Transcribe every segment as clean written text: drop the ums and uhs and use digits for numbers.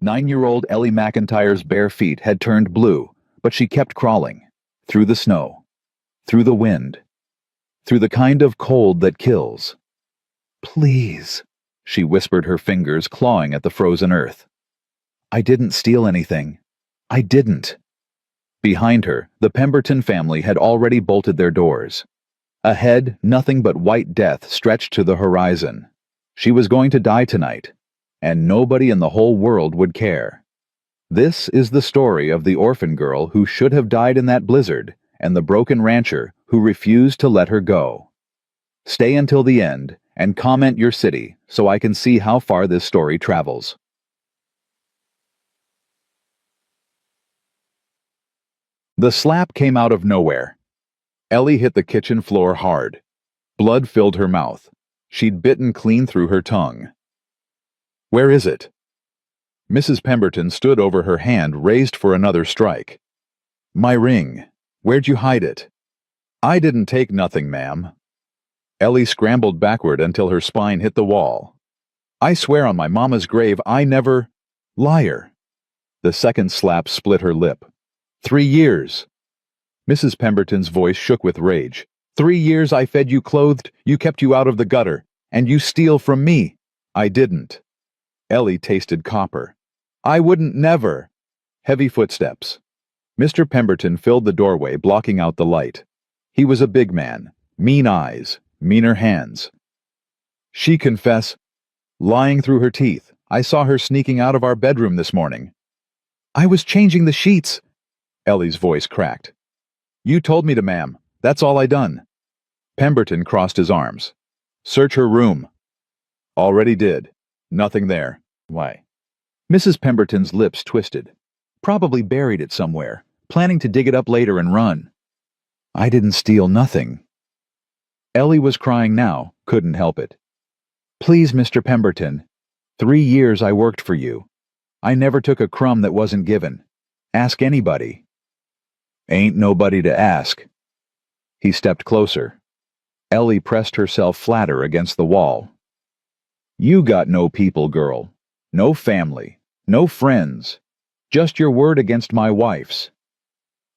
9-year-old Ellie McIntyre's bare feet had turned blue, but she kept crawling. Through the snow. Through the wind. Through the kind of cold that kills. "Please," she whispered, her fingers clawing at the frozen earth. "I didn't steal anything. I didn't." Behind her, the Pemberton family had already bolted their doors. Ahead, nothing but white death stretched to the horizon. She was going to die tonight, and nobody in the whole world would care. This is the story of the orphan girl who should have died in that blizzard, and the broken rancher who refused to let her go. Stay until the end, and comment your city so I can see how far this story travels. The slap came out of nowhere. Ellie hit the kitchen floor hard. Blood filled her mouth. She'd bitten clean through her tongue. "Where is it?" Mrs. Pemberton stood over her hand, raised for another strike. "My ring. Where'd you hide it?" "I didn't take nothing, ma'am." Ellie scrambled backward until her spine hit the wall. "I swear on my mama's grave I never—" "Liar." The second slap split her lip. 3 years. Mrs. Pemberton's voice shook with rage. 3 years I fed you, clothed you, kept you out of the gutter, and you steal from me. I didn't. Ellie tasted copper. "I wouldn't never." Heavy footsteps. Mr. Pemberton filled the doorway, blocking out the light. He was a big man, mean eyes, meaner hands. "She confess." "Lying through her teeth. I saw her sneaking out of our bedroom this morning." "I was changing the sheets." Ellie's voice cracked. "You told me to, ma'am. That's all I done." Pemberton crossed his arms. "Search her room." "Already did. Nothing there." "Why?" Mrs. Pemberton's lips twisted. "Probably buried it somewhere, planning to dig it up later and run." "I didn't steal nothing." Ellie was crying now, couldn't help it. "Please, Mr. Pemberton. 3 years I worked for you. I never took a crumb that wasn't given. Ask anybody." "Ain't nobody to ask." He stepped closer. Ellie pressed herself flatter against the wall. "You got no people, girl. No family. No friends. Just your word against my wife's."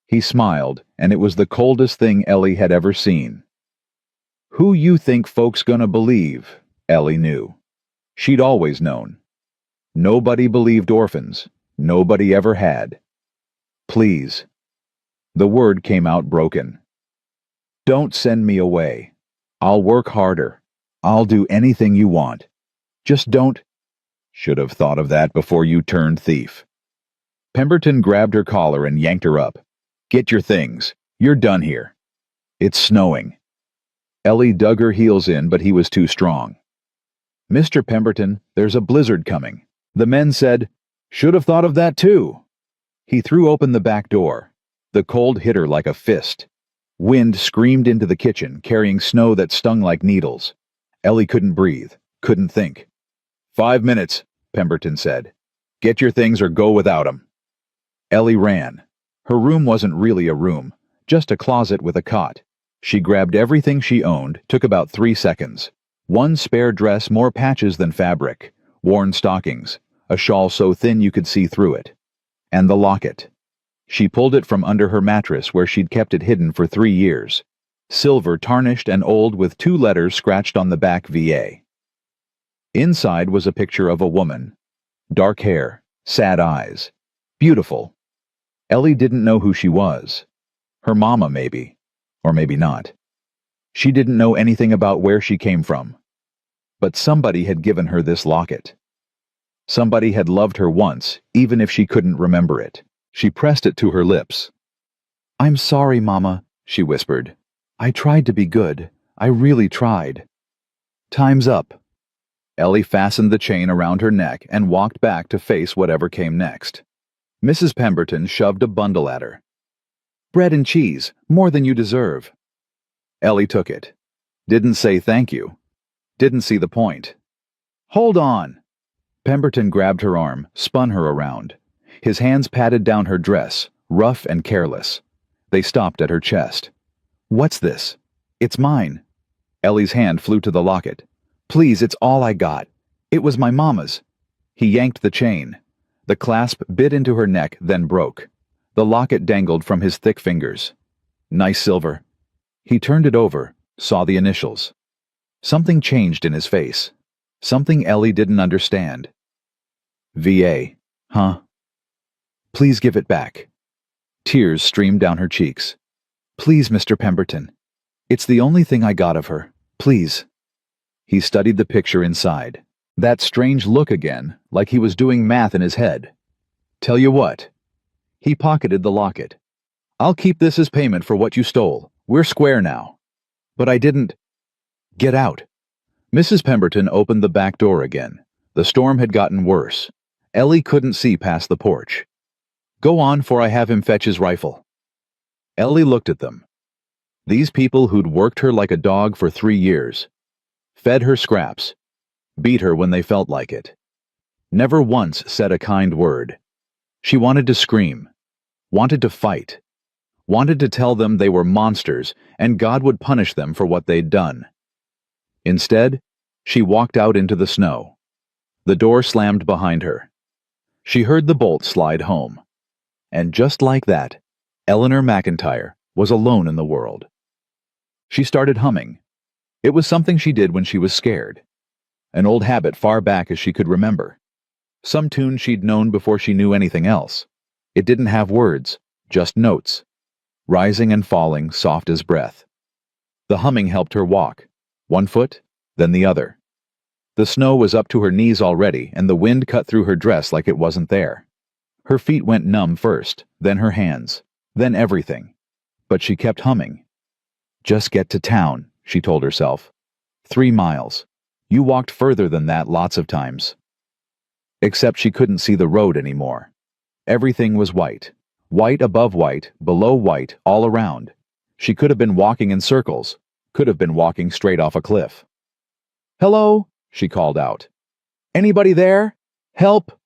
He smiled, and it was the coldest thing Ellie had ever seen. "Who you think folks gonna believe?" Ellie knew. She'd always known. Nobody believed orphans. Nobody ever had. "Please." The word came out broken. "Don't send me away. I'll work harder. I'll do anything you want. Just don't—" "Should have thought of that before you turned thief." Pemberton grabbed her collar and yanked her up. "Get your things. You're done here." "It's snowing." Ellie dug her heels in, but he was too strong. "Mr. Pemberton, there's a blizzard coming. The men said—" "Should have thought of that too." He threw open the back door. The cold hit her like a fist. Wind screamed into the kitchen, carrying snow that stung like needles. Ellie couldn't breathe, couldn't think. 5 minutes, Pemberton said. "Get your things or go without 'em." Ellie ran. Her room wasn't really a room, just a closet with a cot. She grabbed everything she owned, took about 3 seconds. One spare dress, more patches than fabric, worn stockings, a shawl so thin you could see through it. And the locket. She pulled it from under her mattress where she'd kept it hidden for 3 years. Silver, tarnished and old, with 2 letters scratched on the back, VA. Inside was a picture of a woman. Dark hair, sad eyes. Beautiful. Ellie didn't know who she was. Her mama, maybe. Or maybe not. She didn't know anything about where she came from. But somebody had given her this locket. Somebody had loved her once, even if she couldn't remember it. She pressed it to her lips. "I'm sorry, Mama," she whispered. "I tried to be good. I really tried." "Time's up." Ellie fastened the chain around her neck and walked back to face whatever came next. Mrs. Pemberton shoved a bundle at her. "Bread and cheese, more than you deserve." Ellie took it. Didn't say thank you. Didn't see the point. "Hold on!" Pemberton grabbed her arm, spun her around. His hands patted down her dress, rough and careless. They stopped at her chest. "What's this?" "It's mine." Ellie's hand flew to the locket. "Please, it's all I got. It was my mama's." He yanked the chain. The clasp bit into her neck, then broke. The locket dangled from his thick fingers. Nice silver. He turned it over, saw the initials. Something changed in his face. Something Ellie didn't understand. VA, huh? Please give it back. Tears streamed down her cheeks. Please, Mr. Pemberton. It's the only thing I got of her. Please. He studied the picture inside. That strange look again, like he was doing math in his head. Tell you what. He pocketed the locket. I'll keep this as payment for what you stole. We're square now. But I didn't. Get out. Mrs. Pemberton opened the back door again. The storm had gotten worse. Ellie couldn't see past the porch. Go on, for I have him fetch his rifle. Ellie looked at them. These people who'd worked her like a dog for 3 years. Fed her scraps. Beat her when they felt like it. Never once said a kind word. She wanted to scream. Wanted to fight. Wanted to tell them they were monsters and God would punish them for what they'd done. Instead, she walked out into the snow. The door slammed behind her. She heard the bolt slide home. And just like that, Eleanor McIntyre was alone in the world. She started humming. It was something she did when she was scared. An old habit far back as she could remember. Some tune she'd known before she knew anything else. It didn't have words, just notes. Rising and falling, soft as breath. The humming helped her walk. One foot, then the other. The snow was up to her knees already, and the wind cut through her dress like it wasn't there. Her feet went numb first, then her hands, then everything. But she kept humming. Just get to town, she told herself. 3 miles. You walked further than that lots of times. Except she couldn't see the road anymore. Everything was white. White above white, below white, all around. She could have been walking in circles. Could have been walking straight off a cliff. Hello, she called out. Anybody there? Help!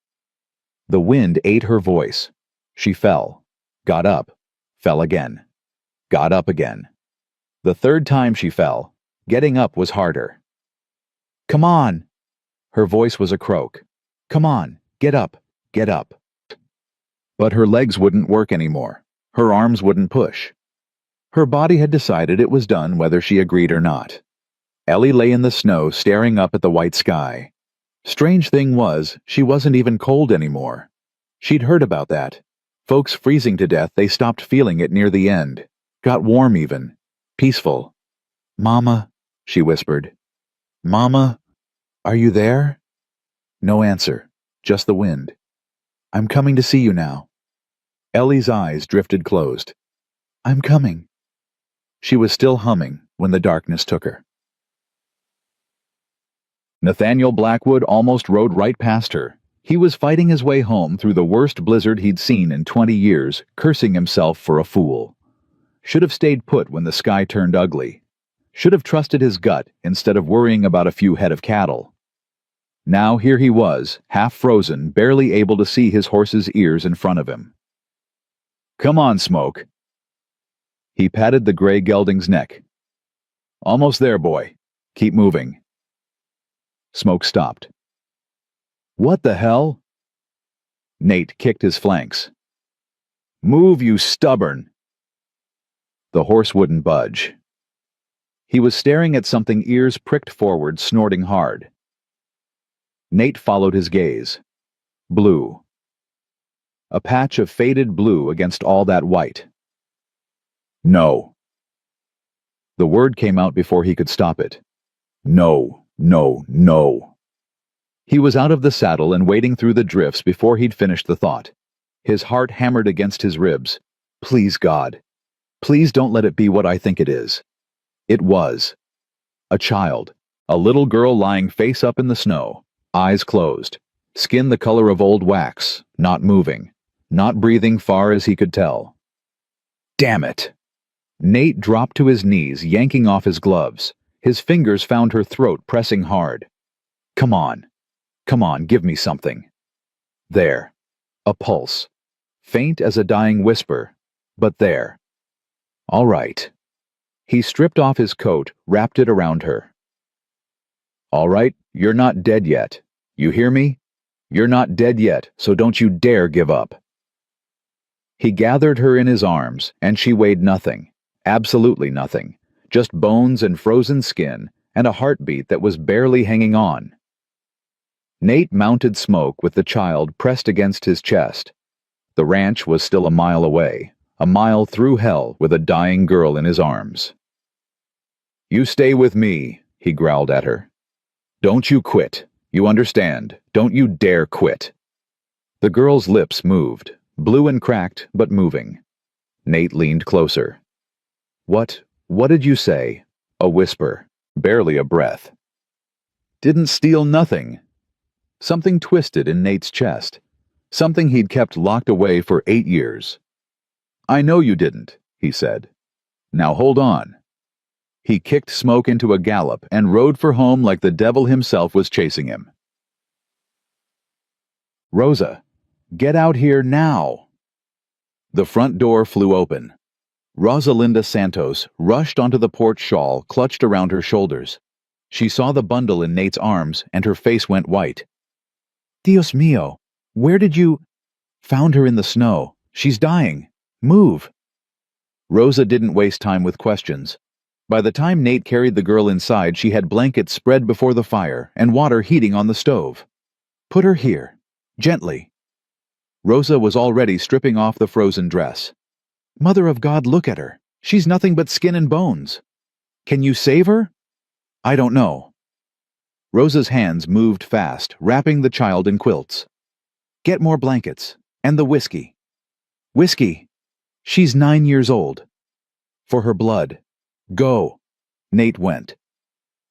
The wind ate her voice. She fell. Got up. Fell again. Got up again. The 3rd time she fell, getting up was harder. Come on! Her voice was a croak. Come on, get up, get up. But her legs wouldn't work anymore. Her arms wouldn't push. Her body had decided it was done whether she agreed or not. Ellie lay in the snow staring up at the white sky. Strange thing was, she wasn't even cold anymore. She'd heard about that. Folks freezing to death, they stopped feeling it near the end. Got warm even. Peaceful. Mama, she whispered. Mama, are you there? No answer, just the wind. I'm coming to see you now. Ellie's eyes drifted closed. I'm coming. She was still humming when the darkness took her. Nathaniel Blackwood almost rode right past her. He was fighting his way home through the worst blizzard he'd seen in 20 years, cursing himself for a fool. Should have stayed put when the sky turned ugly. Should have trusted his gut instead of worrying about a few head of cattle. Now here he was, half frozen, barely able to see his horse's ears in front of him. Come on, Smoke. He patted the gray gelding's neck. Almost there, boy. Keep moving. Smoke stopped. What the hell? Nate kicked his flanks. Move, you stubborn! The horse wouldn't budge. He was staring at something, ears pricked forward, snorting hard. Nate followed his gaze. Blue. A patch of faded blue against all that white. No. The word came out before he could stop it. No, no, no. He was out of the saddle and wading through the drifts before he'd finished the thought. His heart hammered against his ribs. Please, God. Please don't let it be what I think it is. It was. A child. A little girl lying face up in the snow, eyes closed, skin the color of old wax, not moving, not breathing far as he could tell. Damn it! Nate dropped to his knees, yanking off his gloves. His fingers found her throat, pressing hard. Come on. Come on, give me something. There. A pulse. Faint as a dying whisper, but there. All right. He stripped off his coat, wrapped it around her. All right, you're not dead yet. You hear me? You're not dead yet, so don't you dare give up." He gathered her in his arms, and she weighed nothing, absolutely nothing, just bones and frozen skin and a heartbeat that was barely hanging on. Nate mounted Smoke with the child pressed against his chest. The ranch was still a mile away, a mile through hell with a dying girl in his arms. "You stay with me," he growled at her. "Don't you quit. You understand? Don't you dare quit." The girl's lips moved, blue and cracked, but moving. Nate leaned closer. What did you say?" A whisper, barely a breath. "Didn't steal nothing." Something twisted in Nate's chest. Something he'd kept locked away for 8 years. "I know you didn't," he said. "Now hold on." He kicked Smoke into a gallop and rode for home like the devil himself was chasing him. "Rosa, get out here now!" The front door flew open. Rosalinda Santos rushed onto the porch shawl clutched around her shoulders. She saw the bundle in Nate's arms and her face went white. "Dios mío, where did you—" "Found her in the snow. She's dying. Move." Rosa didn't waste time with questions. By the time Nate carried the girl inside, she had blankets spread before the fire and water heating on the stove. "Put her here. Gently." Rosa was already stripping off the frozen dress. "Mother of God, look at her. She's nothing but skin and bones. Can you save her?" "I don't know." Rosa's hands moved fast, wrapping the child in quilts. "Get more blankets. And the whiskey." "Whiskey? She's 9 years old." "For her blood. Go." Nate went.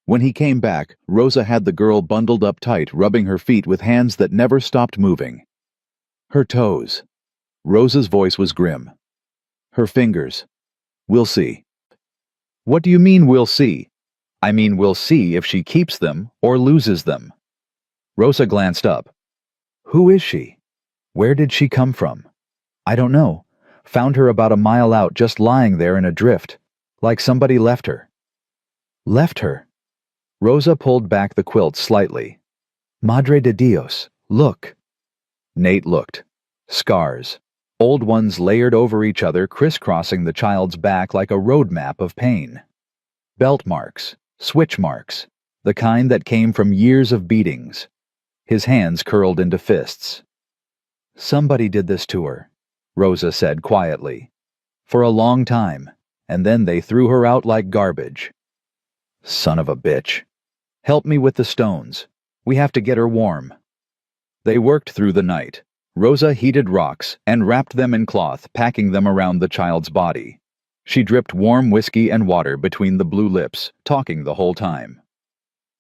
When he came back, Rosa had the girl bundled up tight, rubbing her feet with hands that never stopped moving. "Her toes." Rosa's voice was grim. "Her fingers. We'll see." "What do you mean, we'll see?" "I mean, we'll see if she keeps them or loses them." Rosa glanced up. "Who is she? Where did she come from?" "I don't know. Found her about a mile out, just lying there in a drift. Like somebody left her." "Left her?" Rosa pulled back the quilt slightly. "Madre de Dios, look." Nate looked. Scars. Old ones layered over each other, crisscrossing the child's back like a road map of pain. Belt marks. Switch marks. The kind that came from years of beatings. His hands curled into fists. "Somebody did this to her," Rosa said quietly. "For a long time, and then they threw her out like garbage." "Son of a bitch. Help me with the stones. We have to get her warm." They worked through the night. Rosa heated rocks and wrapped them in cloth, packing them around the child's body. She dripped warm whiskey and water between the blue lips, talking the whole time.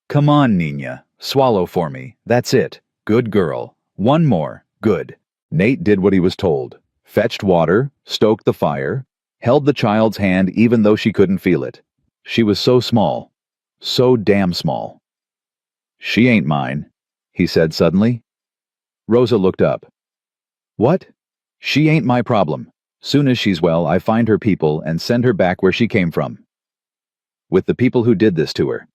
"Come on, Nina. Swallow for me. That's it. Good girl. One more. Good." Nate did what he was told. Fetched water, stoked the fire, held the child's hand even though she couldn't feel it. She was so small. So damn small. "She ain't mine," he said suddenly. Rosa looked up. "What?" "She ain't my problem. Soon as she's well, I find her people and send her back where she came from." "With the people who did this to her?"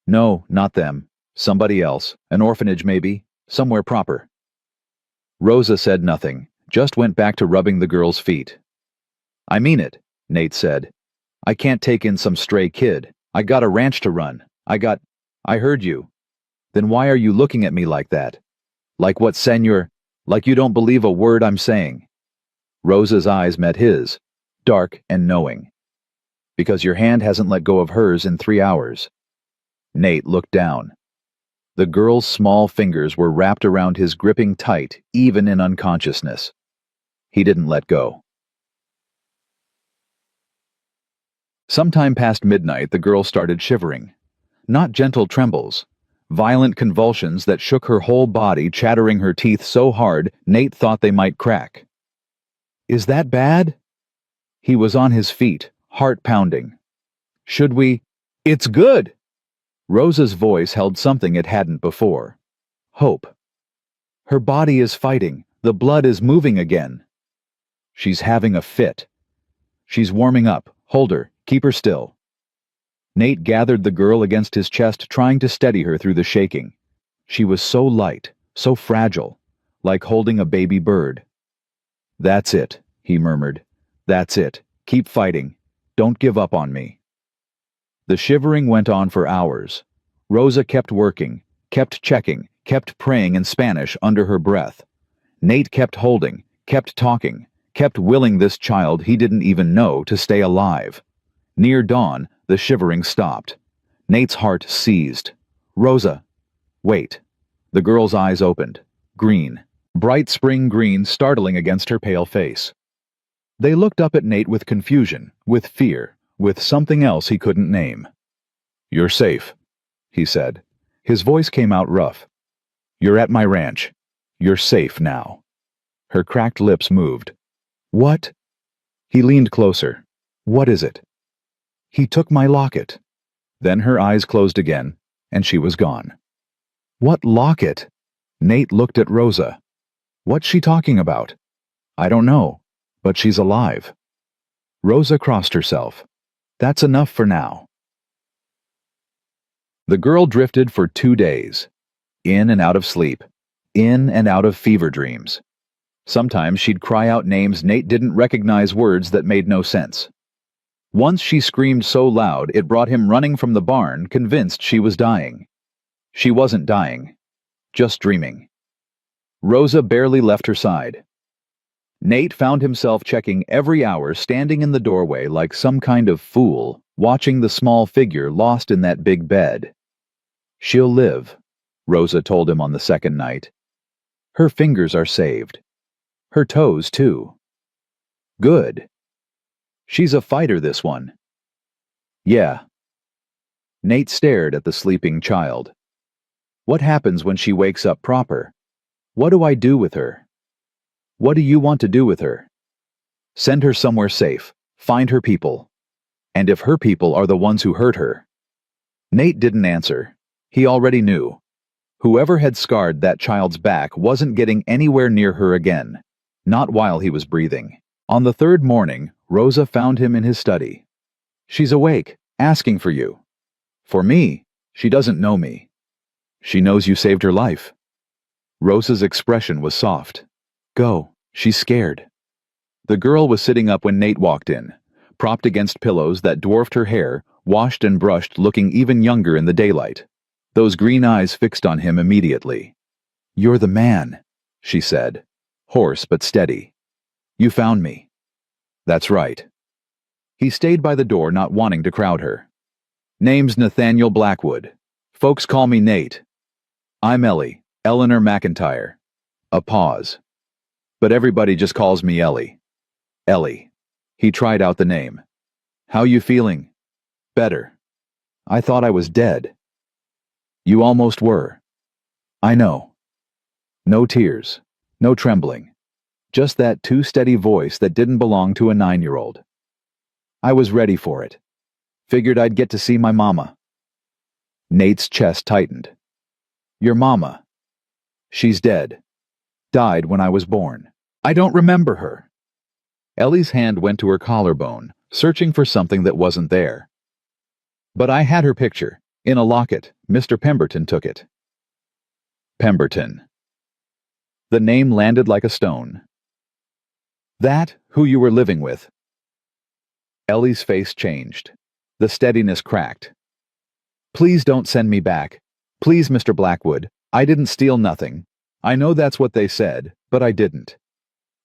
"No, not them. Somebody else. An orphanage maybe. Somewhere proper." Rosa said nothing, just went back to rubbing the girl's feet. "I mean it," Nate said. "I can't take in some stray kid. I got a ranch to run. I heard you. Then why are you looking at me like that? Like what, senor? Like you don't believe a word I'm saying." Rosa's eyes met his, dark and knowing. "Because your hand hasn't let go of hers in 3 hours." Nate looked down. The girl's small fingers were wrapped around his, gripping tight, even in unconsciousness. He didn't let go. Sometime past midnight, the girl started shivering. Not gentle trembles. Violent convulsions that shook her whole body, chattering her teeth so hard Nate thought they might crack. "Is that bad?" He was on his feet, heart pounding. "Should we—" "It's good!" Rosa's voice held something it hadn't before. Hope. "Her body is fighting. The blood is moving again." "She's having a fit." "She's warming up. Hold her. Keep her still." Nate gathered the girl against his chest, trying to steady her through the shaking. She was so light, so fragile, like holding a baby bird. "That's it," he murmured. "That's it. Keep fighting. Don't give up on me." The shivering went on for hours. Rosa kept working, kept checking, kept praying in Spanish under her breath. Nate kept holding, kept talking, kept willing this child he didn't even know to stay alive. Near dawn, the shivering stopped. Nate's heart seized. "Rosa." "Wait." The girl's eyes opened. Green. Bright spring green startling against her pale face. They looked up at Nate with confusion, with fear, with something else he couldn't name. "You're safe," he said. His voice came out rough. "You're at my ranch. You're safe now." Her cracked lips moved. "What?" He leaned closer. "What is it?" "He took my locket." Then her eyes closed again, and she was gone. "What locket?" Nate looked at Rosa. "What's she talking about?" "I don't know, but she's alive." Rosa crossed herself. "That's enough for now." The girl drifted for 2 days, in and out of sleep, in and out of fever dreams. Sometimes she'd cry out names Nate didn't recognize, words that made no sense. Once she screamed so loud it brought him running from the barn, convinced she was dying. She wasn't dying, just dreaming. Rosa barely left her side. Nate found himself checking every hour, standing in the doorway like some kind of fool, watching the small figure lost in that big bed. "She'll live," Rosa told him on the second night. "Her fingers are saved. Her toes, too. Good. She's a fighter, this one." "Yeah." Nate stared at the sleeping child. "What happens when she wakes up proper? What do I do with her?" "What do you want to do with her?" "Send her somewhere safe. Find her people. And if her people are the ones who hurt her." Nate didn't answer. He already knew. Whoever had scarred that child's back wasn't getting anywhere near her again. Not while he was breathing. On the third morning, Rosa found him in his study. "She's awake, asking for you." "For me? She doesn't know me." "She knows you saved her life." Rosa's expression was soft. "Go, she's scared." The girl was sitting up when Nate walked in, propped against pillows that dwarfed her hair, washed and brushed, looking even younger in the daylight. Those green eyes fixed on him immediately. "You're the man," she said, hoarse but steady. "You found me." "That's right." He stayed by the door, not wanting to crowd her. "Name's Nathaniel Blackwood. Folks call me Nate. I'm Ellie, Eleanor McIntyre." A pause. "But everybody just calls me Ellie." "Ellie." He tried out the name. "How you feeling?" "Better. I thought I was dead." "You almost were." "I know." No tears, no trembling. Just that too steady voice that didn't belong to a 9-year-old. "I was ready for it. Figured I'd get to see my mama." Nate's chest tightened. "Your mama?" "She's dead. Died when I was born. I don't remember her." Ellie's hand went to her collarbone, searching for something that wasn't there. "But I had her picture, in a locket. Mr. Pemberton took it." Pemberton. The name landed like a stone. "That, who you were living with?" Ellie's face changed. The steadiness cracked. "Please don't send me back. Please, Mr. Blackwood. I didn't steal nothing. I know that's what they said, but I didn't.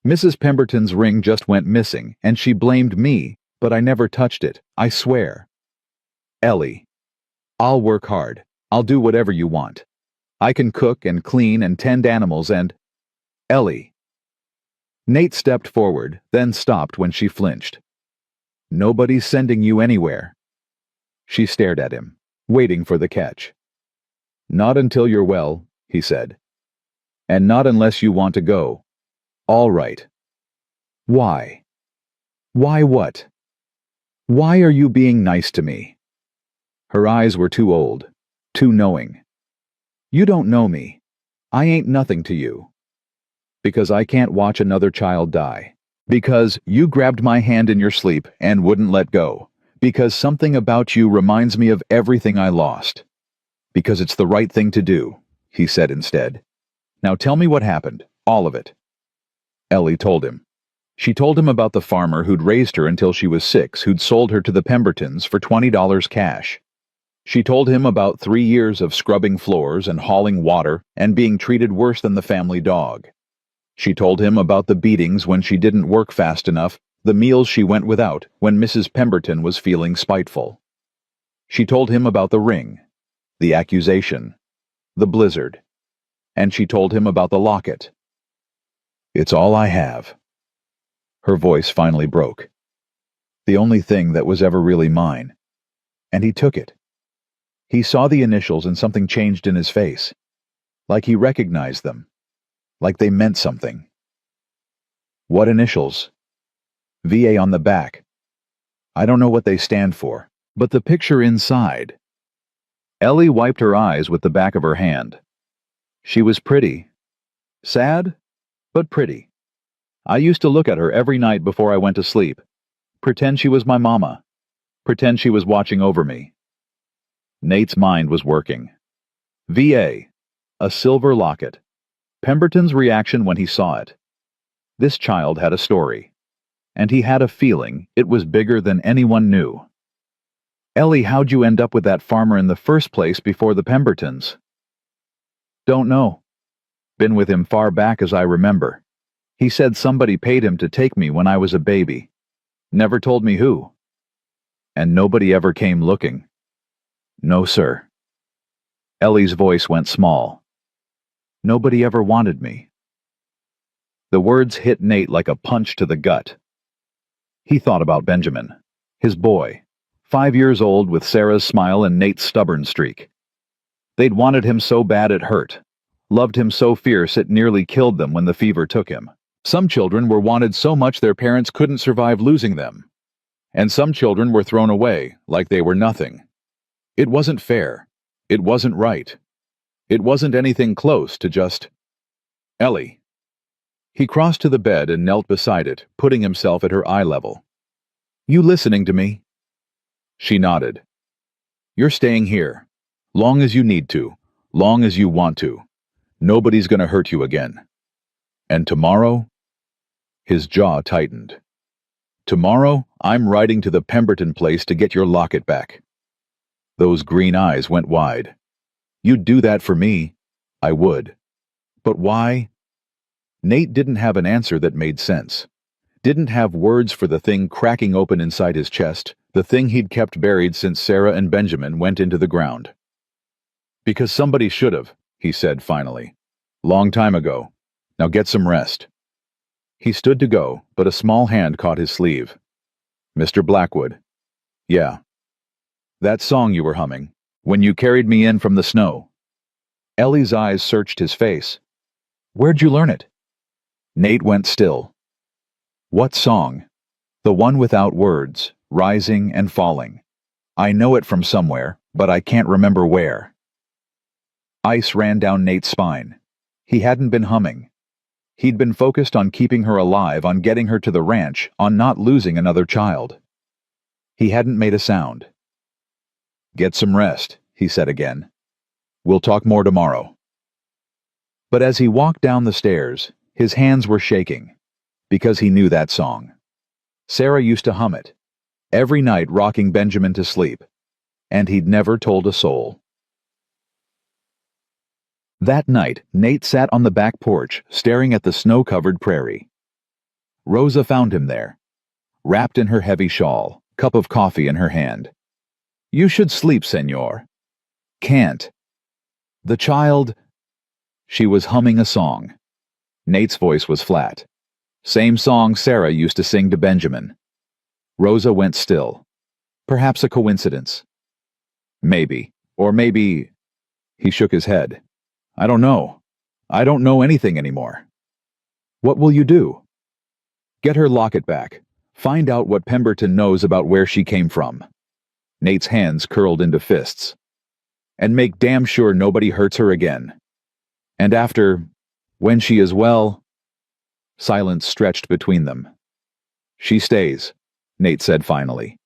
Mrs. Pemberton's ring just went missing, and she blamed me, but I never touched it, I swear." "Ellie, I'll work hard. I'll do whatever you want. I can cook and clean and tend animals and—" "Ellie." Nate stepped forward, then stopped when she flinched. "Nobody's sending you anywhere." She stared at him, waiting for the catch. "Not until you're well," he said. "And not unless you want to go." "All right." "Why?" "Why what?" "Why are you being nice to me?" Her eyes were too old, too knowing. "You don't know me. I ain't nothing to you." "Because I can't watch another child die. Because you grabbed my hand in your sleep and wouldn't let go. Because something about you reminds me of everything I lost. Because it's the right thing to do," he said instead. Now tell me what happened, all of it. Ellie told him. She told him about the farmer who'd raised her until she was 6, who'd sold her to the Pembertons for $20 cash. She told him about 3 years of scrubbing floors and hauling water and being treated worse than the family dog. She told him about the beatings when she didn't work fast enough, the meals she went without when Mrs. Pemberton was feeling spiteful. She told him about the ring, the accusation, the blizzard, and she told him about the locket. It's all I have. Her voice finally broke. The only thing that was ever really mine. And he took it. He saw the initials and something changed in his face. Like he recognized them. Like they meant something. What initials? VA on the back. I don't know what they stand for, but the picture inside. Ellie wiped her eyes with the back of her hand. She was pretty. Sad, but pretty. I used to look at her every night before I went to sleep. Pretend she was my mama. Pretend she was watching over me. Nate's mind was working. VA. A silver locket. Pemberton's reaction when he saw it. This child had a story. And he had a feeling it was bigger than anyone knew. Ellie, how'd you end up with that farmer in the first place before the Pembertons? Don't know. Been with him far back as I remember. He said somebody paid him to take me when I was a baby. Never told me who. And nobody ever came looking. No, sir. Ellie's voice went small. Nobody ever wanted me. The words hit Nate like a punch to the gut. He thought about Benjamin, his boy, 5 years old with Sarah's smile and Nate's stubborn streak. They'd wanted him so bad it hurt, loved him so fierce it nearly killed them when the fever took him. Some children were wanted so much their parents couldn't survive losing them. And some children were thrown away like they were nothing. It wasn't fair. It wasn't right. It wasn't anything close to just Ellie. He crossed to the bed and knelt beside it, putting himself at her eye level. You listening to me? She nodded. You're staying here. Long as you need to. Long as you want to. Nobody's gonna hurt you again. And tomorrow? His jaw tightened. Tomorrow, I'm riding to the Pemberton place to get your locket back. Those green eyes went wide. You'd do that for me. I would. But why? Nate didn't have an answer that made sense. Didn't have words for the thing cracking open inside his chest, the thing he'd kept buried since Sarah and Benjamin went into the ground. Because somebody should have, he said finally. Long time ago. Now get some rest. He stood to go, but a small hand caught his sleeve. Mr. Blackwood. Yeah. That song you were humming, when you carried me in from the snow. Ellie's eyes searched his face. Where'd you learn it? Nate went still. What song? The one without words, rising and falling. I know it from somewhere, but I can't remember where. Ice ran down Nate's spine. He hadn't been humming. He'd been focused on keeping her alive, on getting her to the ranch, on not losing another child. He hadn't made a sound. Get some rest, he said again. We'll talk more tomorrow. But as he walked down the stairs, his hands were shaking, because he knew that song. Sarah used to hum it, every night rocking Benjamin to sleep, and he'd never told a soul. That night, Nate sat on the back porch, staring at the snow-covered prairie. Rosa found him there, wrapped in her heavy shawl, cup of coffee in her hand. You should sleep, senor. Can't. The child... She was humming a song. Nate's voice was flat. Same song Sarah used to sing to Benjamin. Rosa went still. Perhaps a coincidence. Maybe. Or maybe... He shook his head. I don't know. I don't know anything anymore. What will you do? Get her locket back. Find out what Pemberton knows about where she came from. Nate's hands curled into fists. And make damn sure nobody hurts her again. And after, when she is well... Silence stretched between them. She stays, Nate said finally.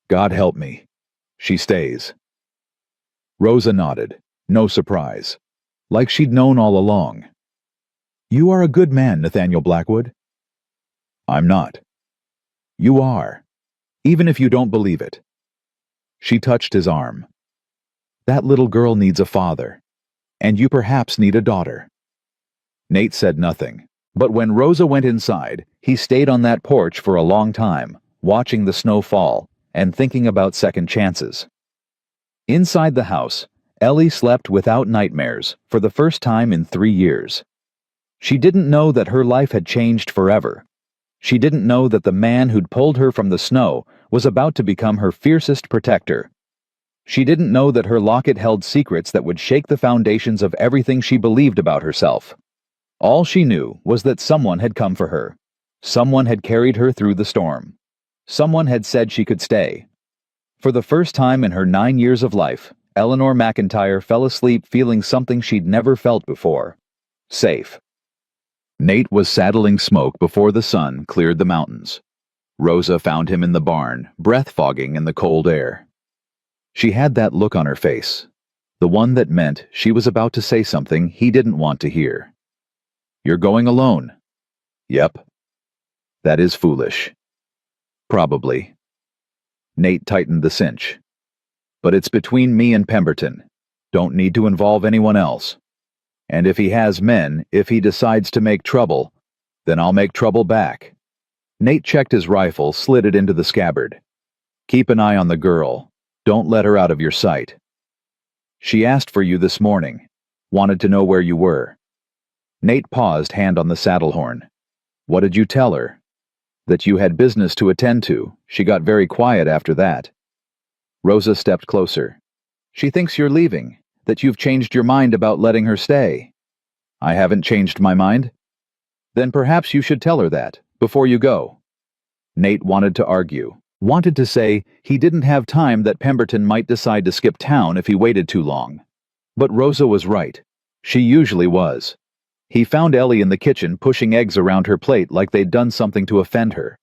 God help me. She stays. Rosa nodded, no surprise. Like she'd known all along. You are a good man, Nathaniel Blackwood. I'm not. You are, even if you don't believe it. She touched his arm. That little girl needs a father, and you perhaps need a daughter. Nate said nothing, but when Rosa went inside, he stayed on that porch for a long time, watching the snow fall and thinking about second chances. Inside the house, Ellie slept without nightmares for the first time in 3 years. She didn't know that her life had changed forever. She didn't know that the man who'd pulled her from the snow was about to become her fiercest protector. She didn't know that her locket held secrets that would shake the foundations of everything she believed about herself. All she knew was that someone had come for her. Someone had carried her through the storm. Someone had said she could stay. For the first time in her 9 years of life, Eleanor McIntyre fell asleep feeling something she'd never felt before. Safe. Nate was saddling smoke before the sun cleared the mountains. Rosa found him in the barn, breath fogging in the cold air. She had that look on her face, the one that meant she was about to say something he didn't want to hear. You're going alone. Yep. That is foolish. Probably. Nate tightened the cinch. But it's between me and Pemberton. Don't need to involve anyone else. And if he has men, if he decides to make trouble, then I'll make trouble back. Nate checked his rifle, slid it into the scabbard. Keep an eye on the girl. Don't let her out of your sight. She asked for you this morning. Wanted to know where you were. Nate paused, hand on the saddle horn. What did you tell her? That you had business to attend to. She got very quiet after that. Rosa stepped closer. She thinks you're leaving, that you've changed your mind about letting her stay. I haven't changed my mind. Then perhaps you should tell her that, before you go. Nate wanted to argue, wanted to say he didn't have time, that Pemberton might decide to skip town if he waited too long. But Rosa was right. She usually was. He found Ellie in the kitchen pushing eggs around her plate like they'd done something to offend her.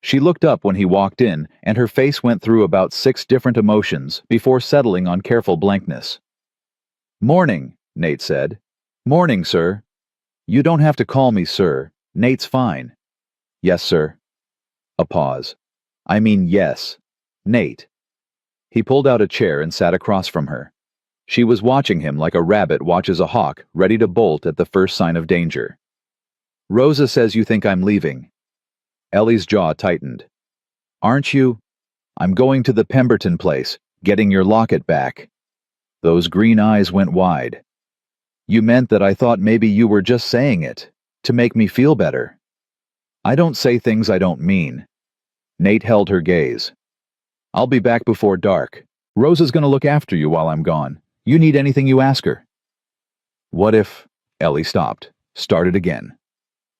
She looked up when he walked in, and her face went through about 6 different emotions before settling on careful blankness. Morning, Nate said. Morning, sir. You don't have to call me sir. Nate's fine. Yes, sir. A pause. I mean yes. Nate. He pulled out a chair and sat across from her. She was watching him like a rabbit watches a hawk, ready to bolt at the first sign of danger. Rosa says you think I'm leaving. Ellie's jaw tightened. Aren't you? I'm going to the Pemberton place, getting your locket back. Those green eyes went wide. You meant that I thought maybe you were just saying it, to make me feel better. I don't say things I don't mean. Nate held her gaze. I'll be back before dark. Rosa's gonna look after you while I'm gone. You need anything, you ask her. What if... Ellie stopped, started again.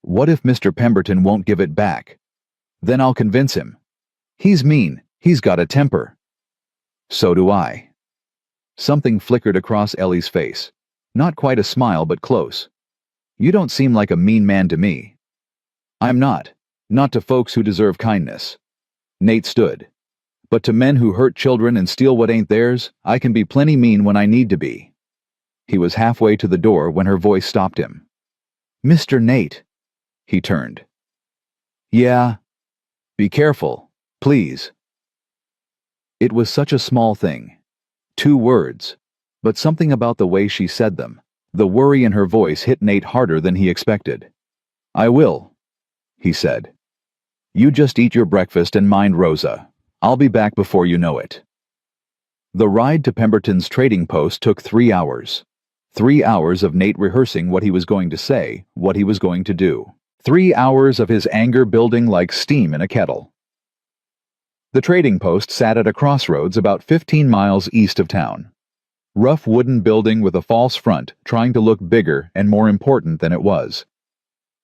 What if Mr. Pemberton won't give it back? Then I'll convince him. He's mean. He's got a temper. So do I. Something flickered across Ellie's face. Not quite a smile, but close. You don't seem like a mean man to me. I'm not. Not to folks who deserve kindness. Nate stood. But to men who hurt children and steal what ain't theirs, I can be plenty mean when I need to be. He was halfway to the door when her voice stopped him. Mr. Nate. He turned. Yeah. Be careful, please. It was such a small thing. 2 words. But something about the way she said them, the worry in her voice, hit Nate harder than he expected. I will, he said. You just eat your breakfast and mind Rosa. I'll be back before you know it. The ride to Pemberton's trading post took 3 hours. 3 hours of Nate rehearsing what he was going to say, what he was going to do. 3 hours of his anger building like steam in a kettle. The trading post sat at a crossroads about 15 miles east of town. Rough wooden building with a false front, trying to look bigger and more important than it was.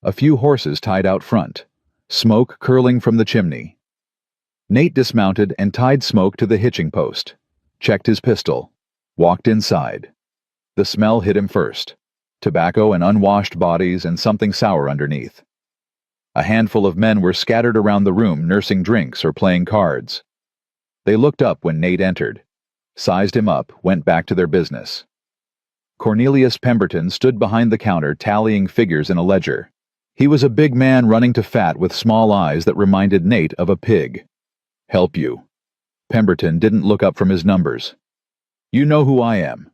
A few horses tied out front. Smoke curling from the chimney. Nate dismounted and tied Smoke to the hitching post. Checked his pistol. Walked inside. The smell hit him first. Tobacco and unwashed bodies and something sour underneath. A handful of men were scattered around the room nursing drinks or playing cards. They looked up when Nate entered. Sized him up, went back to their business. Cornelius Pemberton stood behind the counter tallying figures in a ledger. He was a big man running to fat with small eyes that reminded Nate of a pig. "Help you." Pemberton didn't look up from his numbers. "You know who I am."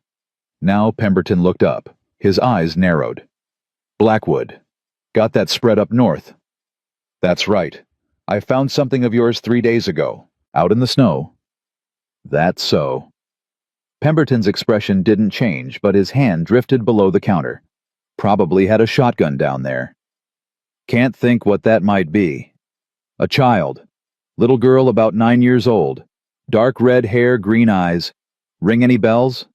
Now Pemberton looked up. His eyes narrowed. "Blackwood. Got that spread up north?" "That's right. I found something of yours 3 days ago. Out in the snow." "That's so." Pemberton's expression didn't change, but his hand drifted below the counter. "Probably had a shotgun down there." "Can't think what that might be." "A child. Little girl about 9 years old. Dark red hair, green eyes. Ring any bells?"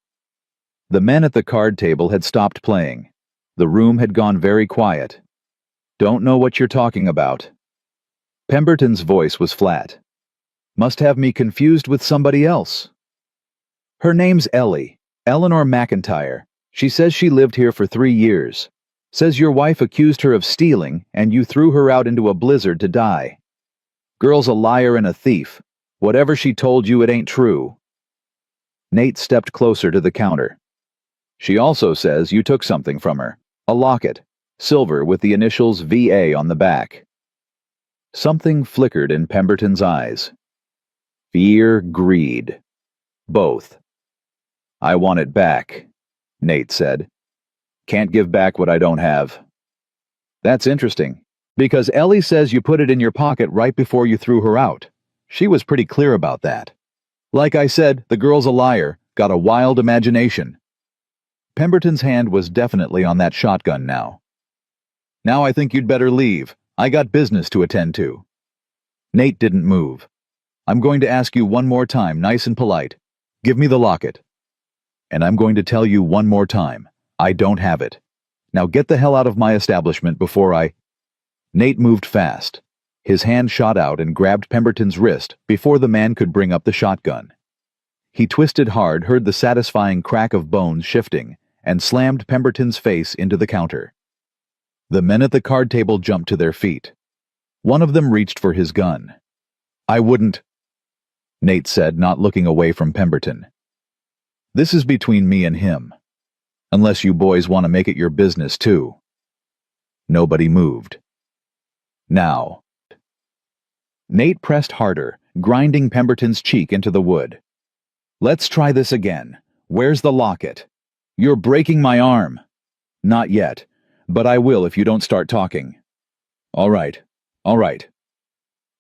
The men at the card table had stopped playing. The room had gone very quiet. "Don't know what you're talking about." Pemberton's voice was flat. "Must have me confused with somebody else." "Her name's Ellie. Eleanor McIntyre. She says she lived here for 3 years. Says your wife accused her of stealing, and you threw her out into a blizzard to die. Girl's a liar and a thief. Whatever she told you, it ain't true." Nate stepped closer to the counter. "She also says you took something from her. A locket. Silver with the initials VA on the back." Something flickered in Pemberton's eyes. Fear, greed. Both. "I want it back," Nate said. "Can't give back what I don't have." "That's interesting, because Ellie says you put it in your pocket right before you threw her out. She was pretty clear about that. Like I said, the girl's a liar, got a wild imagination." Pemberton's hand was definitely on that shotgun now. "Now I think you'd better leave. I got business to attend to." Nate didn't move. "I'm going to ask you one more time, nice and polite. Give me the locket. And I'm going to tell you one more time, I don't have it. Now get the hell out of my establishment before I—" Nate moved fast. His hand shot out and grabbed Pemberton's wrist before the man could bring up the shotgun. He twisted hard, heard the satisfying crack of bones shifting, and slammed Pemberton's face into the counter. The men at the card table jumped to their feet. One of them reached for his gun. "I wouldn't," Nate said, not looking away from Pemberton. "This is between me and him. Unless you boys want to make it your business, too." Nobody moved. "Now." Nate pressed harder, grinding Pemberton's cheek into the wood. "Let's try this again. Where's the locket?" "You're breaking my arm." "Not yet, but I will if you don't start talking." All right.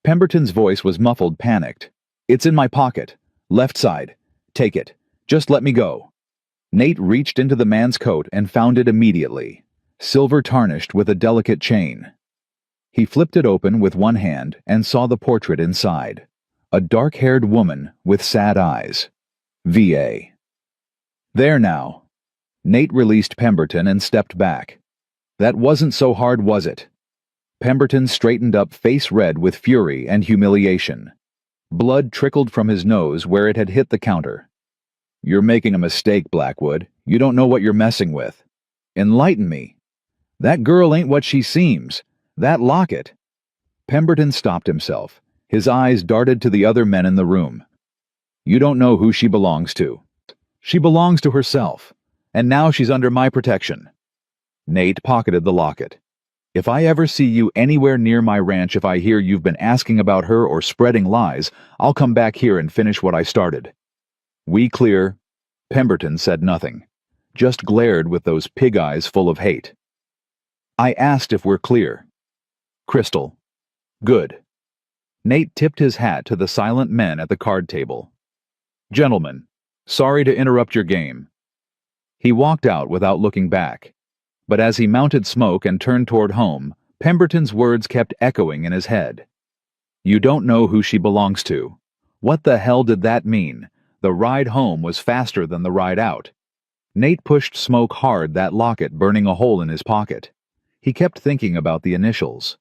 Pemberton's voice was muffled, panicked. "It's in my pocket. Left side. Take it. Just let me go." Nate reached into the man's coat and found it immediately. Silver tarnished with a delicate chain. He flipped it open with one hand and saw the portrait inside. A dark-haired woman with sad eyes. VA. "There now." Nate released Pemberton and stepped back. "That wasn't so hard, was it?" Pemberton straightened up, face red with fury and humiliation. Blood trickled from his nose where it had hit the counter. "You're making a mistake, Blackwood. You don't know what you're messing with. Enlighten me. That girl ain't what she seems. That locket—" Pemberton stopped himself. His eyes darted to the other men in the room. "You don't know who she belongs to. She belongs to herself. And now she's under my protection." Nate pocketed the locket. "If I ever see you anywhere near my ranch, if I hear you've been asking about her or spreading lies, I'll come back here and finish what I started." "We clear?" Pemberton said nothing, just glared with those pig eyes full of hate. "I asked if we're clear." "Crystal." "Good." Nate tipped his hat to the silent men at the card table. "Gentlemen, sorry to interrupt your game." He walked out without looking back. But as he mounted smoke and turned toward home, Pemberton's words kept echoing in his head. "You don't know who she belongs to." What the hell did that mean? The ride home was faster than the ride out. Nate pushed smoke hard, that locket burning a hole in his pocket. He kept thinking about the initials.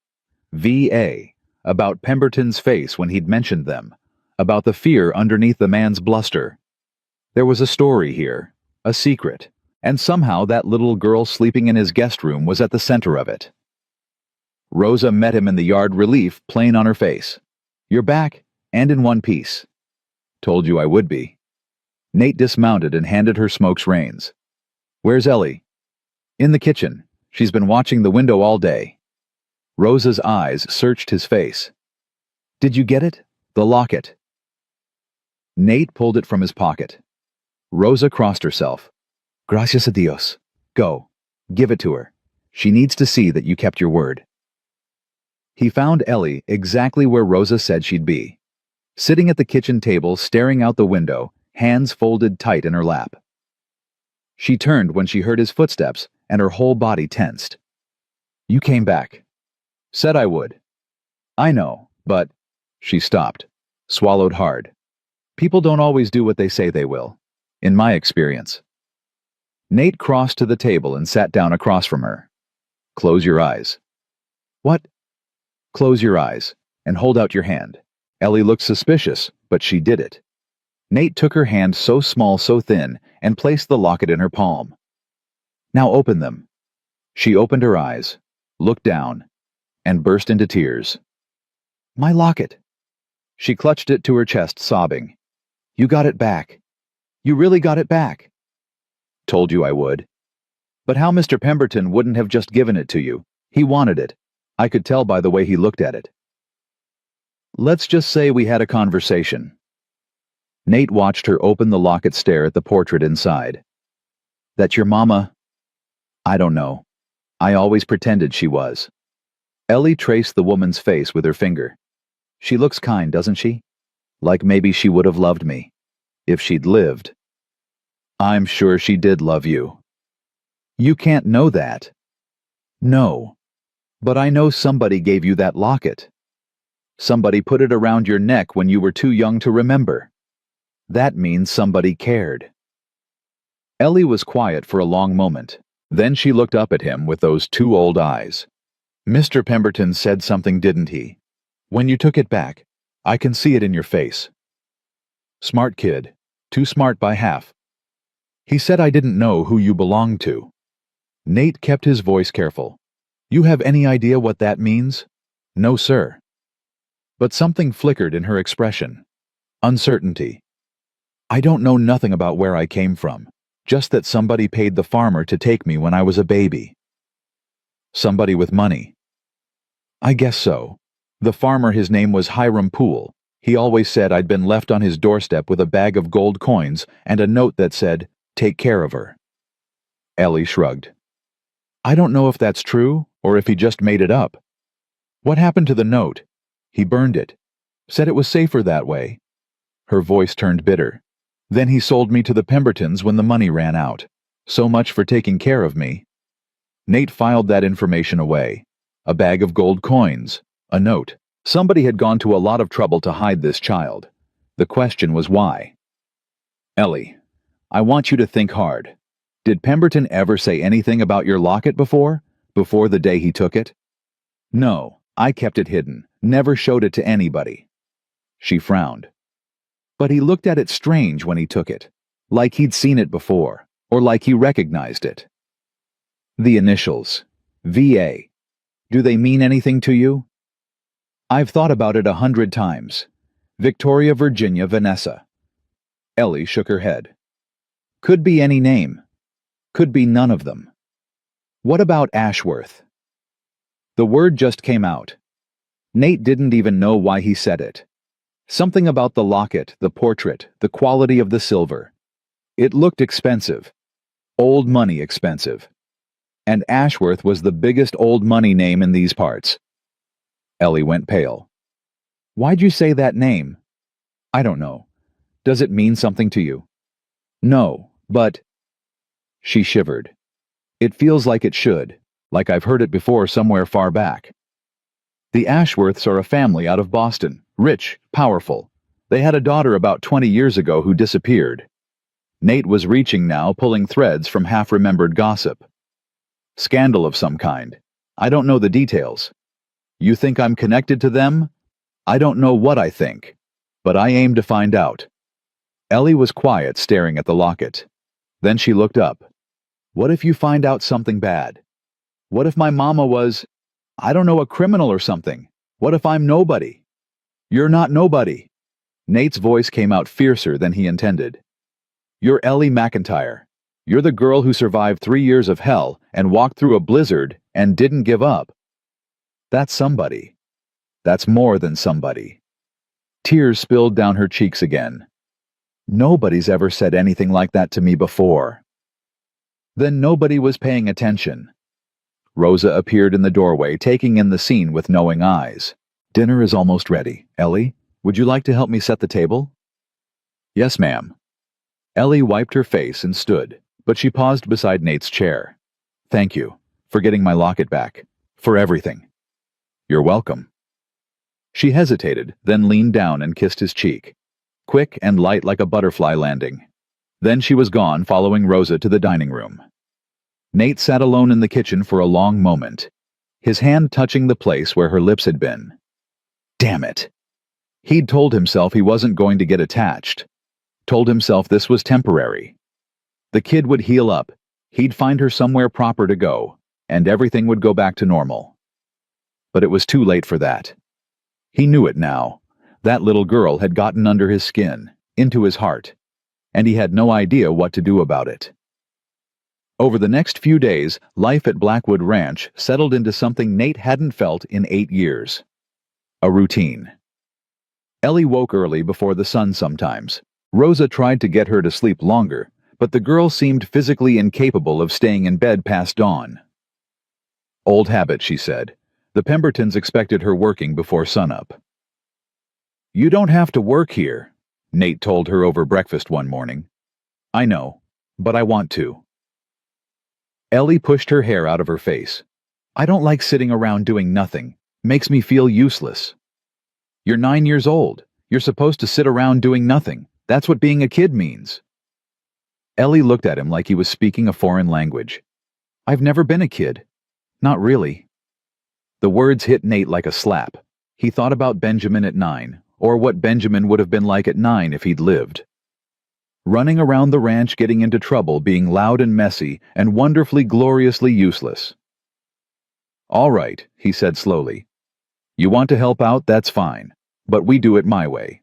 VA, about Pemberton's face when he'd mentioned them, about the fear underneath the man's bluster. There was a story here, a secret. And somehow that little girl sleeping in his guest room was at the center of it. Rosa met him in the yard, relief plain on her face. "You're back, and in one piece." "Told you I would be." Nate dismounted and handed her Smoke's reins. Where's Ellie? In the kitchen. She's been watching the window all day. Rosa's eyes searched his face. Did you get it? The locket. Nate pulled it from his pocket. Rosa crossed herself. Gracias a Dios. Go. Give it to her. She needs to see that you kept your word. He found Ellie exactly where Rosa said she'd be, sitting at the kitchen table staring out the window, hands folded tight in her lap. She turned when she heard his footsteps, and her whole body tensed. You came back. Said I would. I know, but... She stopped, swallowed hard. People don't always do what they say they will, in my experience. Nate crossed to the table and sat down across from her. Close your eyes. What? Close your eyes, and hold out your hand. Ellie looked suspicious, but she did it. Nate took her hand so small, so thin, and placed the locket in her palm. Now open them. She opened her eyes, looked down, and burst into tears. My locket. She clutched it to her chest, sobbing. You got it back. You really got it back. Told you I would. But how Mr. Pemberton wouldn't have just given it to you. He wanted it. I could tell by the way he looked at it. Let's just say we had a conversation. Nate watched her open the locket, stare at the portrait inside. That your mama? I don't know. I always pretended she was. Ellie traced the woman's face with her finger. She looks kind, doesn't she? Like maybe she would have loved me. If she'd lived. I'm sure she did love you. You can't know that. No. But I know somebody gave you that locket. Somebody put it around your neck when you were too young to remember. That means somebody cared. Ellie was quiet for a long moment. Then she looked up at him with those two old eyes. Mr. Pemberton said something, didn't he? When you took it back, I can see it in your face. Smart kid. Too smart by half. He said I didn't know who you belonged to. Nate kept his voice careful. You have any idea what that means? No, sir. But something flickered in her expression. Uncertainty. I don't know nothing about where I came from, just that somebody paid the farmer to take me when I was a baby. Somebody with money. I guess so. The farmer, his name was Hiram Poole. He always said I'd been left on his doorstep with a bag of gold coins and a note that said, take care of her. Ellie shrugged. I don't know if that's true or if he just made it up. What happened to the note? He burned it. Said it was safer that way. Her voice turned bitter. Then he sold me to the Pembertons when the money ran out. So much for taking care of me. Nate filed that information away. A bag of gold coins. A note. Somebody had gone to a lot of trouble to hide this child. The question was why. Ellie, I want you to think hard. Did Pemberton ever say anything about your locket before the day he took it? No, I kept it hidden, never showed it to anybody. She frowned. But he looked at it strange when he took it, like he'd seen it before, or like he recognized it. The initials, VA. Do they mean anything to you? I've thought about it 100 times. Victoria, Virginia, Vanessa. Ellie shook her head. Could be any name. Could be none of them. What about Ashworth? The word just came out. Nate didn't even know why he said it. Something about the locket, the portrait, the quality of the silver. It looked expensive. Old money expensive. And Ashworth was the biggest old money name in these parts. Ellie went pale. Why'd you say that name? I don't know. Does it mean something to you? No, but... She shivered. It feels like it should, like I've heard it before somewhere far back. The Ashworths are a family out of Boston, rich, powerful. They had a daughter about 20 years ago who disappeared. Nate was reaching now, pulling threads from half-remembered gossip. Scandal of some kind. I don't know the details. You think I'm connected to them? I don't know what I think, but I aim to find out. Ellie was quiet, staring at the locket. Then she looked up. What if you find out something bad? What if my mama was, I don't know, a criminal or something? What if I'm nobody? You're not nobody. Nate's voice came out fiercer than he intended. You're Ellie McIntyre. You're the girl who survived 3 years of hell and walked through a blizzard and didn't give up. That's somebody. That's more than somebody. Tears spilled down her cheeks again. Nobody's ever said anything like that to me before. Then nobody was paying attention. Rosa appeared in the doorway, taking in the scene with knowing eyes. Dinner is almost ready. Ellie, would you like to help me set the table? Yes, ma'am. Ellie wiped her face and stood, but she paused beside Nate's chair. Thank you, for getting my locket back. For everything. You're welcome. She hesitated, then leaned down and kissed his cheek. Quick and light like a butterfly landing. Then she was gone, following Rosa to the dining room. Nate sat alone in the kitchen for a long moment, his hand touching the place where her lips had been. Damn it! He'd told himself he wasn't going to get attached. Told himself this was temporary. The kid would heal up, he'd find her somewhere proper to go, and everything would go back to normal. But it was too late for that. He knew it now. That little girl had gotten under his skin, into his heart, and he had no idea what to do about it. Over the next few days, life at Blackwood Ranch settled into something Nate hadn't felt in 8 years. A routine. Ellie woke early before the sun sometimes. Rosa tried to get her to sleep longer, but the girl seemed physically incapable of staying in bed past dawn. Old habit, she said. The Pembertons expected her working before sunup. You don't have to work here, Nate told her over breakfast one morning. I know, but I want to. Ellie pushed her hair out of her face. I don't like sitting around doing nothing. Makes me feel useless. You're 9 years old. You're supposed to sit around doing nothing. That's what being a kid means. Ellie looked at him like he was speaking a foreign language. I've never been a kid. Not really. The words hit Nate like a slap. He thought about Benjamin at 9, or what Benjamin would have been like at 9 if he'd lived. Running around the ranch getting into trouble, being loud and messy, and wonderfully gloriously useless. All right, he said slowly. You want to help out, that's fine. But we do it my way.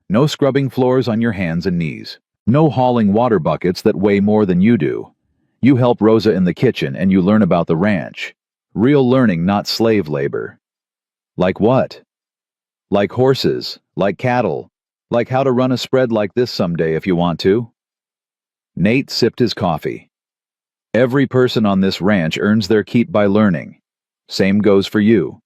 No scrubbing floors on your hands and knees. No hauling water buckets that weigh more than you do. You help Rosa in the kitchen and you learn about the ranch. Real learning, not slave labor. Like what? Like horses, like cattle, like how to run a spread like this someday if you want to. Nate sipped his coffee. Every person on this ranch earns their keep by learning. Same goes for you.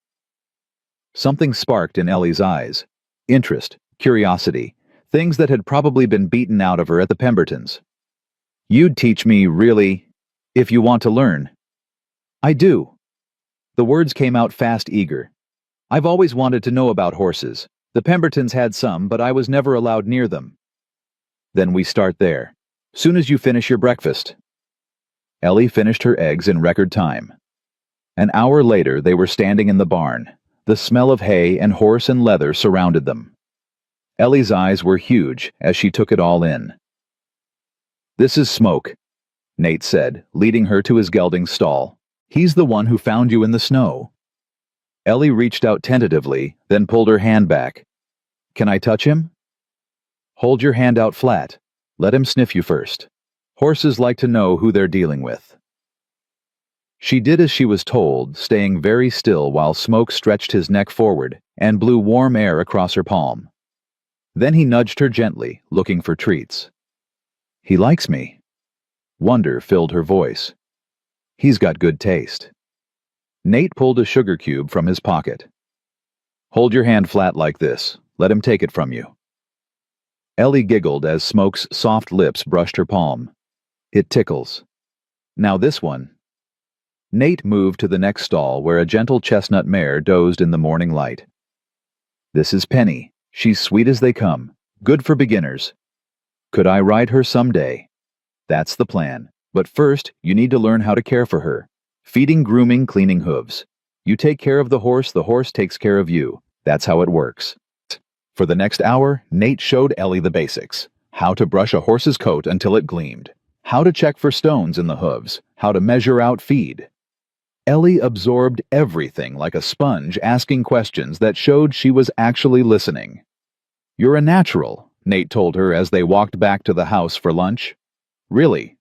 Something sparked in Ellie's eyes. Interest, curiosity, things that had probably been beaten out of her at the Pembertons. You'd teach me, really, if you want to learn. I do. The words came out fast, eager. I've always wanted to know about horses. The Pembertons had some, but I was never allowed near them. Then we start there. Soon as you finish your breakfast. Ellie finished her eggs in record time. An hour later, they were standing in the barn. The smell of hay and horse and leather surrounded them. Ellie's eyes were huge as she took it all in. This is Smoke, Nate said, leading her to his gelding stall. He's the one who found you in the snow. Ellie reached out tentatively, then pulled her hand back. Can I touch him? Hold your hand out flat. Let him sniff you first. Horses like to know who they're dealing with. She did as she was told, staying very still while Smoke stretched his neck forward and blew warm air across her palm. Then he nudged her gently, looking for treats. He likes me. Wonder filled her voice. He's got good taste. Nate pulled a sugar cube from his pocket. Hold your hand flat like this. Let him take it from you. Ellie giggled as Smoke's soft lips brushed her palm. It tickles. Now this one. Nate moved to the next stall where a gentle chestnut mare dozed in the morning light. This is Penny. She's sweet as they come. Good for beginners. Could I ride her someday? That's the plan. But first, you need to learn how to care for her. Feeding, grooming, cleaning hooves. You take care of the horse takes care of you. That's how it works. For the next hour, Nate showed Ellie the basics. How to brush a horse's coat until it gleamed. How to check for stones in the hooves. How to measure out feed. Ellie absorbed everything like a sponge, asking questions that showed she was actually listening. You're a natural, Nate told her as they walked back to the house for lunch. Really?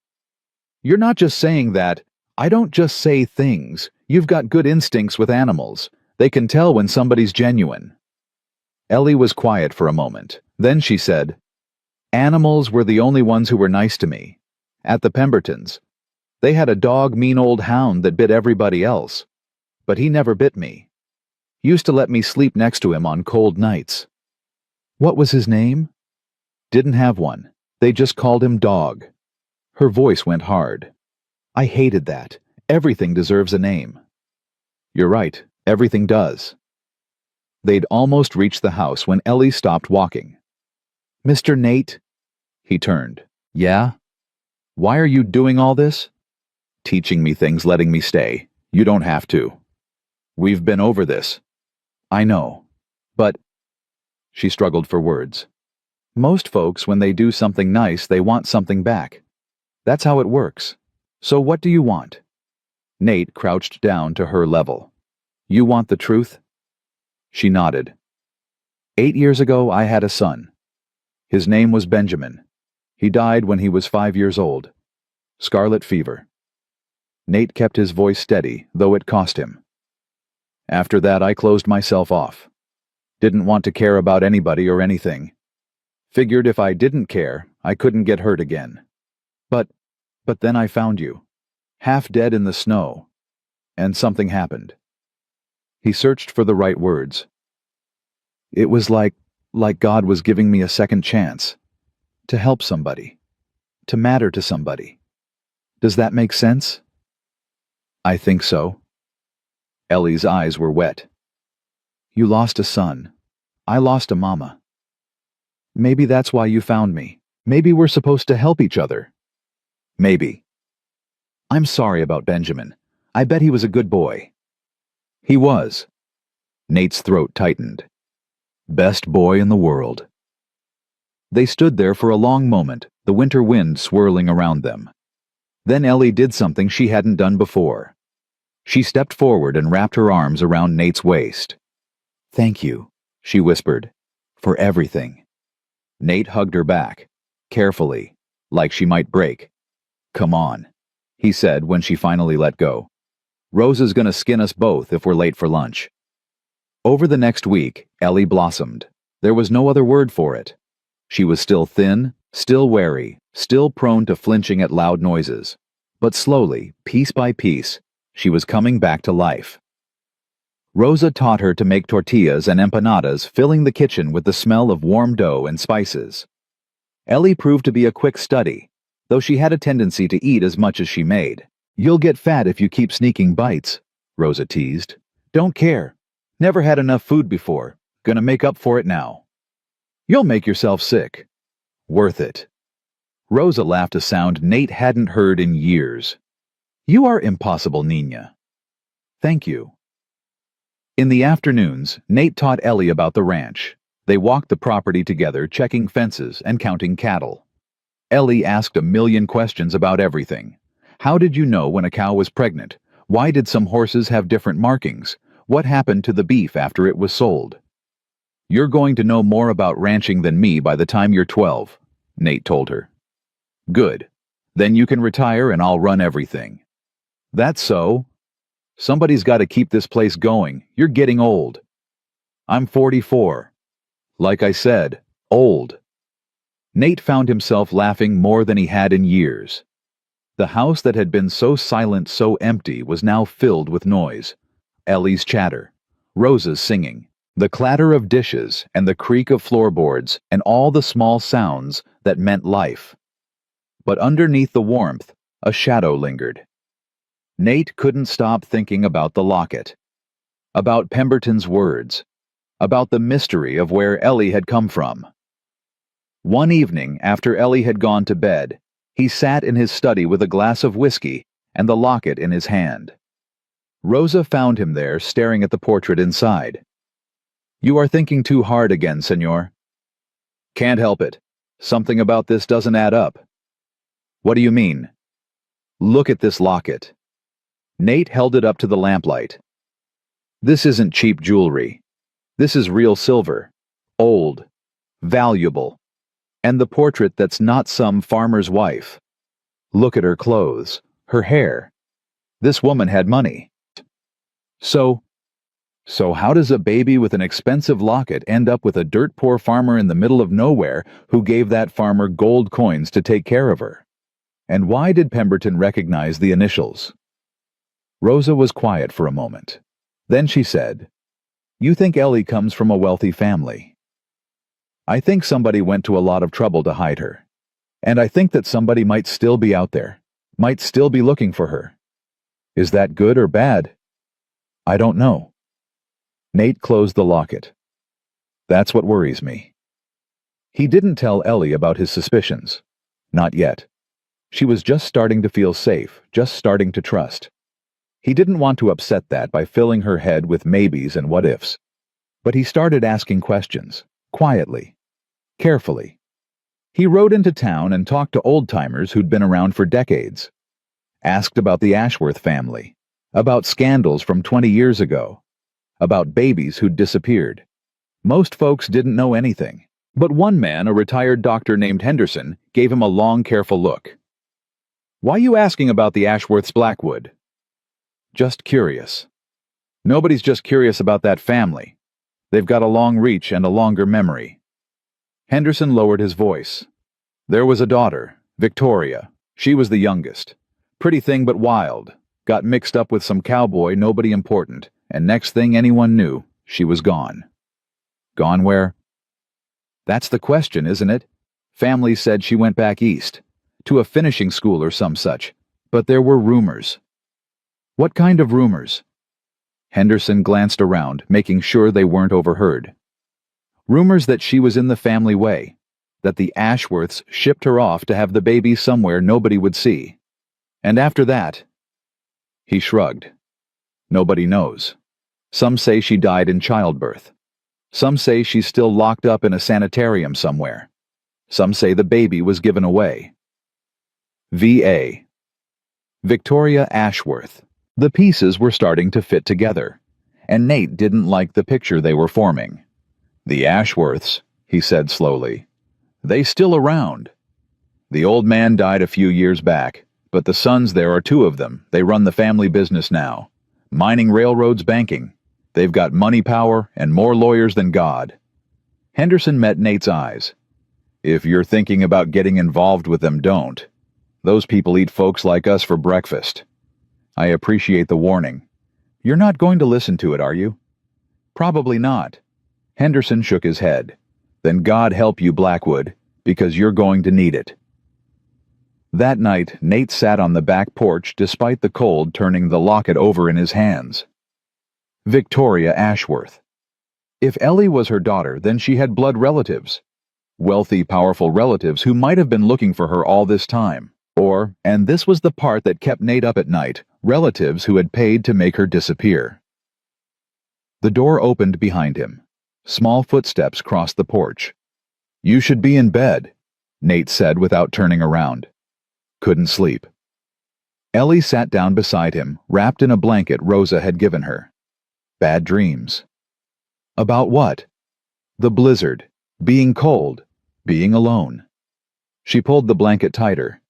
You're not just saying that. I don't just say things. You've got good instincts with animals. They can tell when somebody's genuine. Ellie was quiet for a moment. Then she said, Animals were the only ones who were nice to me. At the Pembertons. They had a mean old hound that bit everybody else. But he never bit me. Used to let me sleep next to him on cold nights. What was his name? Didn't have one. They just called him Dog. Her voice went hard. I hated that. Everything deserves a name. You're right, everything does. They'd almost reached the house when Ellie stopped walking. Mr. Nate? He turned. Yeah? Why are you doing all this? Teaching me things, letting me stay. You don't have to. We've been over this. I know. But... She struggled for words. Most folks, when they do something nice, they want something back. That's how it works. So what do you want? Nate crouched down to her level. You want the truth? She nodded. 8 years ago, I had a son. His name was Benjamin. He died when he was 5 years old. Scarlet fever. Nate kept his voice steady, though it cost him. After that, I closed myself off. Didn't want to care about anybody or anything. Figured if I didn't care, I couldn't get hurt again. But then I found you. Half dead in the snow. And something happened. He searched for the right words. It was like God was giving me a second chance. To help somebody. To matter to somebody. Does that make sense? I think so. Ellie's eyes were wet. You lost a son. I lost a mama. Maybe that's why you found me. Maybe we're supposed to help each other. Maybe. I'm sorry about Benjamin. I bet he was a good boy. He was. Nate's throat tightened. Best boy in the world. They stood there for a long moment, the winter wind swirling around them. Then Ellie did something she hadn't done before. She stepped forward and wrapped her arms around Nate's waist. Thank you, she whispered, for everything. Nate hugged her back, carefully, like she might break. Come on, he said when she finally let go. Rosa's gonna skin us both if we're late for lunch. Over the next week, Ellie blossomed. There was no other word for it. She was still thin, still wary, still prone to flinching at loud noises. But slowly, piece by piece, she was coming back to life. Rosa taught her to make tortillas and empanadas, filling the kitchen with the smell of warm dough and spices. Ellie proved to be a quick study, though she had a tendency to eat as much as she made. You'll get fat if you keep sneaking bites, Rosa teased. Don't care. Never had enough food before. Gonna make up for it now. You'll make yourself sick. Worth it. Rosa laughed a sound Nate hadn't heard in years. You are impossible, Nina. Thank you. In the afternoons, Nate taught Ellie about the ranch. They walked the property together, checking fences and counting cattle. Ellie asked a million questions about everything. How did you know when a cow was pregnant? Why did some horses have different markings? What happened to the beef after it was sold? You're going to know more about ranching than me by the time you're 12, Nate told her. Good. Then you can retire and I'll run everything. That's so. Somebody's got to keep this place going. You're getting old. I'm 44. Like I said, old. Nate found himself laughing more than he had in years. The house that had been so silent, so empty, was now filled with noise. Ellie's chatter, Rosa's singing, the clatter of dishes and the creak of floorboards, and all the small sounds that meant life. But underneath the warmth, a shadow lingered. Nate couldn't stop thinking about the locket, about Pemberton's words, about the mystery of where Ellie had come from. One evening, after Ellie had gone to bed, he sat in his study with a glass of whiskey and the locket in his hand. Rosa found him there, staring at the portrait inside. You are thinking too hard again, senor. Can't help it. Something about this doesn't add up. What do you mean? Look at this locket. Nate held it up to the lamplight. This isn't cheap jewelry. This is real silver. Old. Valuable. And the portrait that's not some farmer's wife. Look at her clothes, her hair. This woman had money. So how does a baby with an expensive locket end up with a dirt-poor farmer in the middle of nowhere who gave that farmer gold coins to take care of her? And why did Pemberton recognize the initials? Rosa was quiet for a moment. Then she said, "You think Ellie comes from a wealthy family. I think somebody went to a lot of trouble to hide her. And I think that somebody might still be out there, might still be looking for her. Is that good or bad? I don't know." Nate closed the locket. "That's what worries me." He didn't tell Ellie about his suspicions. Not yet. She was just starting to feel safe, just starting to trust. He didn't want to upset that by filling her head with maybes and what-ifs. But he started asking questions, quietly, carefully. He rode into town and talked to old-timers who'd been around for decades. Asked about the Ashworth family, about scandals from 20 years ago, about babies who'd disappeared. Most folks didn't know anything, but one man, a retired doctor named Henderson, gave him a long, careful look. "Why you asking about the Ashworths' Blackwood?" "Just curious." "Nobody's just curious about that family. They've got a long reach and a longer memory." Henderson lowered his voice. "There was a daughter, Victoria. She was the youngest. Pretty thing but wild. Got mixed up with some cowboy, nobody important, and next thing anyone knew, she was gone." "Gone where?" "That's the question, isn't it? Family said she went back east, to a finishing school or some such, but there were rumors." "What kind of rumors?" Henderson glanced around, making sure they weren't overheard. "Rumors that she was in the family way, that the Ashworths shipped her off to have the baby somewhere nobody would see. And after that..." He shrugged. "Nobody knows. Some say she died in childbirth. Some say she's still locked up in a sanitarium somewhere. Some say the baby was given away." V.A. Victoria Ashworth. The pieces were starting to fit together, and Nate didn't like the picture they were forming. "The Ashworths," he said slowly. "They still around. The old man died a few years back, but the sons, there are two of them. They run the family business now. Mining, railroads, banking. They've got money, power, and more lawyers than God." Henderson met Nate's eyes. "If you're thinking about getting involved with them, don't. Those people eat folks like us for breakfast. I appreciate the warning. You're not going to listen to it, are you?" "Probably not." Henderson shook his head. "Then God help you, Blackwood, because you're going to need it." That night, Nate sat on the back porch despite the cold turning the locket over in his hands. Victoria Ashworth. If Ellie was her daughter, then she had blood relatives. Wealthy, powerful relatives who might have been looking for her all this time. Or, and this was the part that kept Nate up at night, relatives who had paid to make her disappear. The door opened behind him. Small footsteps crossed the porch. "You should be in bed," Nate said without turning around. "Couldn't sleep." Ellie sat down beside him, wrapped in a blanket Rosa had given her. "Bad dreams." "About what?" "The blizzard. Being cold. Being alone." She pulled the blanket tighter.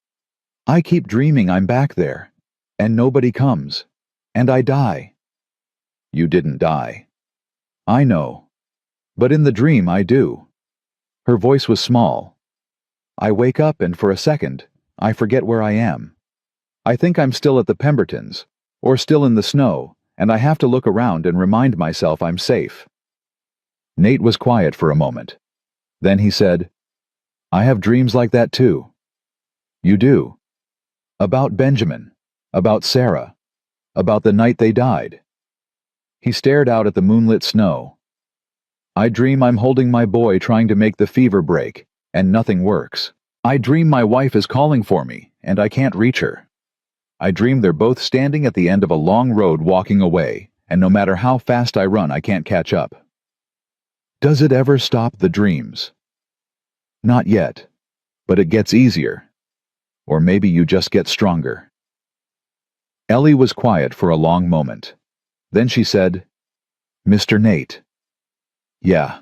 "I keep dreaming I'm back there, and nobody comes, and I die." "You didn't die." "I know. But in the dream I do." Her voice was small. "I wake up and for a second, I forget where I am. I think I'm still at the Pembertons, or still in the snow, and I have to look around and remind myself I'm safe." Nate was quiet for a moment. Then he said, "I have dreams like that too." "You do? About Benjamin, about Sarah, about the night they died." He stared out at the moonlit snow. "I dream I'm holding my boy trying to make the fever break, and nothing works. I dream my wife is calling for me, and I can't reach her. I dream they're both standing at the end of a long road walking away, and no matter how fast I run, I can't catch up." "Does it ever stop the dreams?" "Not yet, but it gets easier. Or maybe you just get stronger." Ellie was quiet for a long moment. Then she said, "Mr. Nate." "Yeah."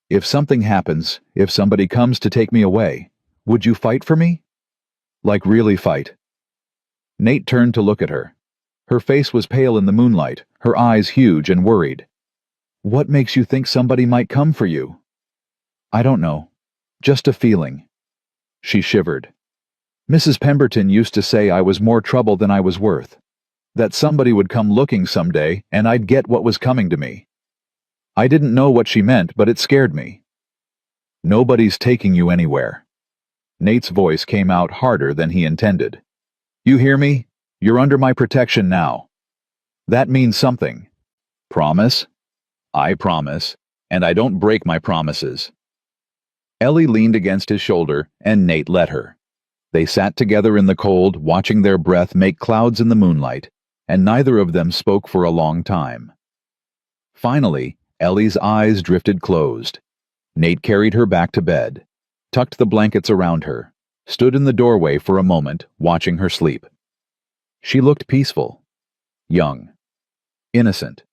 "If something happens, if somebody comes to take me away, would you fight for me?" Like really fight. Nate turned to look at her. Her face was pale in the moonlight, her eyes huge and worried. What makes you think somebody might come for you? I don't know. Just a feeling. She shivered. Mrs. Pemberton used to say I was more trouble than I was worth. That somebody would come looking someday and I'd get what was coming to me. I didn't know what she meant, but it scared me. Nobody's taking you anywhere. Nate's voice came out harder than he intended. You hear me? You're under my protection now. That means something. Promise? I promise, and I don't break my promises. Ellie leaned against his shoulder, and Nate let her. They sat together in the cold, watching their breath make clouds in the moonlight, and neither of them spoke for a long time. Finally, Ellie's eyes drifted closed. Nate carried her back to bed, tucked the blankets around her, stood in the doorway for a moment, watching her sleep. She looked peaceful, young, innocent.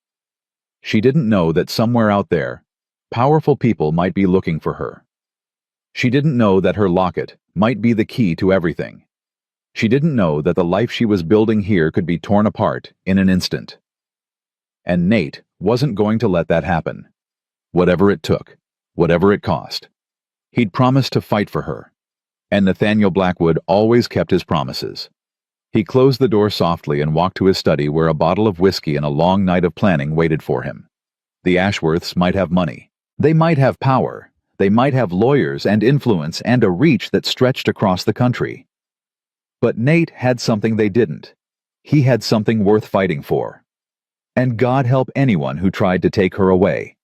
She didn't know that somewhere out there, powerful people might be looking for her. She didn't know that her locket might be the key to everything. She didn't know that the life she was building here could be torn apart in an instant. And Nate wasn't going to let that happen. Whatever it took, whatever it cost. He'd promised to fight for her. And Nathaniel Blackwood always kept his promises. He closed the door softly and walked to his study where a bottle of whiskey and a long night of planning waited for him. The Ashworths might have money. They might have power. They might have lawyers and influence and a reach that stretched across the country. But Nate had something they didn't. He had something worth fighting for. And God help anyone who tried to take her away.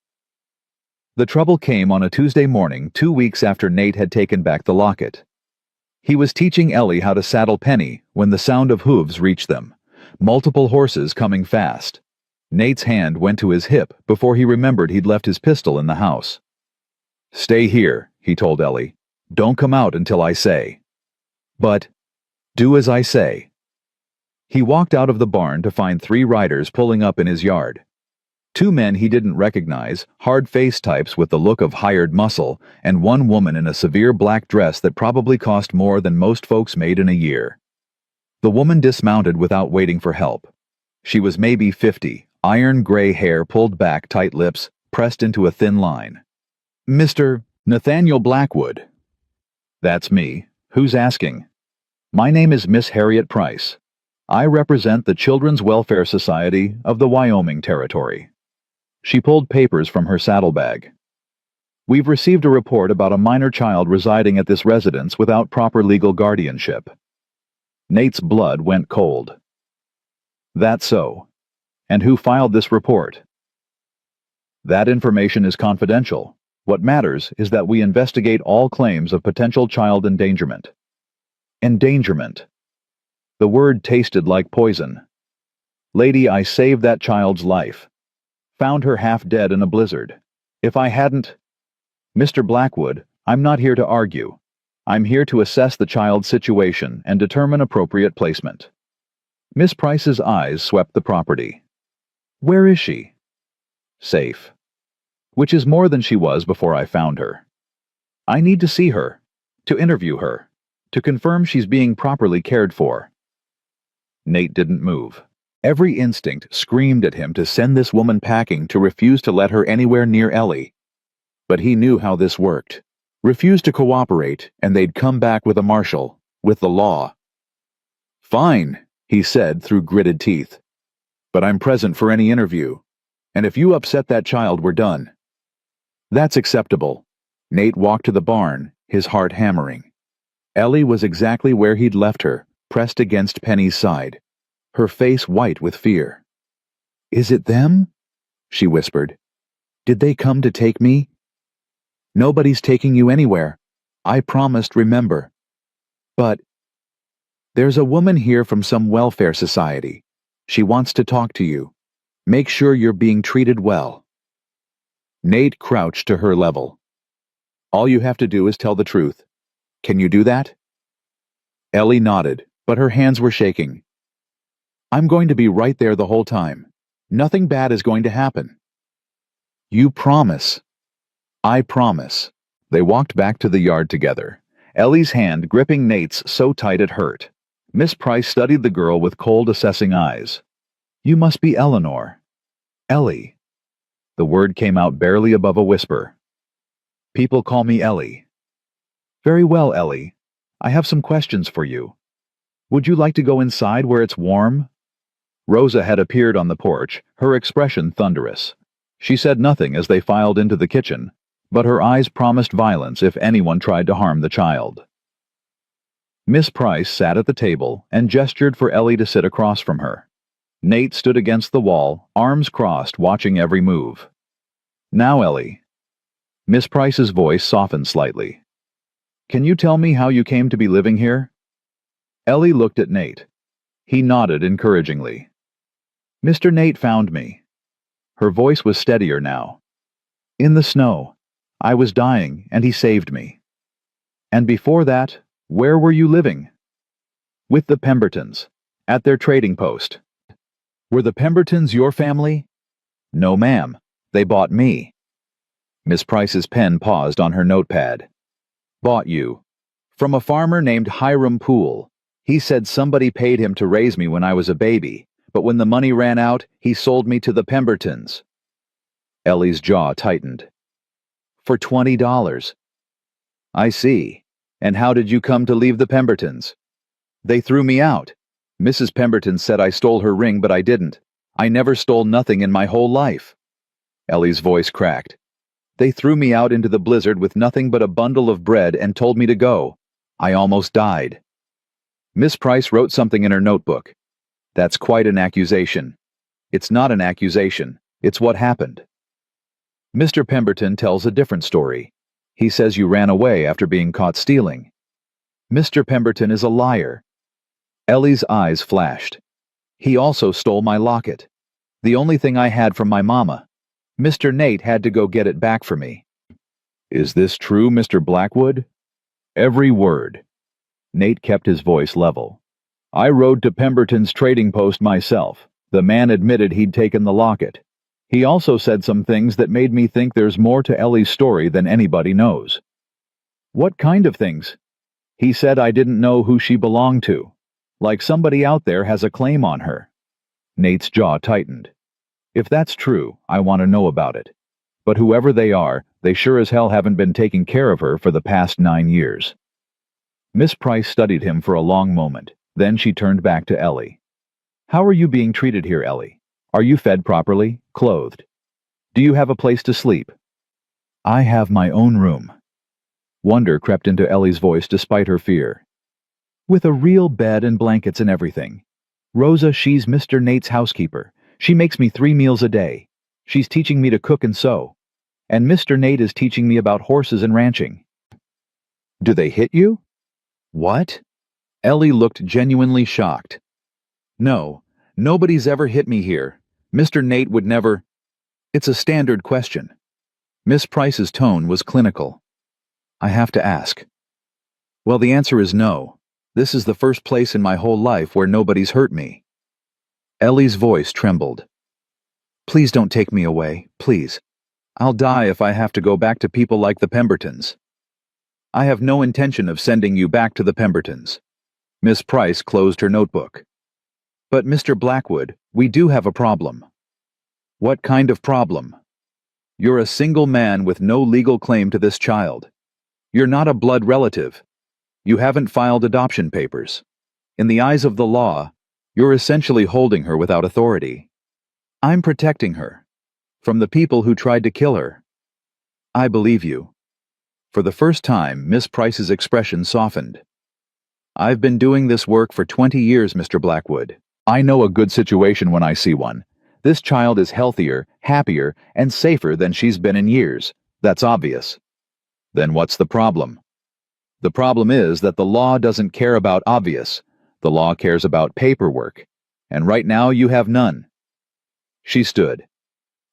The trouble came on a Tuesday morning 2 weeks after Nate had taken back the locket. He was teaching Ellie how to saddle Penny when the sound of hooves reached them, multiple horses coming fast. Nate's hand went to his hip before he remembered he'd left his pistol in the house. Stay here, he told Ellie. Don't come out until I say. But, do as I say. He walked out of the barn to find 3 riders pulling up in his yard. 2 men he didn't recognize, hard-faced types with the look of hired muscle, and 1 woman in a severe black dress that probably cost more than most folks made in a year. The woman dismounted without waiting for help. She was maybe 50, iron gray hair pulled back, tight lips, pressed into a thin line. Mr. Nathaniel Blackwood. That's me. Who's asking? My name is Miss Harriet Price. I represent the Children's Welfare Society of the Wyoming Territory. She pulled papers from her saddlebag. We've received a report about a minor child residing at this residence without proper legal guardianship. Nate's blood went cold. That's so. And who filed this report? That information is confidential. What matters is that we investigate all claims of potential child endangerment. Endangerment. The word tasted like poison. Lady, I saved that child's life. Found her half dead in a blizzard. If I hadn't... Mr. Blackwood, I'm not here to argue. I'm here to assess the child's situation and determine appropriate placement. Miss Price's eyes swept the property. Where is she? Safe. Which is more than she was before I found her. I need to see her, to interview her, to confirm she's being properly cared for. Nate didn't move. Every instinct screamed at him to send this woman packing, to refuse to let her anywhere near Ellie. But he knew how this worked. Refuse to cooperate, and they'd come back with a marshal, with the law. Fine, he said through gritted teeth. But I'm present for any interview. And if you upset that child, we're done. That's acceptable. Nate walked to the barn, his heart hammering. Ellie was exactly where he'd left her, pressed against Penny's side, her face white with fear. Is it them? She whispered. Did they come to take me? Nobody's taking you anywhere. I promised, remember. But there's a woman here from some welfare society. She wants to talk to you. Make sure you're being treated well. Nate crouched to her level. All you have to do is tell the truth. Can you do that? Ellie nodded, but her hands were shaking. I'm going to be right there the whole time. Nothing bad is going to happen. You promise. I promise. They walked back to the yard together, Ellie's hand gripping Nate's so tight it hurt. Miss Price studied the girl with cold, assessing eyes. "You must be Eleanor." "Ellie." The word came out barely above a whisper. "People call me Ellie." "Very well, Ellie. I have some questions for you. Would you like to go inside where it's warm?" Rosa had appeared on the porch, her expression thunderous. She said nothing as they filed into the kitchen, but her eyes promised violence if anyone tried to harm the child. Miss Price sat at the table and gestured for Ellie to sit across from her. Nate stood against the wall, arms crossed, watching every move. "Now, Ellie." Miss Price's voice softened slightly. "Can you tell me how you came to be living here?" Ellie looked at Nate. He nodded encouragingly. "Mr. Nate found me." Her voice was steadier now. "In the snow. I was dying, and he saved me." "And before that, where were you living?" "With the Pembertons, at their trading post." "Were the Pembertons your family?" "No, ma'am. They bought me." Miss Price's pen paused on her notepad. "Bought you. From a farmer named Hiram Poole. He said somebody paid him to raise me when I was a baby, but when the money ran out, he sold me to the Pembertons." Ellie's jaw tightened. "For $20. "I see. And how did you come to leave the Pembertons?" "They threw me out. Mrs. Pemberton said I stole her ring, but I didn't. I never stole nothing in my whole life." Ellie's voice cracked. "They threw me out into the blizzard with nothing but a bundle of bread and told me to go. I almost died." Miss Price wrote something in her notebook. "That's quite an accusation." "It's not an accusation. It's what happened." "Mr. Pemberton tells a different story. He says you ran away after being caught stealing." "Mr. Pemberton is a liar." Ellie's eyes flashed. "He also stole my locket. The only thing I had from my mama. Mr. Nate had to go get it back for me." "Is this true, Mr. Blackwood?" "Every word." Nate kept his voice level. "I rode to Pemberton's trading post myself. The man admitted he'd taken the locket. He also said some things that made me think there's more to Ellie's story than anybody knows." "What kind of things?" "He said I didn't know who she belonged to. Like somebody out there has a claim on her." Nate's jaw tightened. "If that's true, I want to know about it. But whoever they are, they sure as hell haven't been taking care of her for the past 9 years. Miss Price studied him for a long moment. Then she turned back to Ellie. "How are you being treated here, Ellie? Are you fed properly, clothed? Do you have a place to sleep?" "I have my own room." Wonder crept into Ellie's voice despite her fear. "With a real bed and blankets and everything. Rosa, she's Mr. Nate's housekeeper. She makes me 3 meals a day. She's teaching me to cook and sew. And Mr. Nate is teaching me about horses and ranching." "Do they hit you?" "What?" Ellie looked genuinely shocked. "No, nobody's ever hit me here. Mr. Nate would never—" "It's a standard question." Miss Price's tone was clinical. "I have to ask." "Well, the answer is no. This is the first place in my whole life where nobody's hurt me." Ellie's voice trembled. "Please don't take me away, please. I'll die if I have to go back to people like the Pembertons." "I have no intention of sending you back to the Pembertons." Miss Price closed her notebook. "But Mr. Blackwood, we do have a problem." "What kind of problem?" "You're a single man with no legal claim to this child. You're not a blood relative. You haven't filed adoption papers. In the eyes of the law, you're essentially holding her without authority. I'm protecting her. From the people who tried to kill her." "I believe you." For the first time, Miss Price's expression softened. "I've been doing this work for 20 years, Mr. Blackwood. I know a good situation when I see one. This child is healthier, happier, and safer than she's been in years. That's obvious." "Then what's the problem?" "The problem is that the law doesn't care about obvious. The law cares about paperwork. And right now you have none." She stood.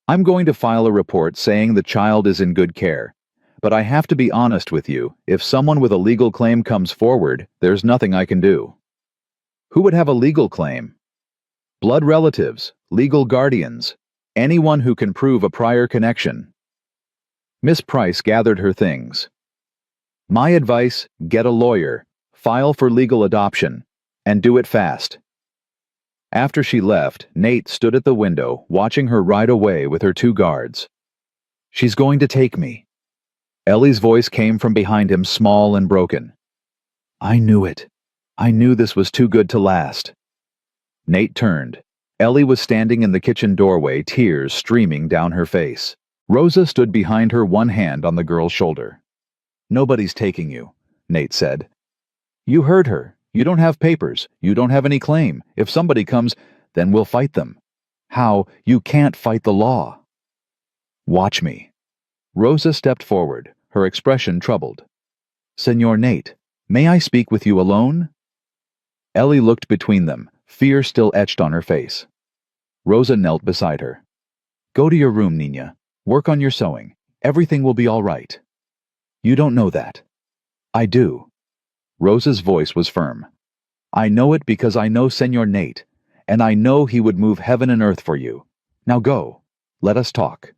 "I'm going to file a report saying the child is in good care. But I have to be honest with you, if someone with a legal claim comes forward, there's nothing I can do." "Who would have a legal claim?" "Blood relatives, legal guardians, anyone who can prove a prior connection." Miss Price gathered her things. My advice, get a lawyer, file for legal adoption, and do it fast. After she left, Nate stood at the window, watching her ride away with her 2 guards. She's going to take me. Ellie's voice came from behind him, small and broken. I knew it. I knew this was too good to last. Nate turned. Ellie was standing in the kitchen doorway, tears streaming down her face. Rosa stood behind her, one hand on the girl's shoulder. Nobody's taking you, Nate said. You heard her. You don't have papers. You don't have any claim. If somebody comes, then we'll fight them. How? You can't fight the law. Watch me. Rosa stepped forward, her expression troubled. Senor Nate, may I speak with you alone? Ellie looked between them, fear still etched on her face. Rosa knelt beside her. Go to your room, Nina. Work on your sewing. Everything will be all right. You don't know that. I do. Rosa's voice was firm. I know it because I know Senor Nate, and I know he would move heaven and earth for you. Now go. Let us talk.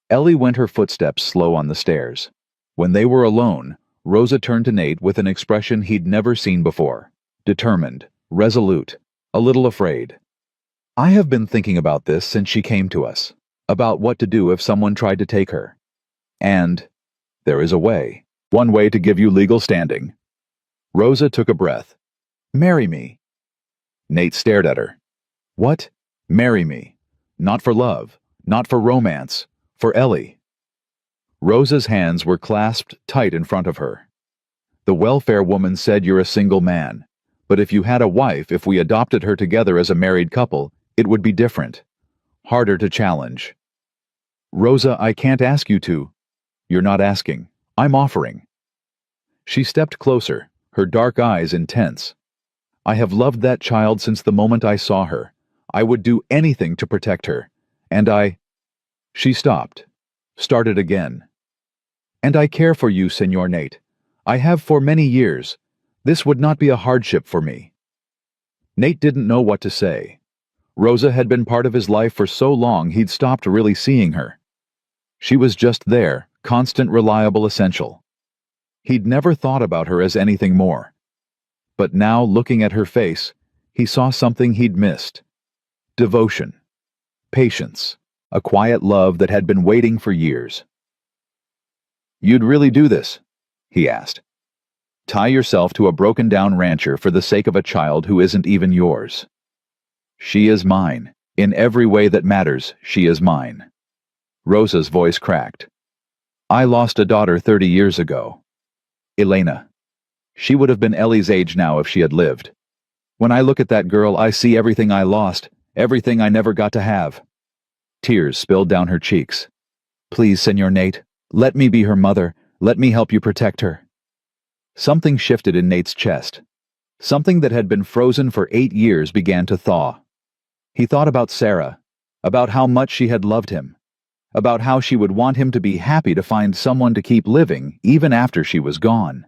Ellie went her footsteps slow on the stairs. When they were alone, Rosa turned to Nate with an expression he'd never seen before. Determined, resolute, a little afraid. I have been thinking about this since she came to us, about what to do if someone tried to take her. And there is a way. One way to give you legal standing. Rosa took a breath. Marry me. Nate stared at her. What? Marry me. Not for love, not for romance, for Ellie. Rosa's hands were clasped tight in front of her. The welfare woman said you're a single man, but if you had a wife, if we adopted her together as a married couple, it would be different. Harder to challenge. Rosa, I can't ask you to. You're not asking. I'm offering. She stepped closer, her dark eyes intense. I have loved that child since the moment I saw her. I would do anything to protect her. And She stopped, started again. And I care for you, Senor Nate. I have for many years. This would not be a hardship for me. Nate didn't know what to say. Rosa had been part of his life for so long he'd stopped really seeing her. She was just there, constant, reliable, essential. He'd never thought about her as anything more. But now, looking at her face, he saw something he'd missed. Devotion. Patience. A quiet love that had been waiting for years. You'd really do this? He asked. Tie yourself to a broken-down rancher for the sake of a child who isn't even yours. She is mine. In every way that matters, she is mine. Rosa's voice cracked. I lost a daughter 30 years ago. Elena. She would have been Ellie's age now if she had lived. When I look at that girl, I see everything I lost, everything I never got to have. Tears spilled down her cheeks. Please, Senor Nate, let me be her mother. Let me help you protect her. Something shifted in Nate's chest. Something that had been frozen for 8 years began to thaw. He thought about Sarah, about how much she had loved him, about how she would want him to be happy to find someone to keep living even after she was gone.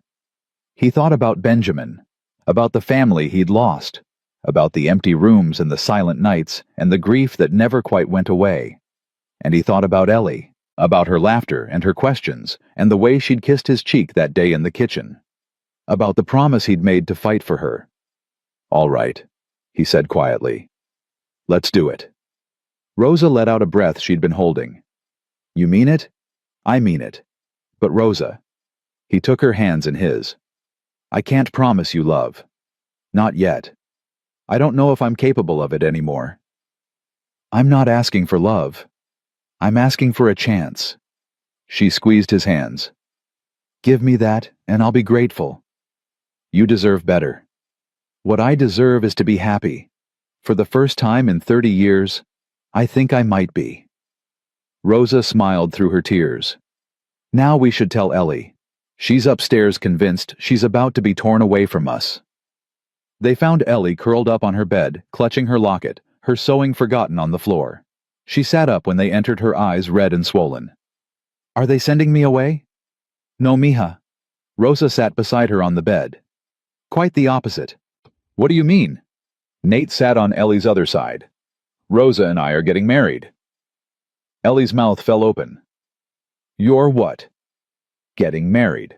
He thought about Benjamin, about the family he'd lost, about the empty rooms and the silent nights and the grief that never quite went away. And he thought about Ellie, about her laughter and her questions and the way she'd kissed his cheek that day in the kitchen, about the promise he'd made to fight for her. All right, he said quietly. Let's do it. Rosa let out a breath she'd been holding. You mean it? I mean it. But Rosa. He took her hands in his. I can't promise you love. Not yet. I don't know if I'm capable of it anymore. I'm not asking for love. I'm asking for a chance. She squeezed his hands. Give me that, and I'll be grateful. You deserve better. What I deserve is to be happy. For the first time in 30 years, I think I might be. Rosa smiled through her tears. Now we should tell Ellie. She's upstairs convinced she's about to be torn away from us. They found Ellie curled up on her bed, clutching her locket, her sewing forgotten on the floor. She sat up when they entered, her eyes red and swollen. Are they sending me away? No, mija. Rosa sat beside her on the bed. Quite the opposite. What do you mean? Nate sat on Ellie's other side. Rosa and I are getting married. Ellie's mouth fell open. You're what? Getting married.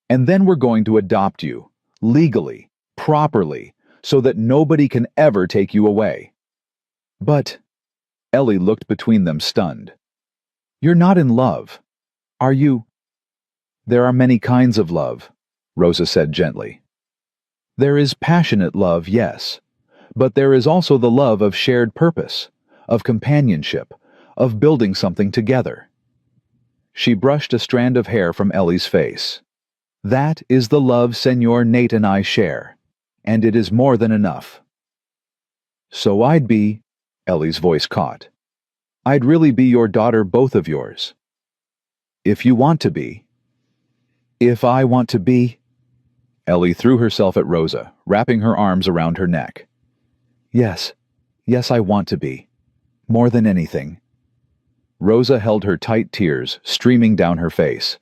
And then we're going to adopt you, legally, properly, so that nobody can ever take you away. But, Ellie looked between them stunned. You're not in love. Are you? There are many kinds of love, Rosa said gently. There is passionate love, yes, but there is also the love of shared purpose, of companionship, of building something together. She brushed a strand of hair from Ellie's face. That is the love Senor Nate and I share, and it is more than enough. So I'd be, Ellie's voice caught. I'd really be your daughter, both of yours. If you want to be. If I want to be. Ellie threw herself at Rosa, wrapping her arms around her neck. Yes, I want to be. More than anything. Rosa held her tight, tears streaming down her face.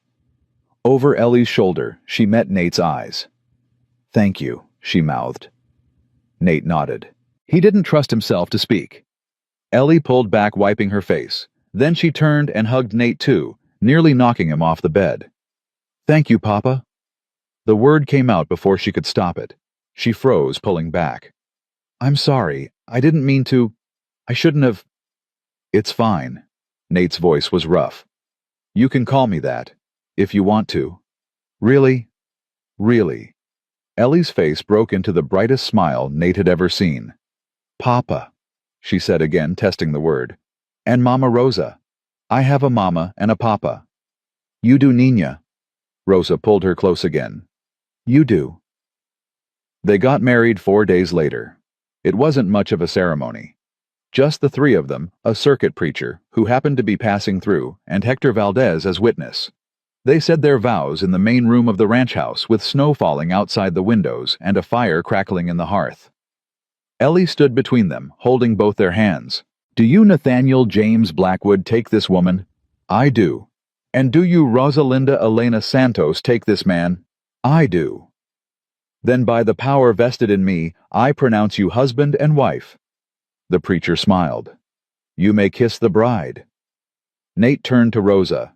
Over Ellie's shoulder, she met Nate's eyes. Thank you, she mouthed. Nate nodded. He didn't trust himself to speak. Ellie pulled back, wiping her face. Then she turned and hugged Nate too, nearly knocking him off the bed. Thank you, Papa. The word came out before she could stop it. She froze, pulling back. I'm sorry. I didn't mean to. I shouldn't have. It's fine. Nate's voice was rough. You can call me that, if you want to. Really? Really? Ellie's face broke into the brightest smile Nate had ever seen. Papa, she said again, testing the word. And Mama Rosa. I have a mama and a papa. You do, Nina. Rosa pulled her close again. You do. They got married 4 days later. It wasn't much of a ceremony. Just the three of them, a circuit preacher, who happened to be passing through, and Hector Valdez as witness. They said their vows in the main room of the ranch house with snow falling outside the windows and a fire crackling in the hearth. Ellie stood between them, holding both their hands. Do you, Nathaniel James Blackwood, take this woman? I do. And do you, Rosalinda Elena Santos, take this man? I do. Then by the power vested in me, I pronounce you husband and wife. The preacher smiled. You may kiss the bride. Nate turned to Rosa.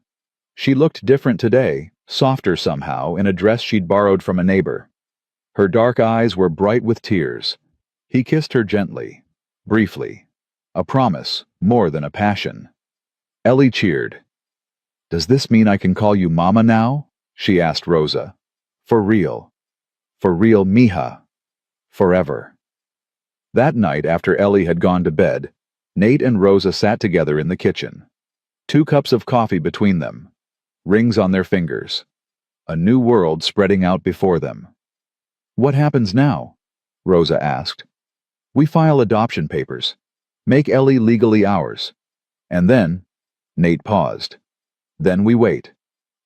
She looked different today, softer somehow, in a dress she'd borrowed from a neighbor. Her dark eyes were bright with tears. He kissed her gently, briefly. A promise, more than a passion. Ellie cheered. Does this mean I can call you Mama now? She asked Rosa. For real, mija. Forever. That night, after Ellie had gone to bed, Nate and Rosa sat together in the kitchen. 2 cups of coffee between them. Rings on their fingers. A new world spreading out before them. What happens now? Rosa asked. We file adoption papers. Make Ellie legally ours. And then, Nate paused. Then we wait.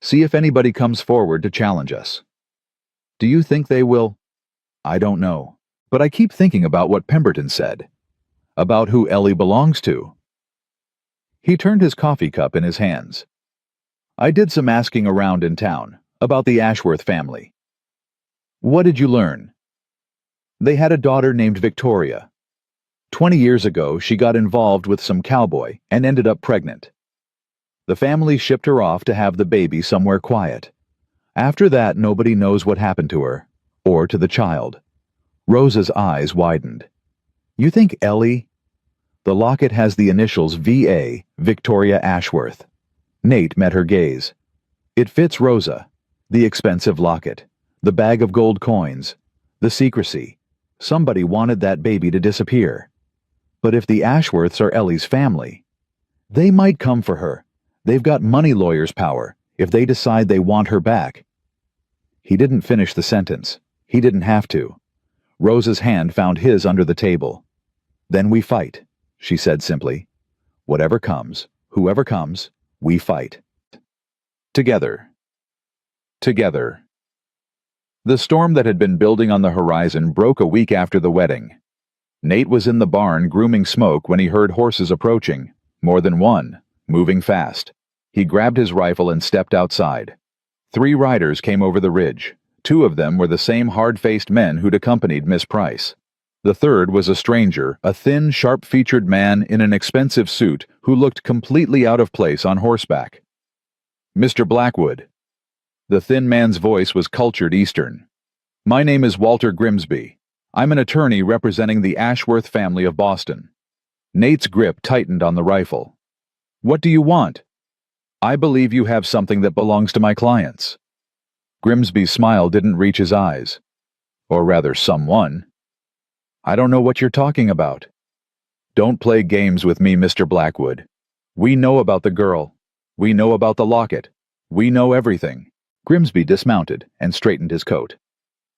See if anybody comes forward to challenge us. Do you think they will? I don't know. But I keep thinking about what Pemberton said. About who Ellie belongs to. He turned his coffee cup in his hands. I did some asking around in town, about the Ashworth family. What did you learn? They had a daughter named Victoria. 20 years ago, she got involved with some cowboy and ended up pregnant. The family shipped her off to have the baby somewhere quiet. After that, nobody knows what happened to her, or to the child. Rosa's eyes widened. You think Ellie? The locket has the initials V.A., Victoria Ashworth. Nate met her gaze. It fits Rosa. The expensive locket. The bag of gold coins. The secrecy. Somebody wanted that baby to disappear. But if the Ashworths are Ellie's family, they might come for her. They've got money lawyers' power if they decide they want her back. He didn't finish the sentence. He didn't have to. Rosa's hand found his under the table. Then we fight, she said simply. Whatever comes, whoever comes, we fight. Together. Together. The storm that had been building on the horizon broke a week after the wedding. Nate was in the barn grooming Smoke when he heard horses approaching, more than one, moving fast. He grabbed his rifle and stepped outside. 3 riders came over the ridge. 2 of them were the same hard-faced men who'd accompanied Miss Price. The third was a stranger, a thin, sharp-featured man in an expensive suit who looked completely out of place on horseback. Mr. Blackwood. The thin man's voice was cultured Eastern. My name is Walter Grimsby. I'm an attorney representing the Ashworth family of Boston. Nate's grip tightened on the rifle. What do you want? I believe you have something that belongs to my clients. Grimsby's smile didn't reach his eyes. Or rather, someone. I don't know what you're talking about. Don't play games with me, Mr. Blackwood. We know about the girl. We know about the locket. We know everything. Grimsby dismounted and straightened his coat.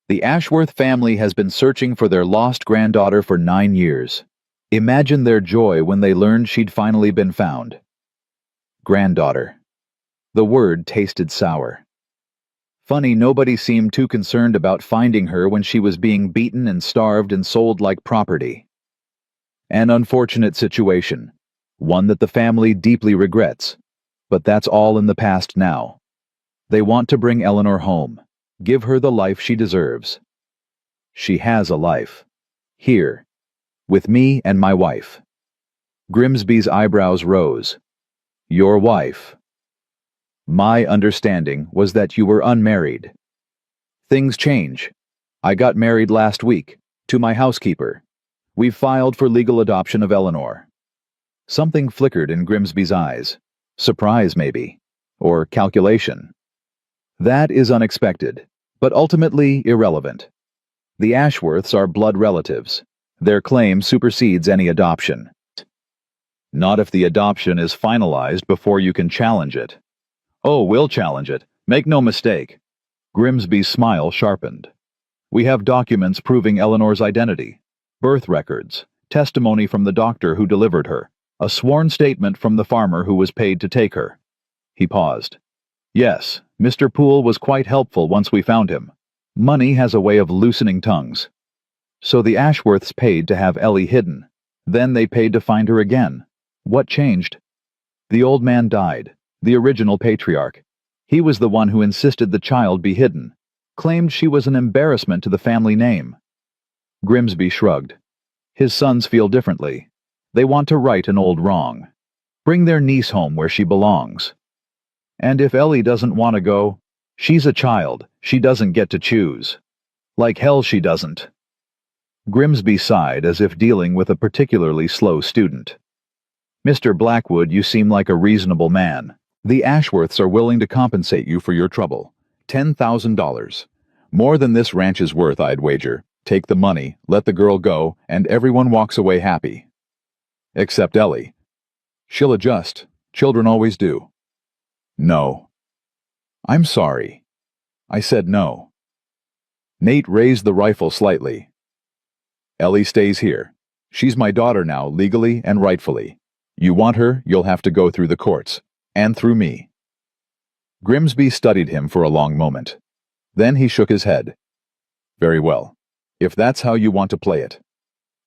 The Ashworth family has been searching for their lost granddaughter for 9 years. Imagine their joy when they learned she'd finally been found. Granddaughter. The word tasted sour. Funny, nobody seemed too concerned about finding her when she was being beaten and starved and sold like property. An unfortunate situation, one that the family deeply regrets, but that's all in the past now. They want to bring Eleanor home, give her the life she deserves. She has a life. Here, with me and my wife. Grimsby's eyebrows rose. Your wife. My understanding was that you were unmarried. Things change. I got married last week, to my housekeeper. We've filed for legal adoption of Eleanor. Something flickered in Grimsby's eyes. Surprise, maybe. Or calculation. That is unexpected, but ultimately irrelevant. The Ashworths are blood relatives. Their claim supersedes any adoption. Not if the adoption is finalized before you can challenge it. Oh, we'll challenge it. Make no mistake. Grimsby's smile sharpened. We have documents proving Eleanor's identity. Birth records, testimony from the doctor who delivered her, a sworn statement from the farmer who was paid to take her. He paused. Yes, Mr. Poole was quite helpful once we found him. Money has a way of loosening tongues. So the Ashworths paid to have Ellie hidden. Then they paid to find her again. What changed? The old man died, the original patriarch. He was the one who insisted the child be hidden, claimed she was an embarrassment to the family name. Grimsby shrugged. His sons feel differently. They want to right an old wrong. Bring their niece home where she belongs. And if Ellie doesn't want to go, she's a child. She doesn't get to choose. Like hell she doesn't. Grimsby sighed as if dealing with a particularly slow student. Mr. Blackwood, you seem like a reasonable man. The Ashworths are willing to compensate you for your trouble. $10,000. More than this ranch is worth, I'd wager. Take the money, let the girl go, and everyone walks away happy. Except Ellie. She'll adjust. Children always do. No. I'm sorry. I said no. Nate raised the rifle slightly. Ellie stays here. She's my daughter now, legally and rightfully. You want her, you'll have to go through the courts. And through me. Grimsby studied him for a long moment. Then he shook his head. Very well. If that's how you want to play it.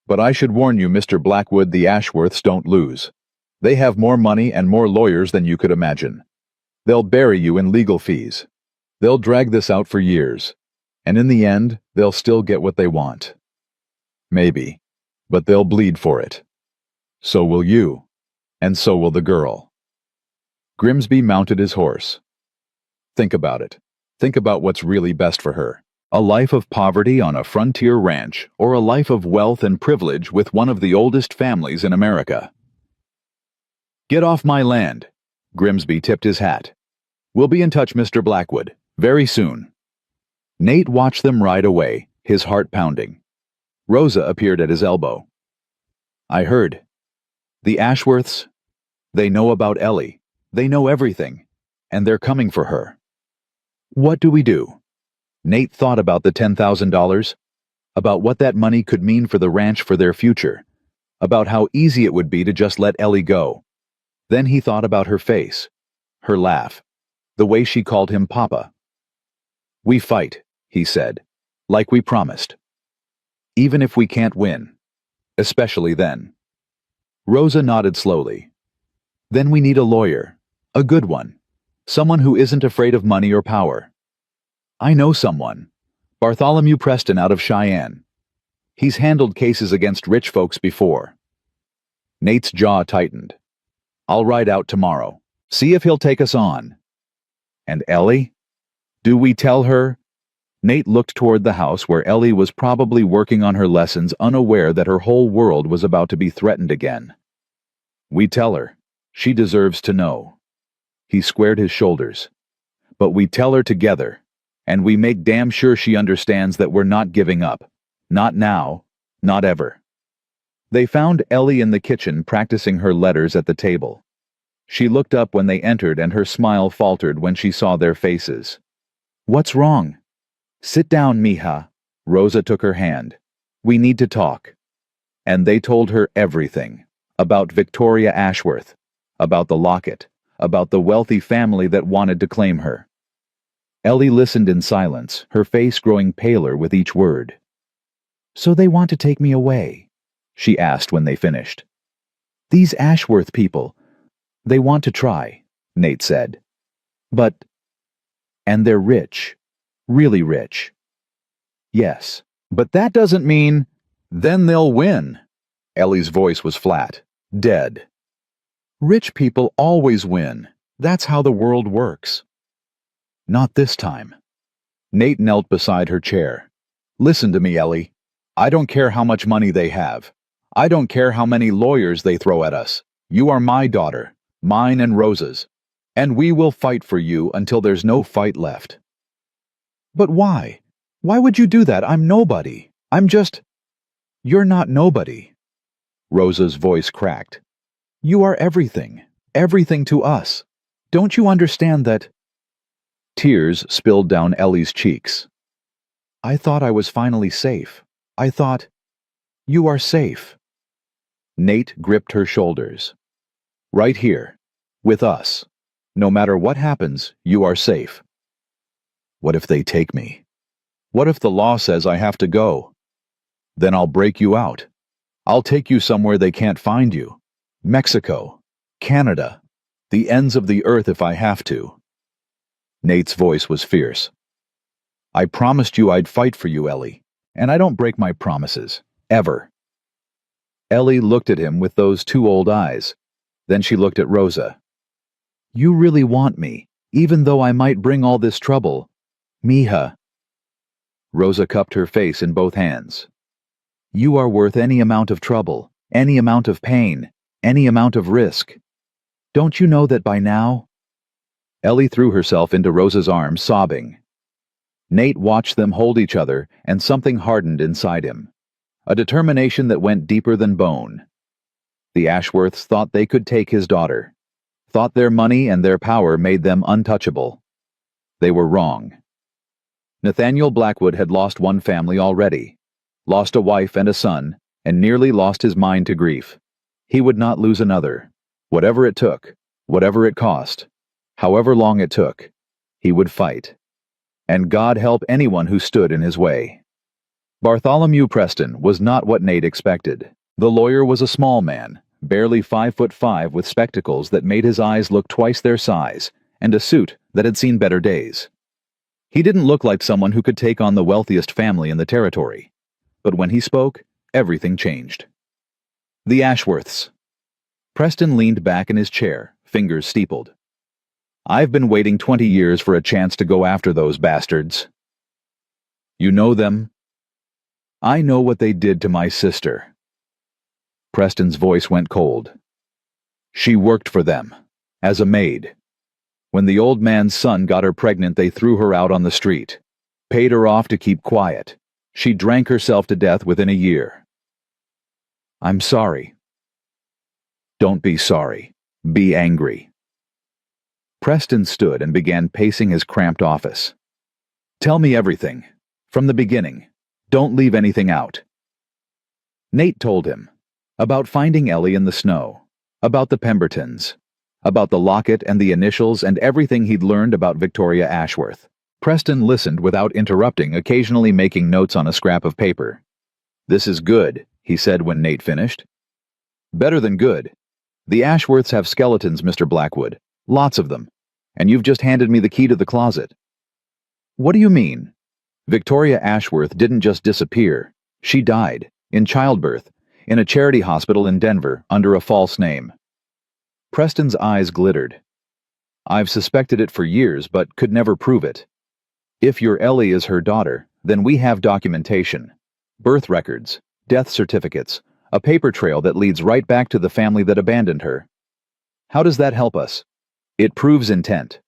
But I should warn you, Mr. Blackwood, the Ashworths don't lose. They have more money and more lawyers than you could imagine. They'll bury you in legal fees. They'll drag this out for years. And in the end, they'll still get what they want. Maybe. But they'll bleed for it. So will you. And so will the girl. Grimsby mounted his horse. Think about it. Think about what's really best for her. A life of poverty on a frontier ranch, or a life of wealth and privilege with one of the oldest families in America. Get off my land. Grimsby tipped his hat. We'll be in touch, Mr. Blackwood, very soon. Nate watched them ride away, his heart pounding. Rosa appeared at his elbow. I heard. The Ashworths, they know about Ellie. They know everything, and they're coming for her. What do we do? Nate thought about the $10,000, about what that money could mean for the ranch for their future, about how easy it would be to just let Ellie go. Then he thought about her face, her laugh, the way she called him Papa. We fight, he said, like we promised. Even if we can't win, especially then. Rosa nodded slowly. Then we need a lawyer, a good one, someone who isn't afraid of money or power. I know someone, Bartholomew Preston out of Cheyenne. He's handled cases against rich folks before. Nate's jaw tightened. I'll ride out tomorrow, see if he'll take us on. And Ellie? Do we tell her? Nate looked toward the house where Ellie was probably working on her lessons, unaware that her whole world was about to be threatened again. We tell her. She deserves to know. He squared his shoulders. But we tell her together, and we make damn sure she understands that we're not giving up. Not now, not ever. They found Ellie in the kitchen practicing her letters at the table. She looked up when they entered and her smile faltered when she saw their faces. What's wrong? Sit down, mija. Rosa took her hand. We need to talk. And they told her everything. About Victoria Ashworth. About the locket. About the wealthy family that wanted to claim her. Ellie listened in silence, her face growing paler with each word. So they want to take me away? She asked when they finished. These Ashworth people, they want to try, Nate said. But... And they're rich. Really rich. Yes, but that doesn't mean... Then they'll win. Ellie's voice was flat, dead. Rich people always win. That's how the world works. Not this time. Nate knelt beside her chair. Listen to me, Ellie. I don't care how much money they have. I don't care how many lawyers they throw at us. You are my daughter, mine and Rosa's. And we will fight for you until there's no fight left. But why? Why would you do that? I'm nobody. I'm just... You're not nobody. Rosa's voice cracked. You are everything. Everything to us. Don't you understand that... Tears spilled down Ellie's cheeks. I thought I was finally safe. I thought... You are safe. Nate gripped her shoulders. Right here. With us. No matter what happens, you are safe. What if they take me? What if the law says I have to go? Then I'll break you out. I'll take you somewhere they can't find you. Mexico. Canada. The ends of the earth if I have to. Nate's voice was fierce. I promised you I'd fight for you, Ellie, and I don't break my promises. Ever. Ellie looked at him with those two old eyes. Then she looked at Rosa. You really want me, even though I might bring all this trouble. Mija. Rosa cupped her face in both hands. You are worth any amount of trouble, any amount of pain, any amount of risk. Don't you know that by now? Ellie threw herself into Rosa's arms, sobbing. Nate watched them hold each other, and something hardened inside him. A determination that went deeper than bone. The Ashworths thought they could take his daughter. Thought their money and their power made them untouchable. They were wrong. Nathaniel Blackwood had lost one family already. Lost a wife and a son, and nearly lost his mind to grief. He would not lose another. Whatever it took, whatever it cost, however long it took, he would fight. And God help anyone who stood in his way. Bartholomew Preston was not what Nate expected. The lawyer was a small man, barely 5'5", with spectacles that made his eyes look twice their size, and a suit that had seen better days. He didn't look like someone who could take on the wealthiest family in the territory. But when he spoke, everything changed. The Ashworths. Preston leaned back in his chair, fingers steepled. I've been waiting 20 years for a chance to go after those bastards. You know them? I know what they did to my sister. Preston's voice went cold. She worked for them, as a maid. When the old man's son got her pregnant, they threw her out on the street, paid her off to keep quiet. She drank herself to death within a year. I'm sorry. Don't be sorry. Be angry. Preston stood and began pacing his cramped office. Tell me everything. From the beginning. Don't leave anything out. Nate told him. About finding Ellie in the snow. About the Pembertons. About the locket and the initials and everything he'd learned about Victoria Ashworth. Preston listened without interrupting, occasionally making notes on a scrap of paper. This is good, he said when Nate finished. Better than good. The Ashworths have skeletons, Mr. Blackwood. Lots of them. And you've just handed me the key to the closet. What do you mean? Victoria Ashworth didn't just disappear. She died, in childbirth, in a charity hospital in Denver, under a false name. Preston's eyes glittered. I've suspected it for years, but could never prove it. If your Ellie is her daughter, then we have documentation. Birth records, death certificates, a paper trail that leads right back to the family that abandoned her. How does that help us? It proves intent.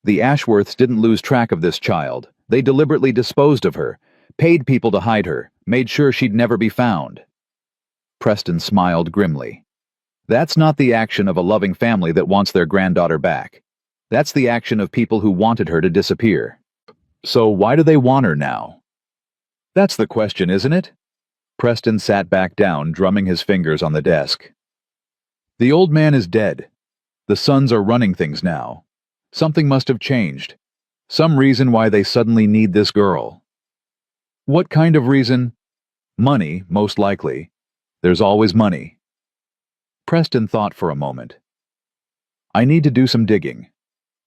The Ashworths didn't lose track of this child. They deliberately disposed of her, paid people to hide her, made sure she'd never be found. Preston smiled grimly. That's not the action of a loving family that wants their granddaughter back. That's the action of people who wanted her to disappear. So why do they want her now? That's the question, isn't it? Preston sat back down, drumming his fingers on the desk. The old man is dead. The sons are running things now. Something must have changed. Some reason why they suddenly need this girl. What kind of reason? Money, most likely. There's always money. Preston thought for a moment. I need to do some digging.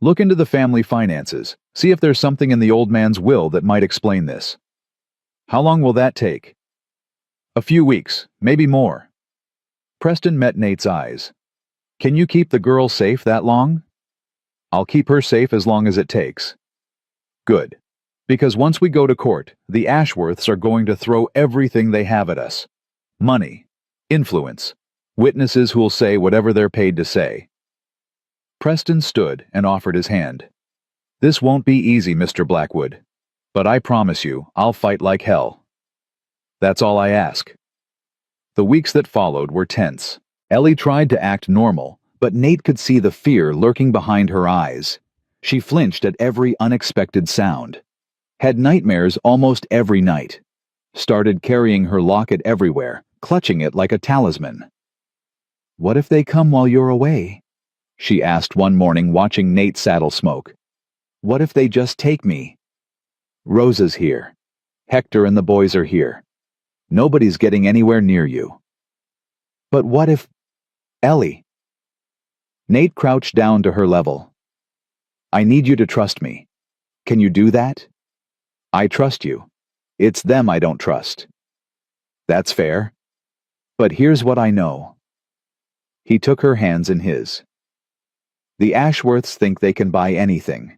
Look into the family finances. See if there's something in the old man's will that might explain this. How long will that take? A few weeks, maybe more. Preston met Nate's eyes. Can you keep the girl safe that long? I'll keep her safe as long as it takes. Good. Because once we go to court, the Ashworths are going to throw everything they have at us. Money, influence, witnesses who'll say whatever they're paid to say. Preston stood and offered his hand. This won't be easy, Mr. Blackwood. But I promise you, I'll fight like hell. That's all I ask. The weeks that followed were tense. Ellie tried to act normal, but Nate could see the fear lurking behind her eyes. She flinched at every unexpected sound. Had nightmares almost every night. Started carrying her locket everywhere, clutching it like a talisman. What if they come while you're away? She asked one morning watching Nate saddle smoke. What if they just take me? Rosa's here. Hector and the boys are here. Nobody's getting anywhere near you. But what if... Ellie. Nate crouched down to her level. I need you to trust me. Can you do that? I trust you. It's them I don't trust. That's fair. But here's what I know. He took her hands in his. The Ashworths think they can buy anything.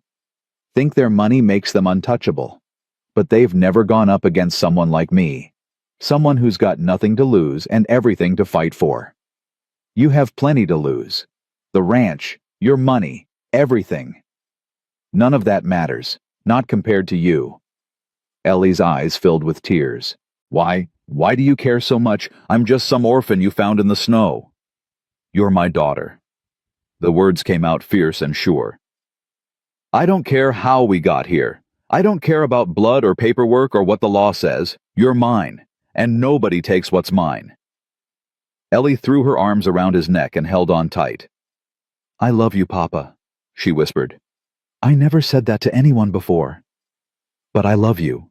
Think their money makes them untouchable. But they've never gone up against someone like me. Someone who's got nothing to lose and everything to fight for. You have plenty to lose. The ranch, your money, everything. None of that matters, not compared to you. Ellie's eyes filled with tears. Why do you care so much? I'm just some orphan you found in the snow. You're my daughter. The words came out fierce and sure. I don't care how we got here. I don't care about blood or paperwork or what the law says. You're mine, and nobody takes what's mine. Ellie threw her arms around his neck and held on tight. I love you, Papa, she whispered. I never said that to anyone before. But I love you.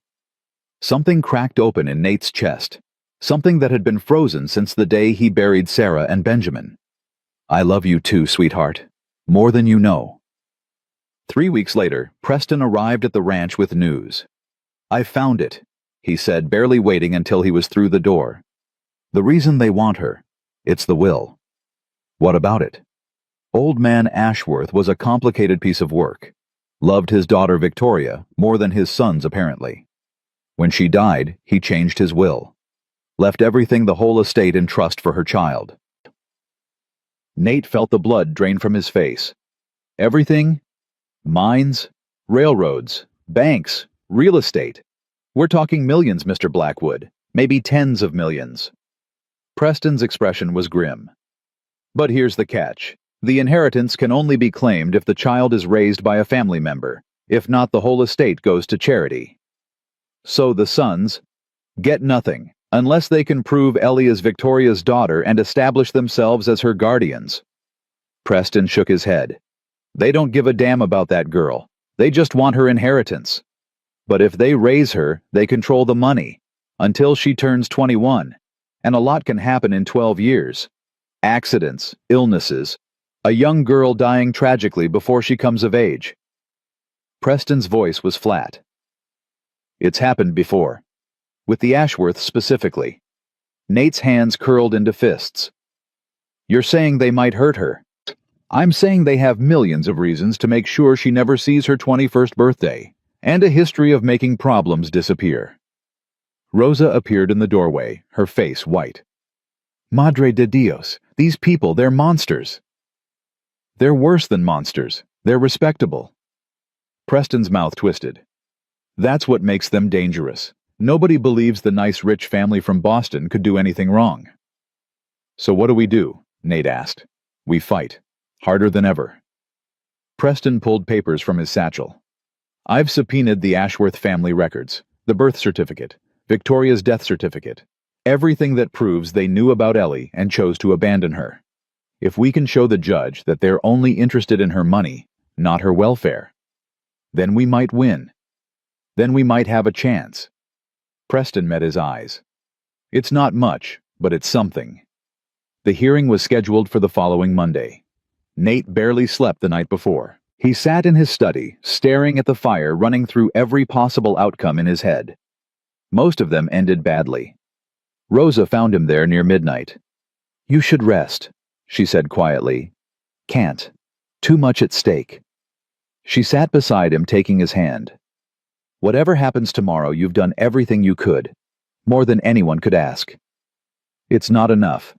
Something cracked open in Nate's chest. Something that had been frozen since the day he buried Sarah and Benjamin. I love you too, sweetheart. More than you know. 3 weeks later, Preston arrived at the ranch with news. I found it, he said, barely waiting until he was through the door. The reason they want her, it's the will. What about it? Old man Ashworth was a complicated piece of work. Loved his daughter Victoria more than his sons, apparently. When she died, he changed his will. Left everything, the whole estate, in trust for her child. Nate felt the blood drain from his face. Everything? Mines, railroads, banks, real estate. We're talking millions, Mr. Blackwood. Maybe tens of millions. Preston's expression was grim. But here's the catch. The inheritance can only be claimed if the child is raised by a family member. If not, the whole estate goes to charity. So the sons get nothing unless they can prove Ellie is Victoria's daughter and establish themselves as her guardians. Preston shook his head. They don't give a damn about that girl. They just want her inheritance. But if they raise her, they control the money until she turns 21. And a lot can happen in 12 years. Accidents, illnesses, a young girl dying tragically before she comes of age. Preston's voice was flat. It's happened before. With the Ashworths specifically. Nate's hands curled into fists. You're saying they might hurt her. I'm saying they have millions of reasons to make sure she never sees her 21st birthday. and a history of making problems disappear. Rosa appeared in the doorway, her face white. Madre de Dios, these people, they're monsters. They're worse than monsters. They're respectable. Preston's mouth twisted. That's what makes them dangerous. Nobody believes the nice rich family from Boston could do anything wrong. So what do? Nate asked. We fight. Harder than ever. Preston pulled papers from his satchel. I've subpoenaed the Ashworth family records, the birth certificate, Victoria's death certificate, everything that proves they knew about Ellie and chose to abandon her. If we can show the judge that they're only interested in her money, not her welfare, then we might win. Then we might have a chance. Preston met his eyes. It's not much, but it's something. The hearing was scheduled for the following Monday. Nate barely slept the night before. He sat in his study, staring at the fire running through every possible outcome in his head. Most of them ended badly. Rosa found him there near midnight. You should rest, she said quietly. Can't. Too much at stake. She sat beside him, taking his hand. Whatever happens tomorrow, you've done everything you could, more than anyone could ask. It's not enough.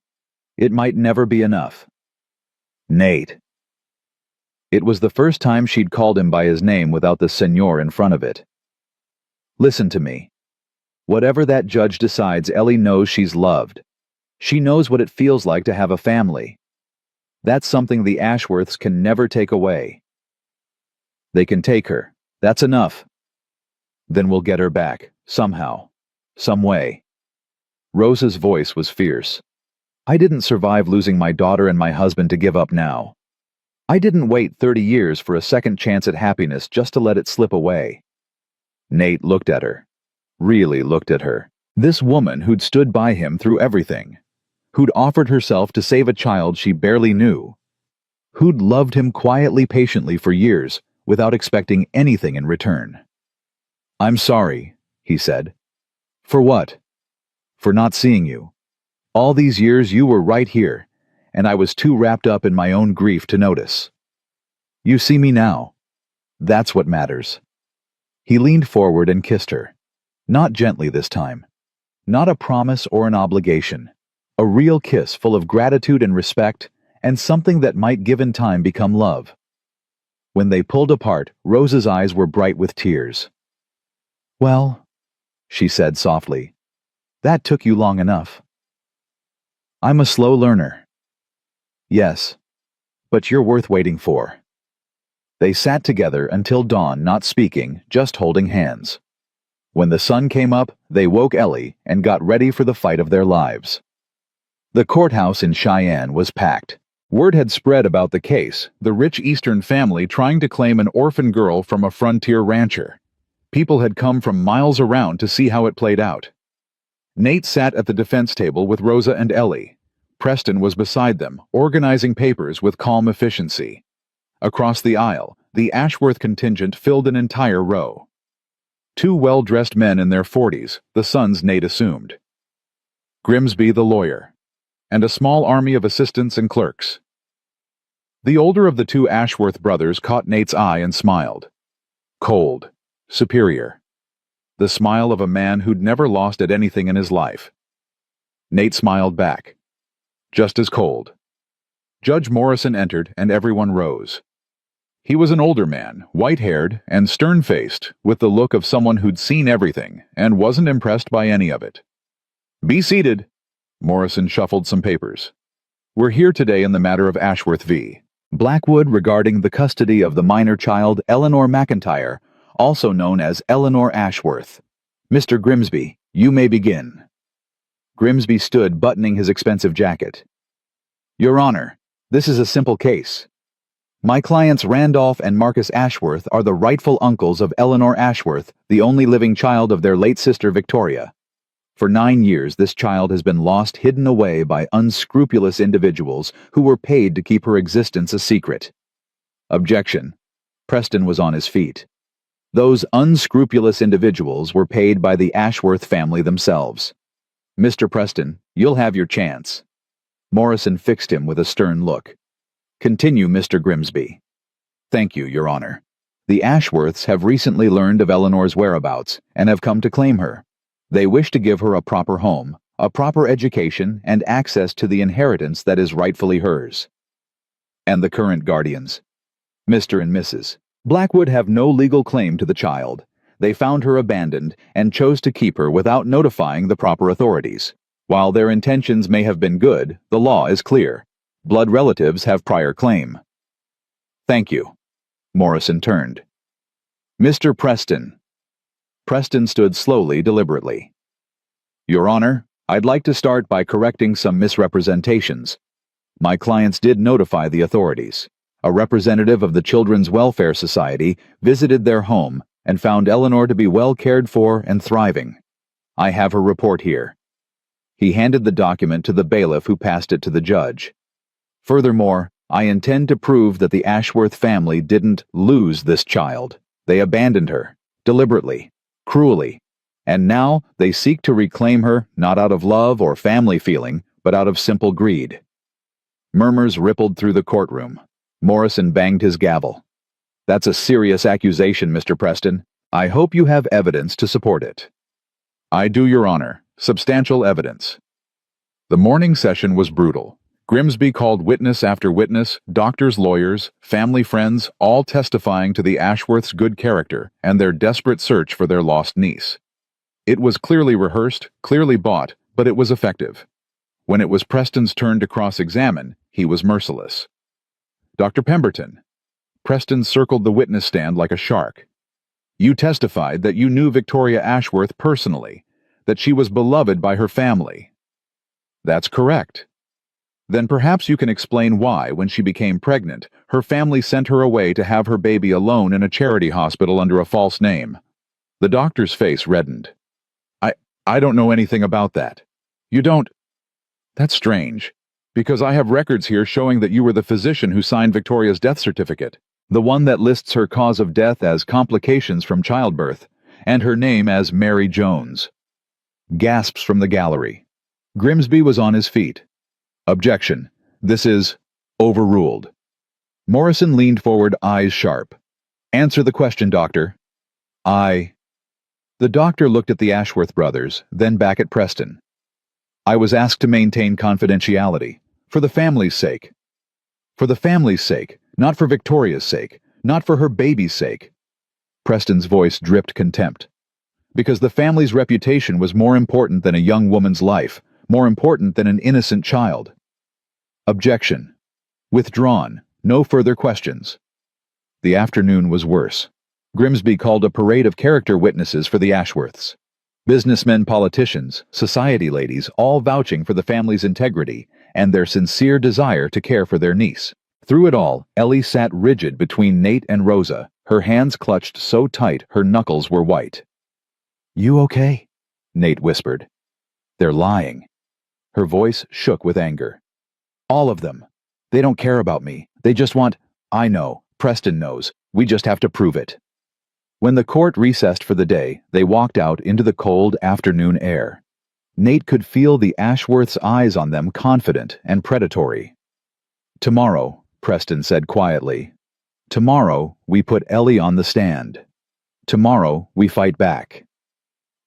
It might never be enough. Nate. It was the first time she'd called him by his name without the senor in front of it. Listen to me. Whatever that judge decides, Ellie knows she's loved. She knows what it feels like to have a family. That's something the Ashworths can never take away. They can take her. That's enough. Then we'll get her back, somehow, some way. Rosa's voice was fierce. I didn't survive losing my daughter and my husband to give up now. I didn't wait 30 years for a second chance at happiness just to let it slip away. Nate looked at her. Really looked at her. This woman who'd stood by him through everything. Who'd offered herself to save a child she barely knew. Who'd loved him quietly, patiently for years, without expecting anything in return. I'm sorry, he said. For what? For not seeing you. All these years you were right here, and I was too wrapped up in my own grief to notice. You see me now. That's what matters. He leaned forward and kissed her. Not gently this time. Not a promise or an obligation. A real kiss full of gratitude and respect, and something that might give in time become love. When they pulled apart, Rosa's eyes were bright with tears. Well, she said softly, that took you long enough. I'm a slow learner. Yes, but you're worth waiting for. They sat together until dawn, not speaking, just holding hands. When the sun came up, they woke Ellie and got ready for the fight of their lives. The courthouse in Cheyenne was packed. Word had spread about the case, the rich Eastern family trying to claim an orphan girl from a frontier rancher. People had come from miles around to see how it played out. Nate sat at the defense table with Rosa and Ellie. Preston was beside them, organizing papers with calm efficiency. Across the aisle, the Ashworth contingent filled an entire row. Two well-dressed men in their 40s, the sons Nate assumed. Grimsby the lawyer, and a small army of assistants and clerks. The older of the two Ashworth brothers caught Nate's eye and smiled. Cold, superior. The smile of a man who'd never lost at anything in his life. Nate smiled back. Just as cold. Judge Morrison entered and everyone rose. He was an older man, white-haired and stern-faced, with the look of someone who'd seen everything and wasn't impressed by any of it. Be seated. Morrison shuffled some papers. We're here today in the matter of Ashworth v. Blackwood regarding the custody of the minor child Eleanor McIntyre, also known as Eleanor Ashworth. Mr. Grimsby, you may begin. Grimsby stood, buttoning his expensive jacket. Your Honor, this is a simple case. My clients Randolph and Marcus Ashworth are the rightful uncles of Eleanor Ashworth, the only living child of their late sister Victoria. For 9 years, this child has been lost, hidden away by unscrupulous individuals who were paid to keep her existence a secret. Objection. Preston was on his feet. Those unscrupulous individuals were paid by the Ashworth family themselves. Mr. Preston, you'll have your chance. Morrison fixed him with a stern look. Continue, Mr. Grimsby. Thank you, Your Honor. The Ashworths have recently learned of Eleanor's whereabouts and have come to claim her. They wish to give her a proper home, a proper education, and access to the inheritance that is rightfully hers. And the current guardians, Mr. and Mrs. Blackwood, have no legal claim to the child. They found her abandoned and chose to keep her without notifying the proper authorities. While their intentions may have been good, the law is clear. Blood relatives have prior claim. Thank you. Morrison turned. Mr. Preston. Preston stood slowly, deliberately. Your Honor, I'd like to start by correcting some misrepresentations. My clients did notify the authorities. A representative of the Children's Welfare Society visited their home and found Eleanor to be well cared for and thriving. I have her report here. He handed the document to the bailiff, who passed it to the judge. Furthermore, I intend to prove that the Ashworth family didn't lose this child. They abandoned her, deliberately, cruelly, and now they seek to reclaim her not out of love or family feeling, but out of simple greed. Murmurs rippled through the courtroom. Morrison banged his gavel. That's a serious accusation, Mr. Preston. I hope you have evidence to support it. I do, Your Honor. Substantial evidence. The morning session was brutal. Grimsby called witness after witness, doctors, lawyers, family friends, all testifying to the Ashworths' good character and their desperate search for their lost niece. It was clearly rehearsed, clearly bought, but it was effective. When it was Preston's turn to cross-examine, he was merciless. Dr. Pemberton. Preston circled the witness stand like a shark. You testified that you knew Victoria Ashworth personally, that she was beloved by her family. That's correct. Then perhaps you can explain why, when she became pregnant, her family sent her away to have her baby alone in a charity hospital under a false name. The doctor's face reddened. I don't know anything about that. You don't? That's strange, because I have records here showing that you were the physician who signed Victoria's death certificate, the one that lists her cause of death as complications from childbirth, and her name as Mary Jones. Gasps from the gallery. Grimsby was on his feet. Objection. This is overruled. Morrison leaned forward, eyes sharp. Answer the question, Doctor. The doctor looked at the Ashworth brothers, then back at Preston. I was asked to maintain confidentiality, for the family's sake. For the family's sake, not for Victoria's sake, not for her baby's sake. Preston's voice dripped contempt. Because the family's reputation was more important than a young woman's life, more important than an innocent child. Objection. Withdrawn. No further questions. The afternoon was worse. Grimsby called a parade of character witnesses for the Ashworths. Businessmen, politicians, society ladies, all vouching for the family's integrity and their sincere desire to care for their niece. Through it all, Ellie sat rigid between Nate and Rosa, her hands clutched so tight her knuckles were white. You okay? Nate whispered. They're lying. Her voice shook with anger. All of them. They don't care about me. They just want... I know. Preston knows. We just have to prove it. When the court recessed for the day, they walked out into the cold afternoon air. Nate could feel the Ashworth's eyes on them, confident and predatory. Tomorrow, Preston said quietly. Tomorrow, we put Ellie on the stand. Tomorrow, we fight back.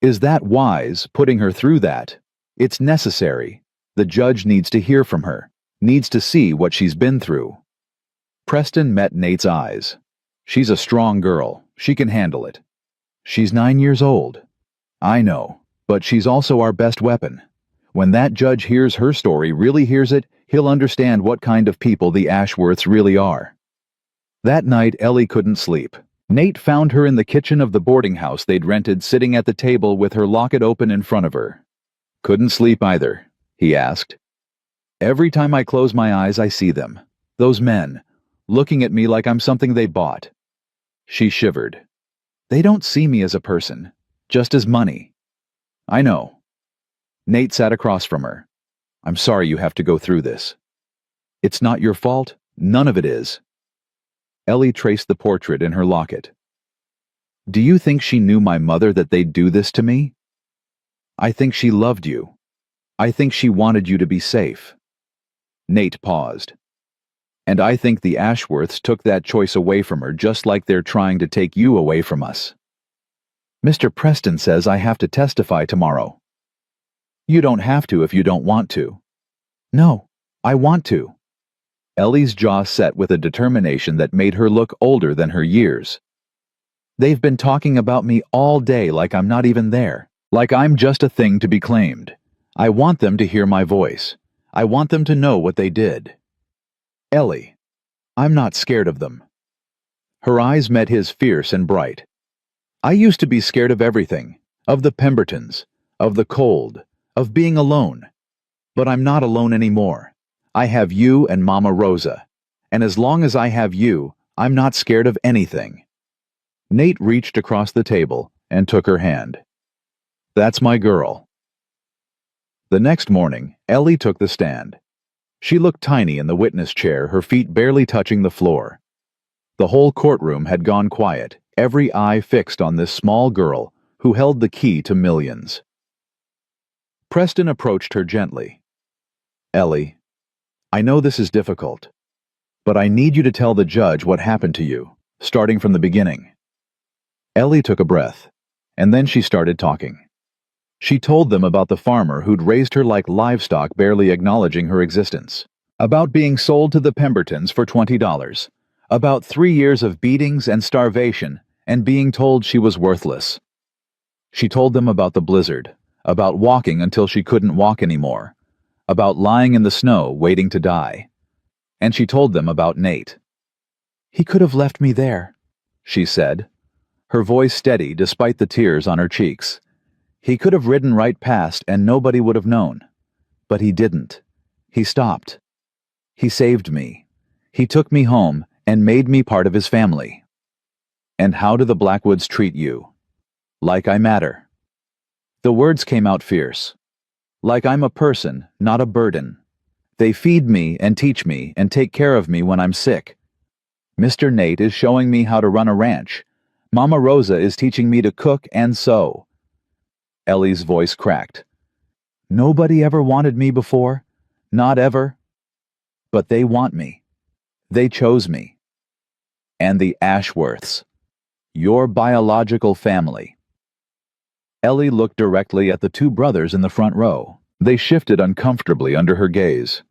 Is that wise, putting her through that? It's necessary. The judge needs to hear from her, needs to see what she's been through. Preston met Nate's eyes. She's a strong girl. She can handle it. She's 9 years old. I know, but she's also our best weapon. When that judge hears her story, really hears it, he'll understand what kind of people the Ashworths really are. That night, Ellie couldn't sleep. Nate found her in the kitchen of the boarding house they'd rented, sitting at the table with her locket open in front of her. Couldn't sleep either, he asked. Every time I close my eyes, I see them. Those men, looking at me like I'm something they bought. She shivered. They don't see me as a person, just as money. I know. Nate sat across from her. I'm sorry you have to go through this. It's not your fault. None of it is. Ellie traced the portrait in her locket. Do you think she knew my mother, that they'd do this to me? I think she loved you. I think she wanted you to be safe. Nate paused. And I think the Ashworths took that choice away from her just like they're trying to take you away from us. Mr. Preston says I have to testify tomorrow. You don't have to if you don't want to. No, I want to. Ellie's jaw set with a determination that made her look older than her years. They've been talking about me all day like I'm not even there, like I'm just a thing to be claimed. I want them to hear my voice. I want them to know what they did. Ellie, I'm not scared of them. Her eyes met his fierce and bright. I used to be scared of everything, of the Pembertons, of the cold, of being alone. But I'm not alone anymore. I have you and Mama Rosa, and as long as I have you, I'm not scared of anything. Nate reached across the table and took her hand. That's my girl. The next morning, Ellie took the stand. She looked tiny in the witness chair, her feet barely touching the floor. The whole courtroom had gone quiet, every eye fixed on this small girl who held the key to millions. Preston approached her gently. Ellie, I know this is difficult, but I need you to tell the judge what happened to you, starting from the beginning. Ellie took a breath, and then she started talking. She told them about the farmer who'd raised her like livestock, barely acknowledging her existence, about being sold to the Pembertons for $20, about 3 years of beatings and starvation, and being told she was worthless. She told them about the blizzard, about walking until she couldn't walk anymore, about lying in the snow waiting to die. And she told them about Nate. He could have left me there, she said, her voice steady despite the tears on her cheeks. He could have ridden right past and nobody would have known. But he didn't. He stopped. He saved me. He took me home and made me part of his family. And how do the Blackwoods treat you? Like I matter. The words came out fierce. Like I'm a person, not a burden. They feed me and teach me and take care of me when I'm sick. Mr. Nate is showing me how to run a ranch. Mama Rosa is teaching me to cook and sew. Ellie's voice cracked. Nobody ever wanted me before. Not ever. But they want me. They chose me. And the Ashworths. Your biological family. Ellie looked directly at the two brothers in the front row. They shifted uncomfortably under her gaze.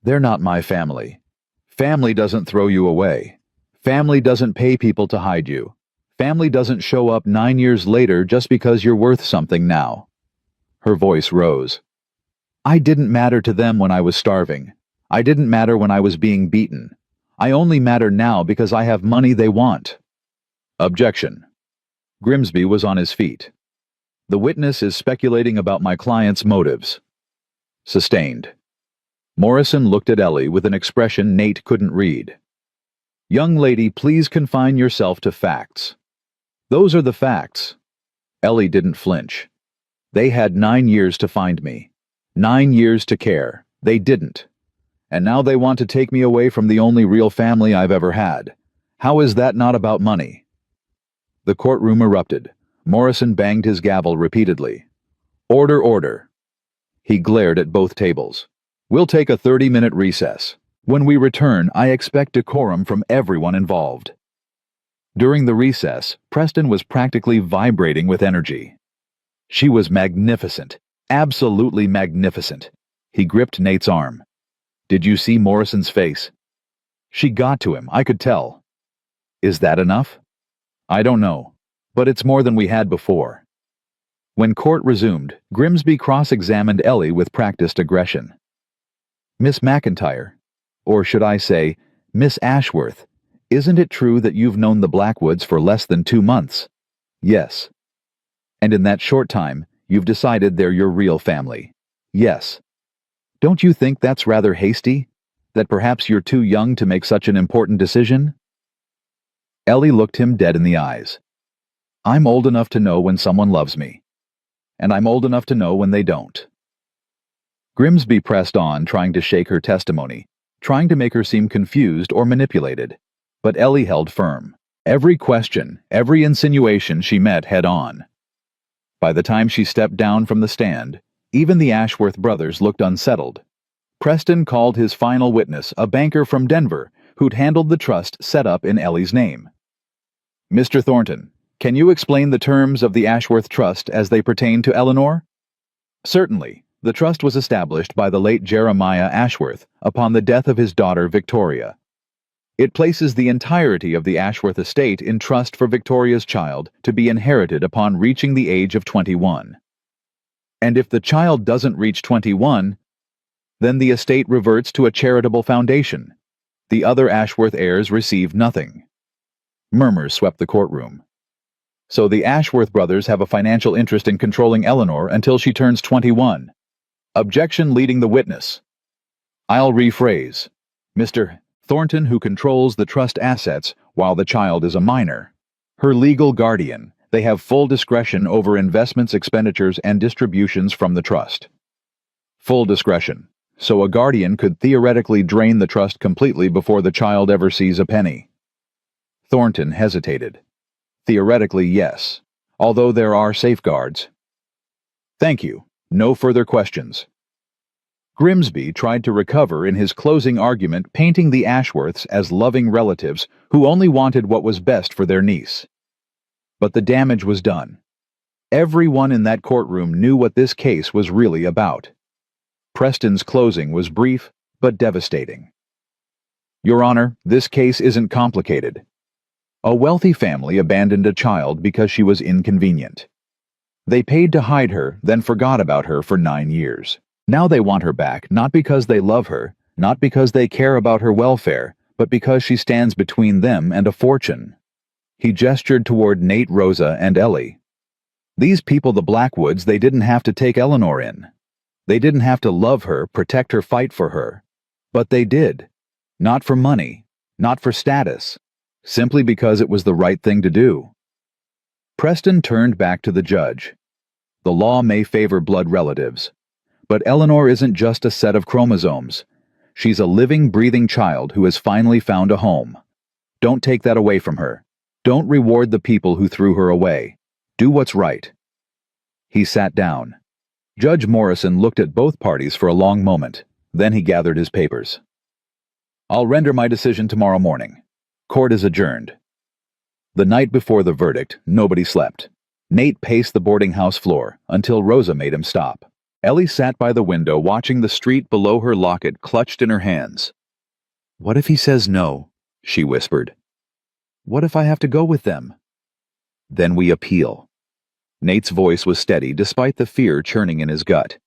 They're not my family. Family doesn't throw you away. Family doesn't pay people to hide you. Family doesn't show up 9 years later just because you're worth something now. Her voice rose. I didn't matter to them when I was starving. I didn't matter when I was being beaten. I only matter now because I have money they want. Objection. Grimsby was on his feet. The witness is speculating about my client's motives. Sustained. Morrison looked at Ellie with an expression Nate couldn't read. Young lady, please confine yourself to facts. Those are the facts. Ellie didn't flinch. They had 9 years to find me. 9 years to care. They didn't. And now they want to take me away from the only real family I've ever had. How is that not about money? The courtroom erupted. Morrison banged his gavel repeatedly. Order, order. He glared at both tables. We'll take a 30-minute recess. When we return, I expect decorum from everyone involved. During the recess, Preston was practically vibrating with energy. She was magnificent, absolutely magnificent. He gripped Nate's arm. Did you see Morrison's face? She got to him, I could tell. Is that enough? I don't know, but it's more than we had before. When court resumed, Grimsby cross-examined Ellie with practiced aggression. Miss McIntyre, or should I say, Miss Ashworth, isn't it true that you've known the Blackwoods for less than 2 months? Yes. And in that short time, you've decided they're your real family? Yes. Don't you think that's rather hasty? That perhaps you're too young to make such an important decision? Ellie looked him dead in the eyes. I'm old enough to know when someone loves me. And I'm old enough to know when they don't. Grimsby pressed on, trying to shake her testimony, trying to make her seem confused or manipulated. But Ellie held firm. Every question, every insinuation she met head-on. By the time she stepped down from the stand, even the Ashworth brothers looked unsettled. Preston called his final witness, a banker from Denver, who'd handled the trust set up in Ellie's name. Mr. Thornton, can you explain the terms of the Ashworth Trust as they pertain to Eleanor? Certainly. The trust was established by the late Jeremiah Ashworth upon the death of his daughter Victoria. It places the entirety of the Ashworth estate in trust for Victoria's child to be inherited upon reaching the age of 21. And if the child doesn't reach 21, then the estate reverts to a charitable foundation. The other Ashworth heirs receive nothing. Murmurs swept the courtroom. So the Ashworth brothers have a financial interest in controlling Eleanor until she turns 21. Objection leading the witness. I'll rephrase. Mr. Thornton, who controls the trust assets while the child is a minor. Her legal guardian. They have full discretion over investments, expenditures, and distributions from the trust. Full discretion. So a guardian could theoretically drain the trust completely before the child ever sees a penny. Thornton hesitated. Theoretically, yes, although there are safeguards. Thank you. No further questions. Grimsby tried to recover in his closing argument, painting the Ashworths as loving relatives who only wanted what was best for their niece. But the damage was done. Everyone in that courtroom knew what this case was really about. Preston's closing was brief but devastating. Your Honor, this case isn't complicated. A wealthy family abandoned a child because she was inconvenient. They paid to hide her, then forgot about her for 9 years. Now they want her back, not because they love her, not because they care about her welfare, but because she stands between them and a fortune. He gestured toward Nate, Rosa, and Ellie. These people, the Blackwoods, they didn't have to take Eleanor in. They didn't have to love her, protect her, fight for her. But they did. Not for money, not for status, simply because it was the right thing to do. Preston turned back to the judge. The law may favor blood relatives, but Eleanor isn't just a set of chromosomes. She's a living, breathing child who has finally found a home. Don't take that away from her. Don't reward the people who threw her away. Do what's right. He sat down. Judge Morrison looked at both parties for a long moment. Then he gathered his papers. I'll render my decision tomorrow morning. Court is adjourned. The night before the verdict, nobody slept. Nate paced the boarding house floor until Rosa made him stop. Ellie sat by the window watching the street below her, locket clutched in her hands. What if he says no? She whispered. What if I have to go with them? Then we appeal. Nate's voice was steady despite the fear churning in his gut.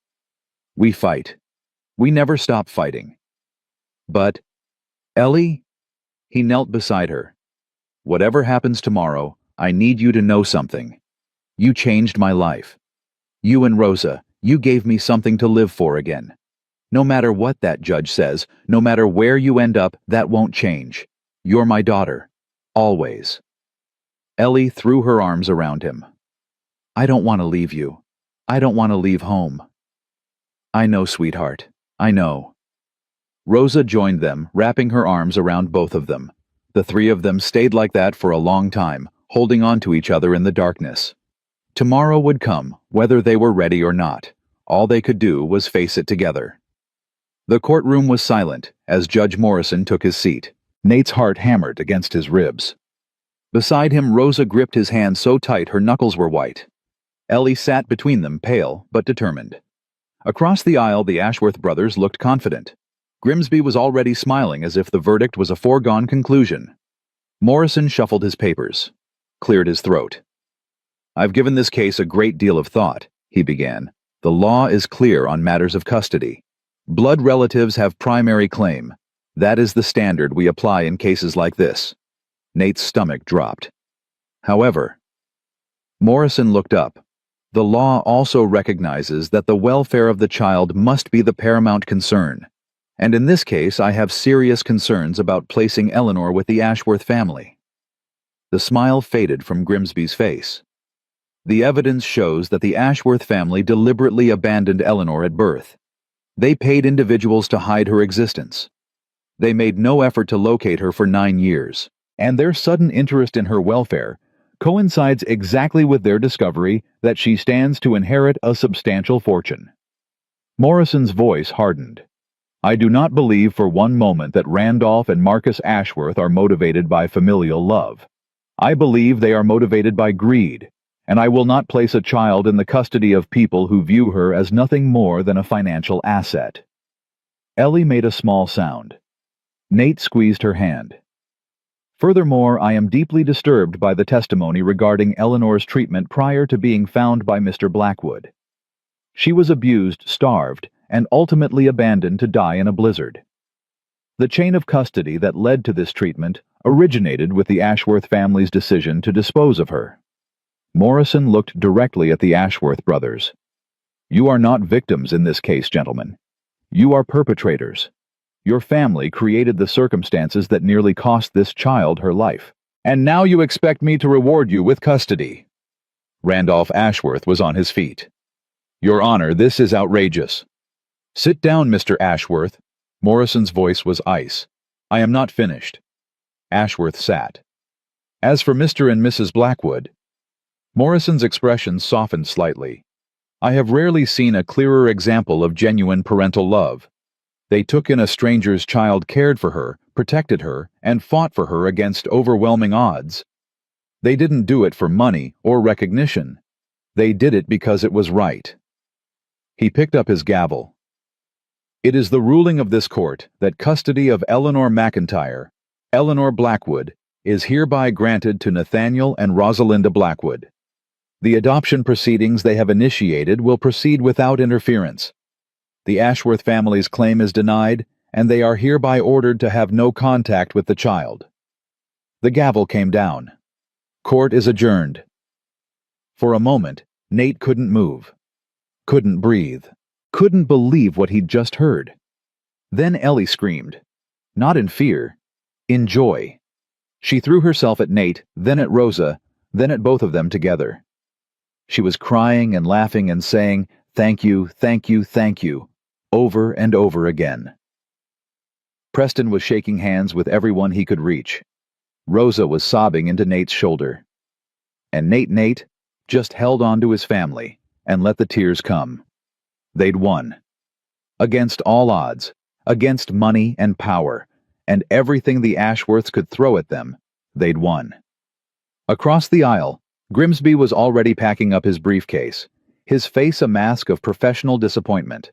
We fight. We never stop fighting. But, Ellie? He knelt beside her. Whatever happens tomorrow, I need you to know something. You changed my life. You and Rosa, you gave me something to live for again. No matter what that judge says, no matter where you end up, that won't change. You're my daughter. Always. Ellie threw her arms around him. I don't want to leave you. I don't want to leave home. I know, sweetheart. I know. Rosa joined them, wrapping her arms around both of them. The three of them stayed like that for a long time, holding on to each other in the darkness. Tomorrow would come, whether they were ready or not. All they could do was face it together. The courtroom was silent as Judge Morrison took his seat. Nate's heart hammered against his ribs. Beside him, Rosa gripped his hand so tight her knuckles were white. Ellie sat between them, pale but determined. Across the aisle, the Ashworth brothers looked confident. Grimsby was already smiling as if the verdict was a foregone conclusion. Morrison shuffled his papers, cleared his throat. I've given this case a great deal of thought, he began. The law is clear on matters of custody. Blood relatives have primary claim. That is the standard we apply in cases like this. Nate's stomach dropped. However, Morrison looked up. The law also recognizes that the welfare of the child must be the paramount concern. And in this case, I have serious concerns about placing Eleanor with the Ashworth family. The smile faded from Grimsby's face. The evidence shows that the Ashworth family deliberately abandoned Eleanor at birth. They paid individuals to hide her existence. They made no effort to locate her for 9 years, and their sudden interest in her welfare coincides exactly with their discovery that she stands to inherit a substantial fortune. Morrison's voice hardened. I do not believe for one moment that Randolph and Marcus Ashworth are motivated by familial love. I believe they are motivated by greed, and I will not place a child in the custody of people who view her as nothing more than a financial asset." Ellie made a small sound. Nate squeezed her hand. "Furthermore, I am deeply disturbed by the testimony regarding Eleanor's treatment prior to being found by Mr. Blackwood. She was abused, starved, and ultimately abandoned to die in a blizzard. The chain of custody that led to this treatment originated with the Ashworth family's decision to dispose of her." Morrison looked directly at the Ashworth brothers. "You are not victims in this case, gentlemen. You are perpetrators. Your family created the circumstances that nearly cost this child her life. And now you expect me to reward you with custody." Randolph Ashworth was on his feet. "Your Honor, this is outrageous." "Sit down, Mr. Ashworth." Morrison's voice was ice. "I am not finished." Ashworth sat. "As for Mr. and Mrs. Blackwood—" Morrison's expression softened slightly. "I have rarely seen a clearer example of genuine parental love. They took in a stranger's child, cared for her, protected her, and fought for her against overwhelming odds. They didn't do it for money or recognition. They did it because it was right." He picked up his gavel. "It is the ruling of this court that custody of Eleanor McIntyre, Eleanor Blackwood, is hereby granted to Nathaniel and Rosalinda Blackwood. The adoption proceedings they have initiated will proceed without interference. The Ashworth family's claim is denied, and they are hereby ordered to have no contact with the child." The gavel came down. "Court is adjourned." For a moment, Nate couldn't move, couldn't breathe, couldn't believe what he'd just heard. Then Ellie screamed, not in fear, in joy. She threw herself at Nate, then at Rosa, then at both of them together. She was crying and laughing and saying, "Thank you, thank you, thank you," over and over again. Preston was shaking hands with everyone he could reach. Rosa was sobbing into Nate's shoulder. And Nate just held on to his family and let the tears come. They'd won. Against all odds, against money and power, and everything the Ashworths could throw at them, they'd won. Across the aisle, Grimsby was already packing up his briefcase, his face a mask of professional disappointment.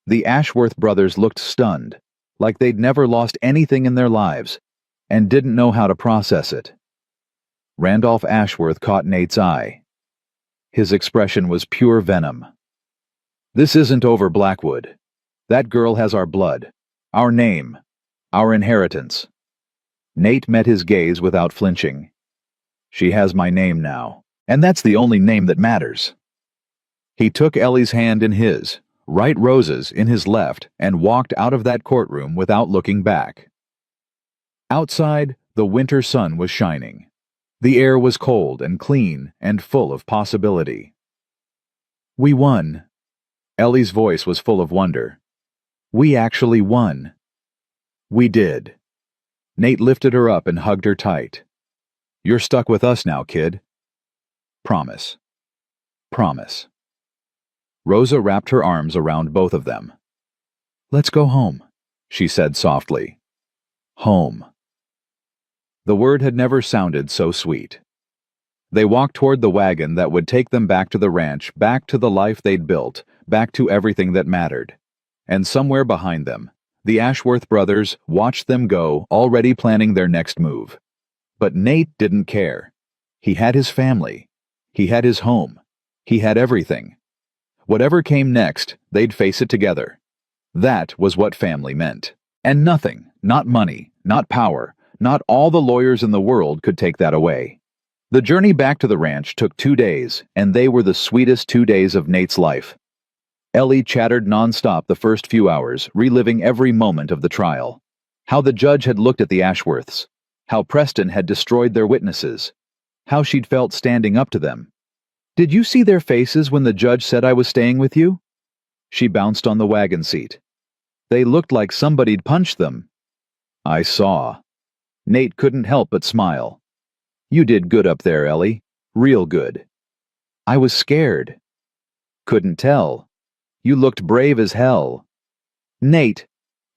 The Ashworth brothers looked stunned, like they'd never lost anything in their lives, and didn't know how to process it. Randolph Ashworth caught Nate's eye. His expression was pure venom. "This isn't over, Blackwood. That girl has our blood, our name, our inheritance." Nate met his gaze without flinching. "She has my name now, and that's the only name that matters." He took Ellie's hand in his, right Rosa's in his left, and walked out of that courtroom without looking back. Outside, the winter sun was shining. The air was cold and clean and full of possibility. "We won." Ellie's voice was full of wonder. "We actually won." "We did." Nate lifted her up and hugged her tight. "You're stuck with us now, kid. Promise. Promise." Rosa wrapped her arms around both of them. "Let's go home," she said softly. Home. The word had never sounded so sweet. They walked toward the wagon that would take them back to the ranch, back to the life they'd built, back to everything that mattered. And somewhere behind them, the Ashworth brothers watched them go, already planning their next move. But Nate didn't care. He had his family. He had his home. He had everything. Whatever came next, they'd face it together. That was what family meant. And nothing, not money, not power, not all the lawyers in the world could take that away. The journey back to the ranch took 2 days, and they were the sweetest 2 days of Nate's life. Ellie chattered nonstop the first few hours, reliving every moment of the trial. How the judge had looked at the Ashworths. How Preston had destroyed their witnesses. How she'd felt standing up to them. "Did you see their faces when the judge said I was staying with you?" She bounced on the wagon seat. "They looked like somebody'd punched them." "I saw." Nate couldn't help but smile. "You did good up there, Ellie. Real good." "I was scared." "Couldn't tell. You looked brave as hell." "Nate,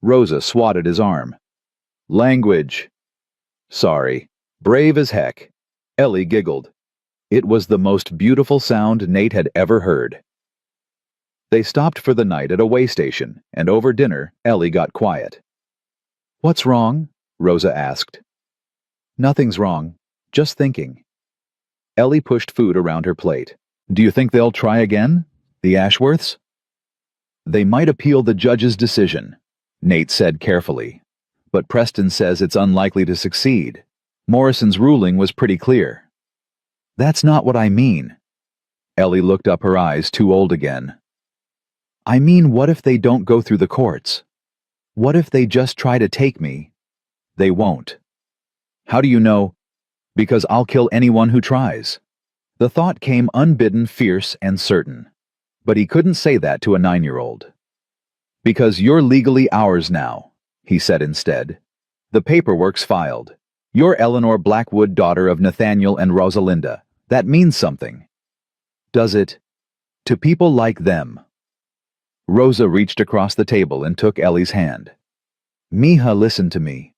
Rosa swatted his arm. Language. Sorry. Brave as heck. Ellie giggled. It was the most beautiful sound Nate had ever heard. They stopped for the night at a way station, and over dinner, Ellie got quiet. What's wrong? Rosa asked. Nothing's wrong. Just thinking. Ellie pushed food around her plate. Do you think they'll try again? The Ashworths? They might appeal the judge's decision, Nate said carefully. But Preston says it's unlikely to succeed. Morrison's ruling was pretty clear. That's not what I mean. Ellie looked up, her eyes too old again. I mean, what if they don't go through the courts? What if they just try to take me? They won't. How do you know? Because I'll kill anyone who tries. The thought came unbidden, fierce, and certain. But he couldn't say that to a 9-year-old. Because you're legally ours now, he said instead. The paperwork's filed. You're Eleanor Blackwood, daughter of Nathaniel and Rosalinda. That means something. Does it? To people like them. Rosa reached across the table and took Ellie's hand. Mija, listen to me.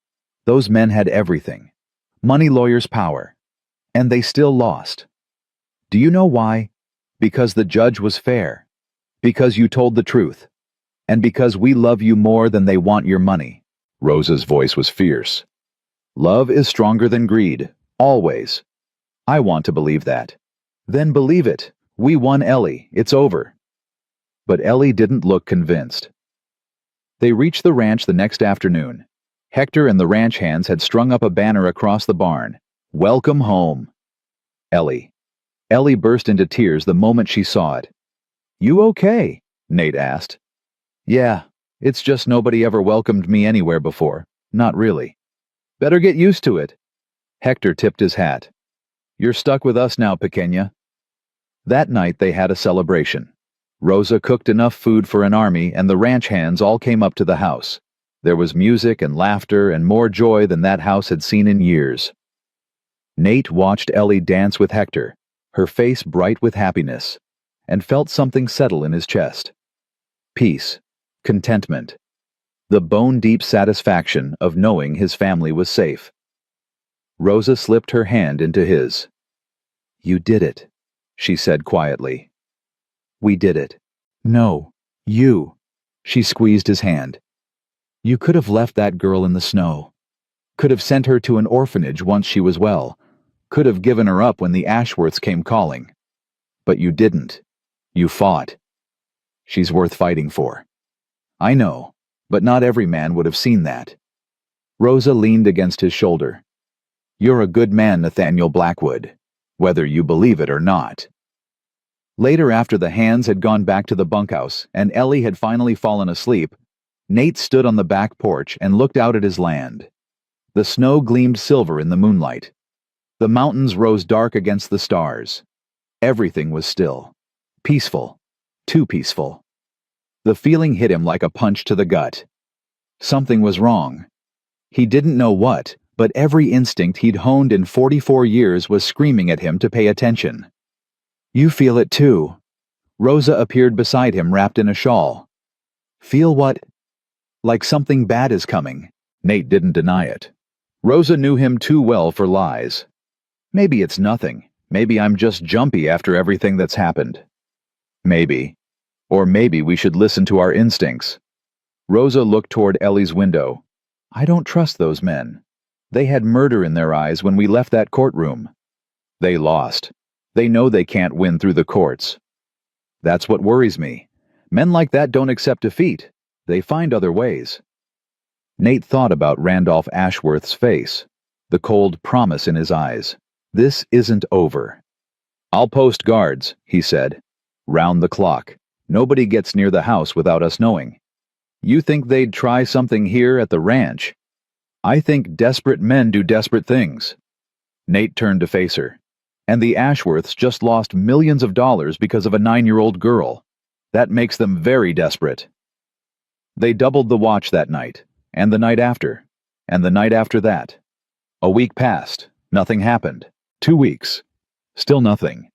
Those men had everything. Money, lawyers, power. And they still lost. Do you know why? Because the judge was fair. Because you told the truth. And because we love you more than they want your money. Rosa's voice was fierce. Love is stronger than greed, always. I want to believe that. Then believe it. We won, Ellie. It's over. But Ellie didn't look convinced. They reached the ranch the next afternoon. Hector and the ranch hands had strung up a banner across the barn. Welcome home. Ellie. Ellie burst into tears the moment she saw it. You okay? Nate asked. Yeah, it's just nobody ever welcomed me anywhere before. Not really. Better get used to it. Hector tipped his hat. You're stuck with us now, Pequeña. That night they had a celebration. Rosa cooked enough food for an army, and the ranch hands all came up to the house. There was music and laughter and more joy than that house had seen in years. Nate watched Ellie dance with Hector, her face bright with happiness, and felt something settle in his chest. Peace, contentment, the bone-deep satisfaction of knowing his family was safe. Rosa slipped her hand into his. You did it, she said quietly. We did it. No, you. She squeezed his hand. You could have left that girl in the snow. Could have sent her to an orphanage once she was well. Could have given her up when the Ashworths came calling. But you didn't. You fought. She's worth fighting for. I know, but not every man would have seen that. Rosa leaned against his shoulder. You're a good man, Nathaniel Blackwood, whether you believe it or not. Later, after the hands had gone back to the bunkhouse and Ellie had finally fallen asleep, Nate stood on the back porch and looked out at his land. The snow gleamed silver in the moonlight. The mountains rose dark against the stars. Everything was still. Peaceful. Too peaceful. The feeling hit him like a punch to the gut. Something was wrong. He didn't know what, but every instinct he'd honed in 44 years was screaming at him to pay attention. You feel it too. Rosa appeared beside him wrapped in a shawl. Feel what? Like something bad is coming. Nate didn't deny it. Rosa knew him too well for lies. Maybe it's nothing. Maybe I'm just jumpy after everything that's happened. Maybe. Or maybe we should listen to our instincts. Rosa looked toward Ellie's window. I don't trust those men. They had murder in their eyes when we left that courtroom. They lost. They know they can't win through the courts. That's what worries me. Men like that don't accept defeat. They find other ways. Nate thought about Randolph Ashworth's face, the cold promise in his eyes. This isn't over. I'll post guards, he said. Round the clock. Nobody gets near the house without us knowing. You think they'd try something here at the ranch? I think desperate men do desperate things. Nate turned to face her. And the Ashworths just lost millions of dollars because of a 9-year-old girl. That makes them very desperate. They doubled the watch that night, and the night after, and the night after that. A week passed. Nothing happened. 2 weeks. Still nothing.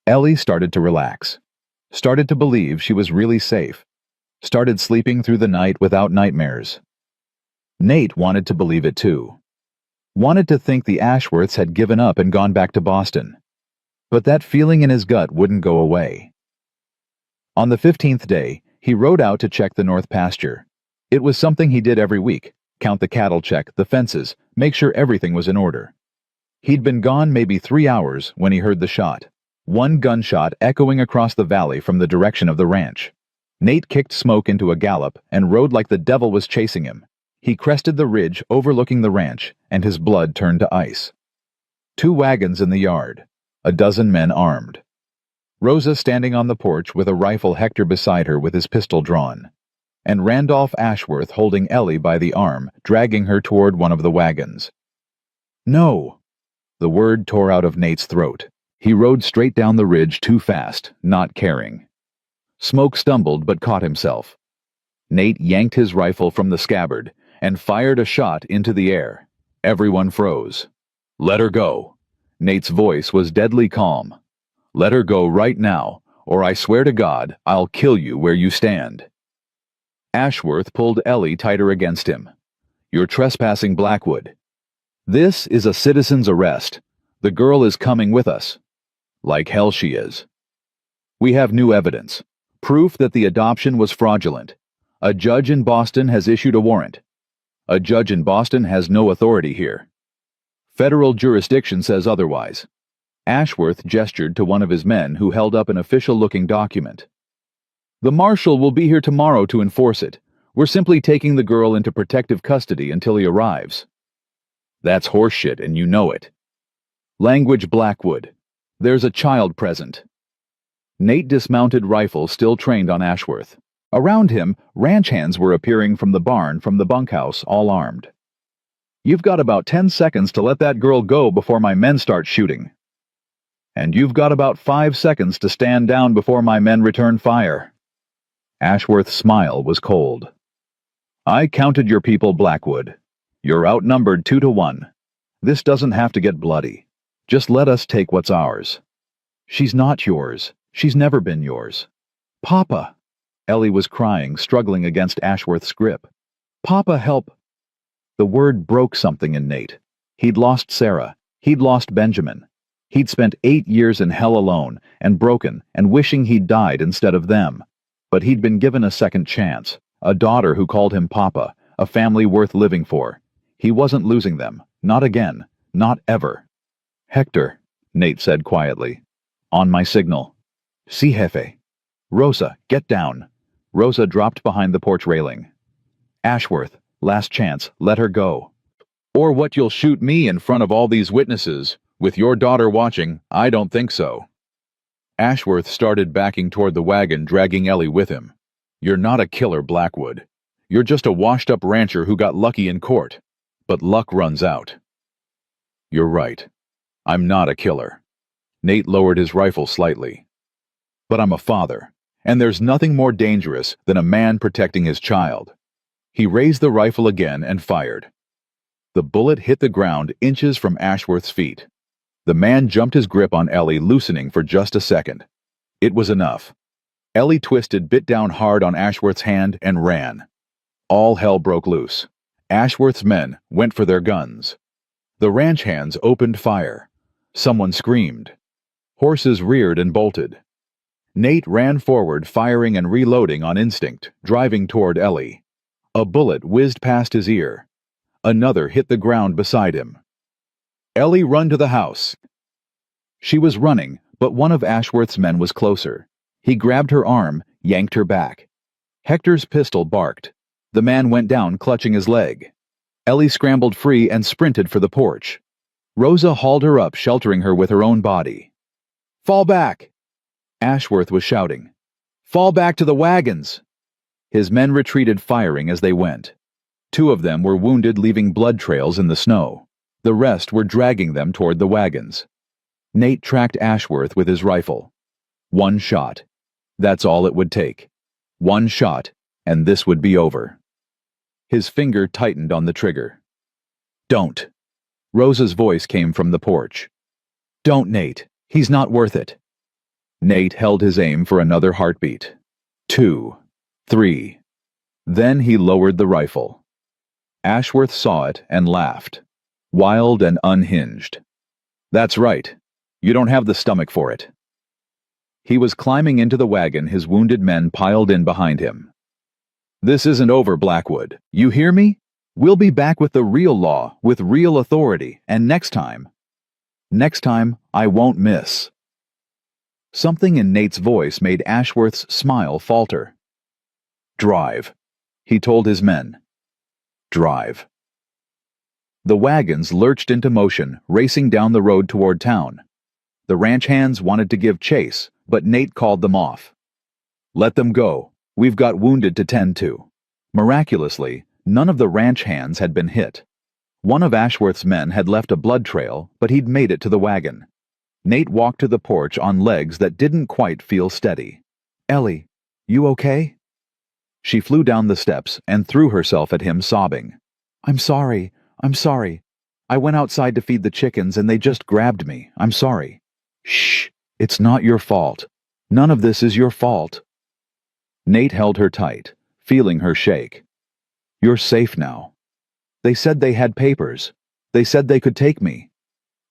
Ellie started to relax. Started to believe she was really safe. Started sleeping through the night without nightmares. Nate wanted to believe it too. Wanted to think the Ashworths had given up and gone back to Boston. But that feeling in his gut wouldn't go away. On the 15th day, he rode out to check the north pasture. It was something he did every week: count the cattle, check the fences, make sure everything was in order. He'd been gone maybe 3 hours when he heard the shot. One gunshot echoing across the valley from the direction of the ranch. Nate kicked Smoke into a gallop and rode like the devil was chasing him. He crested the ridge overlooking the ranch, and his blood turned to ice. 2 wagons in the yard, a dozen men armed. Rosa standing on the porch with a rifle, Hector beside her with his pistol drawn, and Randolph Ashworth holding Ellie by the arm, dragging her toward one of the wagons. No! The word tore out of Nate's throat. He rode straight down the ridge too fast, not caring. Smoke stumbled but caught himself. Nate yanked his rifle from the scabbard and fired a shot into the air. Everyone froze. "Let her go." Nate's voice was deadly calm. "Let her go right now, or I swear to God, I'll kill you where you stand." Ashworth pulled Ellie tighter against him. "You're trespassing Blackwood. This is a citizen's arrest. The girl is coming with us." "Like hell she is." "We have new evidence. Proof that the adoption was fraudulent. A judge in Boston has issued a warrant." "A judge in Boston has no authority here. Federal jurisdiction says otherwise." Ashworth gestured to one of his men who held up an official-looking document. "The marshal will be here tomorrow to enforce it. We're simply taking the girl into protective custody until he arrives." "That's horseshit, and you know it." "Language, Blackwood. There's a child present." Nate dismounted, rifle still trained on Ashworth. Around him, ranch hands were appearing from the barn, from the bunkhouse, all armed. "You've got about 10 seconds to let that girl go before my men start shooting. And you've got about 5 seconds to stand down before my men return fire." Ashworth's smile was cold. "I counted your people, Blackwood. You're outnumbered 2 to 1. This doesn't have to get bloody. Just let us take what's ours." "She's not yours. She's never been yours." "Papa!" Ellie was crying, struggling against Ashworth's grip. "Papa, help!" The word broke something in Nate. He'd lost Sarah. He'd lost Benjamin. He'd spent 8 years in hell alone, and broken, and wishing he'd died instead of them. But he'd been given a second chance, a daughter who called him Papa, a family worth living for. He wasn't losing them. Not again. Not ever. "Hector," Nate said quietly. "On my signal." "Si, jefe." "Rosa, get down." Rosa dropped behind the porch railing. "Ashworth, last chance, let her go. Or what, you'll shoot me in front of all these witnesses? With your daughter watching, I don't think so." Ashworth started backing toward the wagon, dragging Ellie with him. "You're not a killer, Blackwood. You're just a washed-up rancher who got lucky in court. But luck runs out." "You're right. I'm not a killer." Nate lowered his rifle slightly. "But I'm a father, and there's nothing more dangerous than a man protecting his child." He raised the rifle again and fired. The bullet hit the ground inches from Ashworth's feet. The man jumped his grip on Ellie, loosening for just a second. It was enough. Ellie twisted, bit down hard on Ashworth's hand, and ran. All hell broke loose. Ashworth's men went for their guns. The ranch hands opened fire. Someone screamed. Horses reared and bolted. Nate ran forward, firing and reloading on instinct, driving toward Ellie. A bullet whizzed past his ear. Another hit the ground beside him. "Ellie, run to the house." She was running, but one of Ashworth's men was closer. He grabbed her arm, yanked her back. Hector's pistol barked. The man went down, clutching his leg. Ellie scrambled free and sprinted for the porch. Rosa hauled her up, sheltering her with her own body. "Fall back!" Ashworth was shouting. "Fall back to the wagons!" His men retreated, firing as they went. 2 of them were wounded, leaving blood trails in the snow. The rest were dragging them toward the wagons. Nate tracked Ashworth with his rifle. 1 shot. That's all it would take. 1 shot, and this would be over. His finger tightened on the trigger. "Don't." Rosa's voice came from the porch. "Don't, Nate. He's not worth it." Nate held his aim for another heartbeat. 2. 3. Then he lowered the rifle. Ashworth saw it and laughed, wild and unhinged. That's right. You don't have the stomach for it. He was climbing into the wagon, his wounded men piled in behind him. This isn't over, Blackwood. You hear me? We'll be back with the real law, with real authority, and next time, I won't miss. Something in Nate's voice made Ashworth's smile falter. Drive, he told his men. Drive. The wagons lurched into motion, racing down the road toward town. The ranch hands wanted to give chase, but Nate called them off. Let them go. We've got wounded to tend to. Miraculously, none of the ranch hands had been hit. One of Ashworth's men had left a blood trail, but he'd made it to the wagon. Nate walked to the porch on legs that didn't quite feel steady. Ellie, you okay? She flew down the steps and threw herself at him, sobbing. I'm sorry. I went outside to feed the chickens and they just grabbed me. I'm sorry. Shh, it's not your fault. None of this is your fault. Nate held her tight, feeling her shake. You're safe now. They said they had papers. They said they could take me.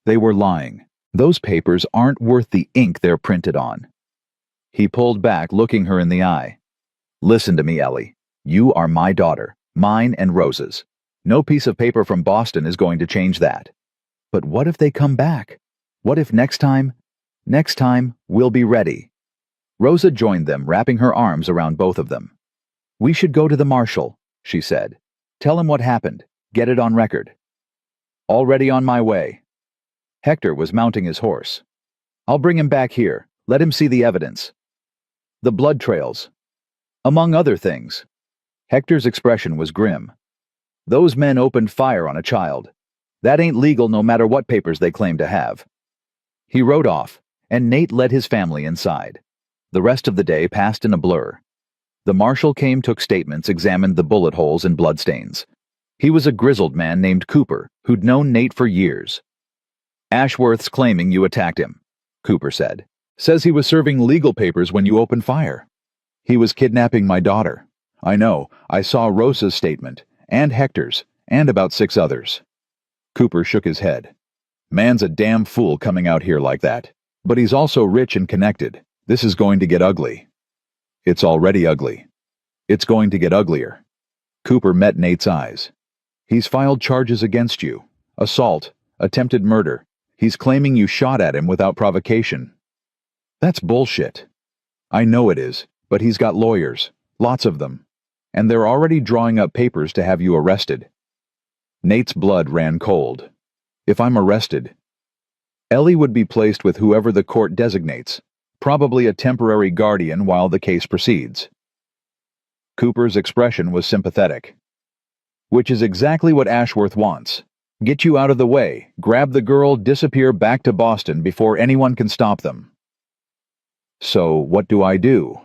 They were lying. Those papers aren't worth the ink they're printed on. He pulled back, looking her in the eye. Listen to me, Ellie. You are my daughter, mine and Rose's. No piece of paper from Boston is going to change that. But what if they come back? What if next time, we'll be ready? Rosa joined them, wrapping her arms around both of them. We should go to the marshal, she said. Tell him what happened. Get it on record. Already on my way. Hector was mounting his horse. I'll bring him back here. Let him see the evidence. The blood trails. Among other things. Hector's expression was grim. Those men opened fire on a child. That ain't legal no matter what papers they claim to have. He rode off, and Nate led his family inside. The rest of the day passed in a blur. The marshal came, took statements, examined the bullet holes and bloodstains. He was a grizzled man named Cooper, who'd known Nate for years. Ashworth's claiming you attacked him, Cooper said. Says he was serving legal papers when you opened fire. He was kidnapping my daughter. I know, I saw Rosa's statement, and Hector's, and about 6 others. Cooper shook his head. Man's a damn fool coming out here like that. But he's also rich and connected. This is going to get ugly. It's already ugly. It's going to get uglier. Cooper met Nate's eyes. He's filed charges against you. Assault, attempted murder. He's claiming you shot at him without provocation. That's bullshit. I know it is, but he's got lawyers, lots of them, and they're already drawing up papers to have you arrested. Nate's blood ran cold. If I'm arrested, Ellie would be placed with whoever the court designates, probably a temporary guardian while the case proceeds. Cooper's expression was sympathetic. Which is exactly what Ashworth wants. Get you out of the way, grab the girl, disappear back to Boston before anyone can stop them. So, what do?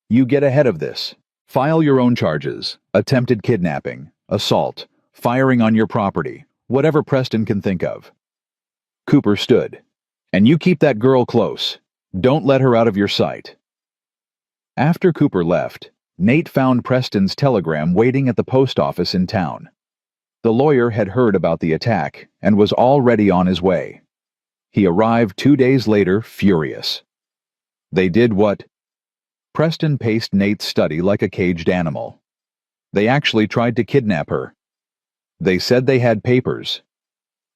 You get ahead of this. File your own charges. Attempted kidnapping, assault, firing on your property, whatever Preston can think of. Cooper stood. And you keep that girl close. Don't let her out of your sight. After Cooper left, Nate found Preston's telegram waiting at the post office in town. The lawyer had heard about the attack and was already on his way. He arrived 2 days later, furious. They did what? Preston paced Nate's study like a caged animal. They actually tried to kidnap her. They said they had papers.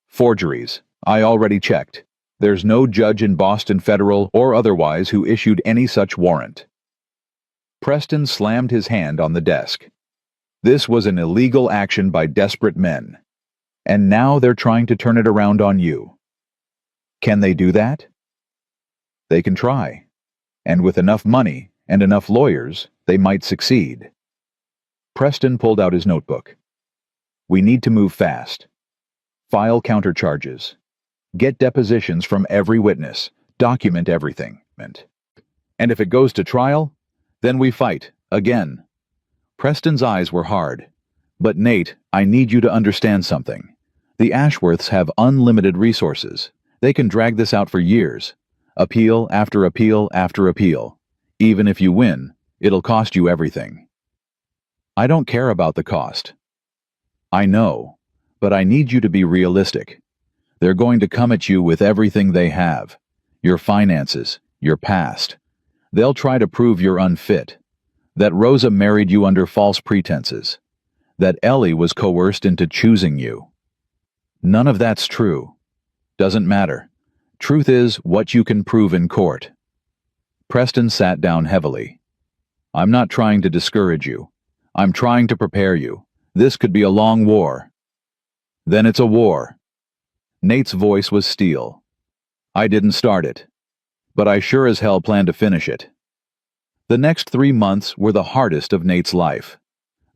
Forgeries. I already checked. There's no judge in Boston, federal or otherwise, who issued any such warrant. Preston slammed his hand on the desk. This was an illegal action by desperate men. And now they're trying to turn it around on you. Can they do that? They can try. And with enough money and enough lawyers, they might succeed. Preston pulled out his notebook. We need to move fast. File countercharges. Get depositions from every witness. Document everything. And if it goes to trial, then we fight, again. Preston's eyes were hard. But Nate, I need you to understand something. The Ashworths have unlimited resources. They can drag this out for years. Appeal after appeal after appeal. Even if you win, it'll cost you everything. I don't care about the cost. I know, but I need you to be realistic. They're going to come at you with everything they have. Your finances, your past. They'll try to prove you're unfit. That Rosa married you under false pretenses. That Ellie was coerced into choosing you. None of that's true. Doesn't matter. Truth is what you can prove in court. Preston sat down heavily. I'm not trying to discourage you. I'm trying to prepare you. This could be a long war. Then it's a war. Nate's voice was steel. I didn't start it, but I sure as hell plan to finish it. The next 3 months were the hardest of Nate's life.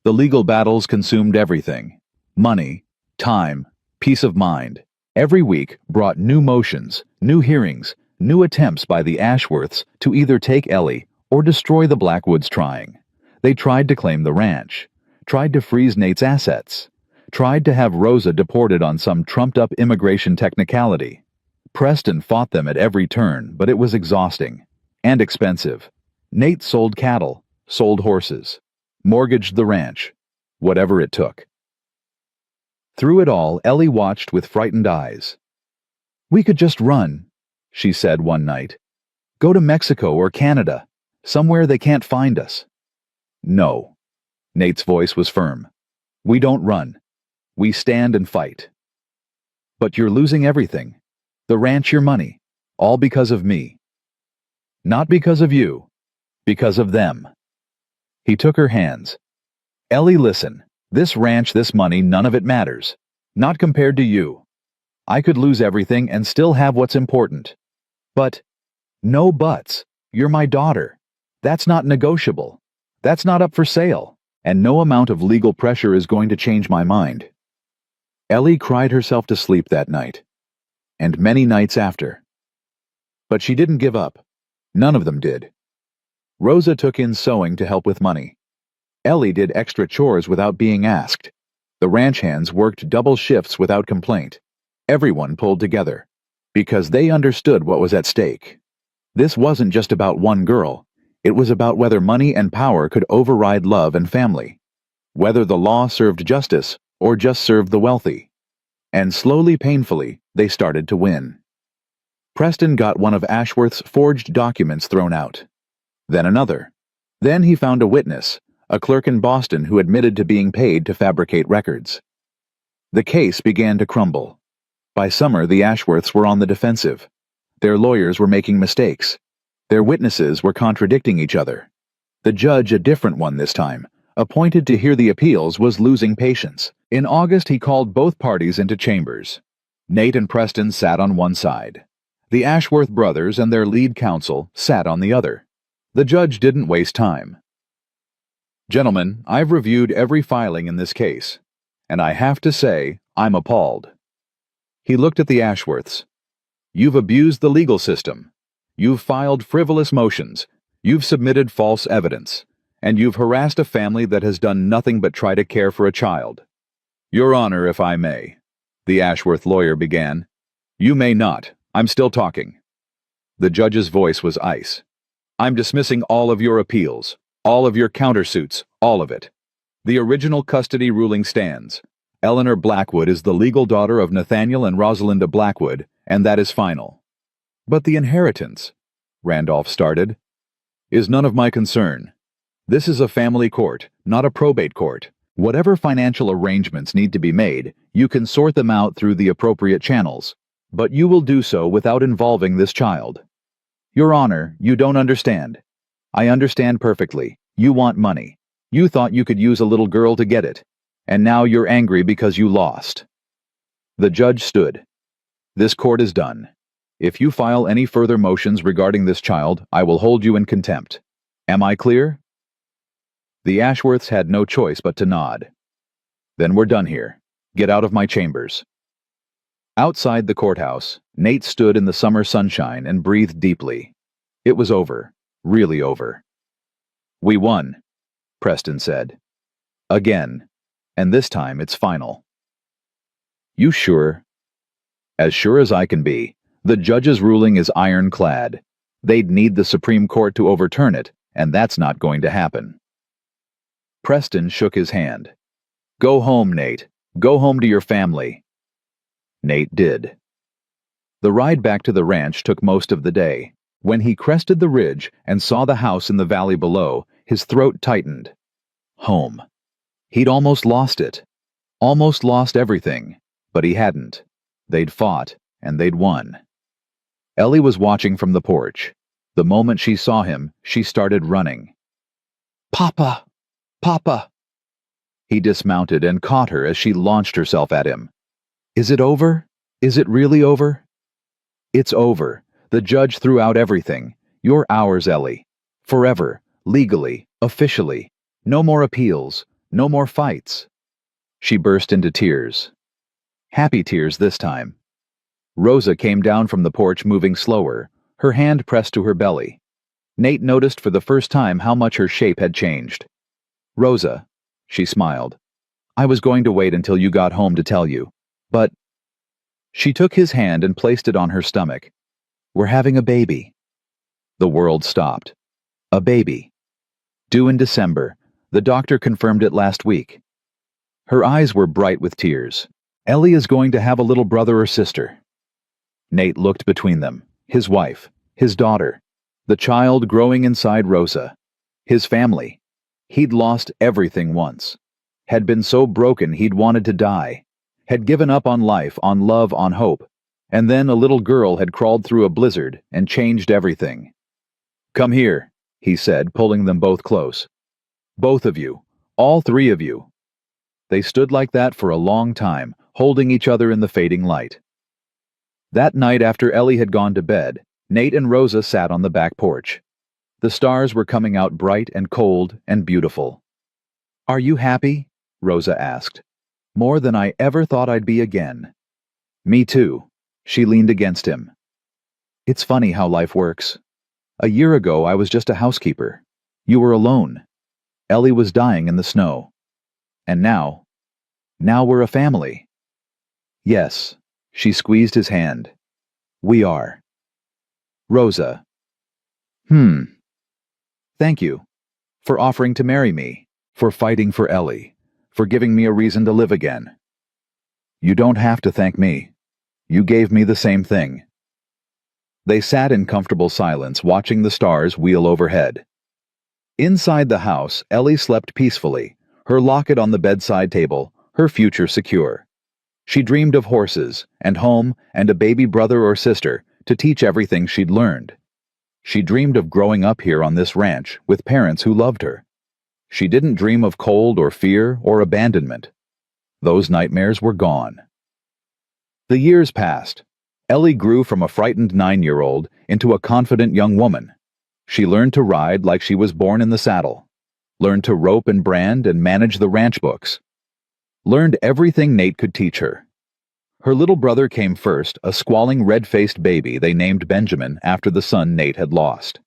The legal battles consumed everything. Money, time, peace of mind. Every week brought new motions, new hearings, new attempts by the Ashworths to either take Ellie or destroy the Blackwoods trying. They tried to claim the ranch, tried to freeze Nate's assets, tried to have Rosa deported on some trumped-up immigration technicality. Preston fought them at every turn, but it was exhausting and expensive. Nate sold cattle, sold horses, mortgaged the ranch, whatever it took. Through it all, Ellie watched with frightened eyes. We could just run, she said one night. Go to Mexico or Canada, somewhere they can't find us. No. Nate's voice was firm. We don't run. We stand and fight. But you're losing everything. The ranch, your money. All because of me. Not because of you. Because of them. He took her hands. Ellie, listen. This ranch, this money, none of it matters. Not compared to you. I could lose everything and still have what's important. But, no buts. You're my daughter. That's not negotiable. That's not up for sale. And no amount of legal pressure is going to change my mind. Ellie cried herself to sleep that night. And many nights after. But she didn't give up. None of them did. Rosa took in sewing to help with money. Ellie did extra chores without being asked. The ranch hands worked double shifts without complaint. Everyone pulled together. Because they understood what was at stake. This wasn't just about one girl. It was about whether money and power could override love and family. Whether the law served justice or just served the wealthy. And slowly, painfully, they started to win. Preston got one of Ashworth's forged documents thrown out. Then another. Then he found a witness, a clerk in Boston who admitted to being paid to fabricate records. The case began to crumble. By summer, the Ashworths were on the defensive. Their lawyers were making mistakes. Their witnesses were contradicting each other. The judge, a different one this time, appointed to hear the appeals, was losing patience. In August, he called both parties into chambers. Nate and Preston sat on one side. The Ashworth brothers and their lead counsel sat on the other. The judge didn't waste time. Gentlemen, I've reviewed every filing in this case, and I have to say, I'm appalled. He looked at the Ashworths. You've abused the legal system. You've filed frivolous motions. You've submitted false evidence. And you've harassed a family that has done nothing but try to care for a child. Your Honor, if I may, the Ashworth lawyer began. You may not. I'm still talking. The judge's voice was ice. I'm dismissing all of your appeals, all of your countersuits, all of it. The original custody ruling stands. Eleanor Blackwood is the legal daughter of Nathaniel and Rosalinda Blackwood, and that is final. But the inheritance, Randolph started, is none of my concern. This is a family court, not a probate court. Whatever financial arrangements need to be made, you can sort them out through the appropriate channels, but you will do so without involving this child. Your Honor, you don't understand. I understand perfectly. You want money. You thought you could use a little girl to get it, and now you're angry because you lost. The judge stood. This court is done. If you file any further motions regarding this child, I will hold you in contempt. Am I clear? The Ashworths had no choice but to nod. Then we're done here. Get out of my chambers. Outside the courthouse, Nate stood in the summer sunshine and breathed deeply. It was over. Really over. We won, Preston said. Again. And this time it's final. You sure? As sure as I can be. The judge's ruling is ironclad. They'd need the Supreme Court to overturn it, and that's not going to happen. Preston shook his hand. "Go home, Nate. Go home to your family." Nate did. The ride back to the ranch took most of the day. When he crested the ridge and saw the house in the valley below, his throat tightened. Home. He'd almost lost it. Almost lost everything. But he hadn't. They'd fought, and they'd won. Ellie was watching from the porch. The moment she saw him, she started running. "Papa! Papa!" He dismounted and caught her as she launched herself at him. "Is it over? Is it really over?" "It's over. The judge threw out everything. You're ours, Ellie. Forever. Legally. Officially. No more appeals. No more fights." She burst into tears. Happy tears this time. Rosa came down from the porch moving slower, her hand pressed to her belly. Nate noticed for the first time how much her shape had changed. "Rosa," she smiled. "I was going to wait until you got home to tell you. But—" She took his hand and placed it on her stomach. "We're having a baby." The world stopped. A baby. Due in December. The doctor confirmed it last week. Her eyes were bright with tears. Ellie is going to have a little brother or sister. Nate looked between them. His wife. His daughter. The child growing inside Rosa. His family. He'd lost everything once. Had been so broken he'd wanted to die. Had given up on life, on love, on hope. And then a little girl had crawled through a blizzard and changed everything. "Come here," he said, pulling them both close. "Both of you. All three of you." They stood like that for a long time, holding each other in the fading light. That night after Ellie had gone to bed, Nate and Rosa sat on the back porch. The stars were coming out bright and cold and beautiful. "Are you happy?" Rosa asked. "More than I ever thought I'd be again." "Me too." She leaned against him. "It's funny how life works. A year ago I was just a housekeeper. You were alone. Ellie was dying in the snow. And now we're a family." "Yes." She squeezed his hand. "We are." "Rosa." "Thank you. For offering to marry me. For fighting for Ellie. For giving me a reason to live again." "You don't have to thank me. You gave me the same thing." They sat in comfortable silence, watching the stars wheel overhead. Inside the house, Ellie slept peacefully, her locket on the bedside table, her future secure. She dreamed of horses, and home, and a baby brother or sister to teach everything she'd learned. She dreamed of growing up here on this ranch with parents who loved her. She didn't dream of cold or fear or abandonment. Those nightmares were gone. The years passed. Ellie grew from a frightened 9-year-old into a confident young woman. She learned to ride like she was born in the saddle. Learned to rope and brand and manage the ranch books. Learned everything Nate could teach her. Her little brother came first, a squalling red-faced baby they named Benjamin after the son Nate had lost.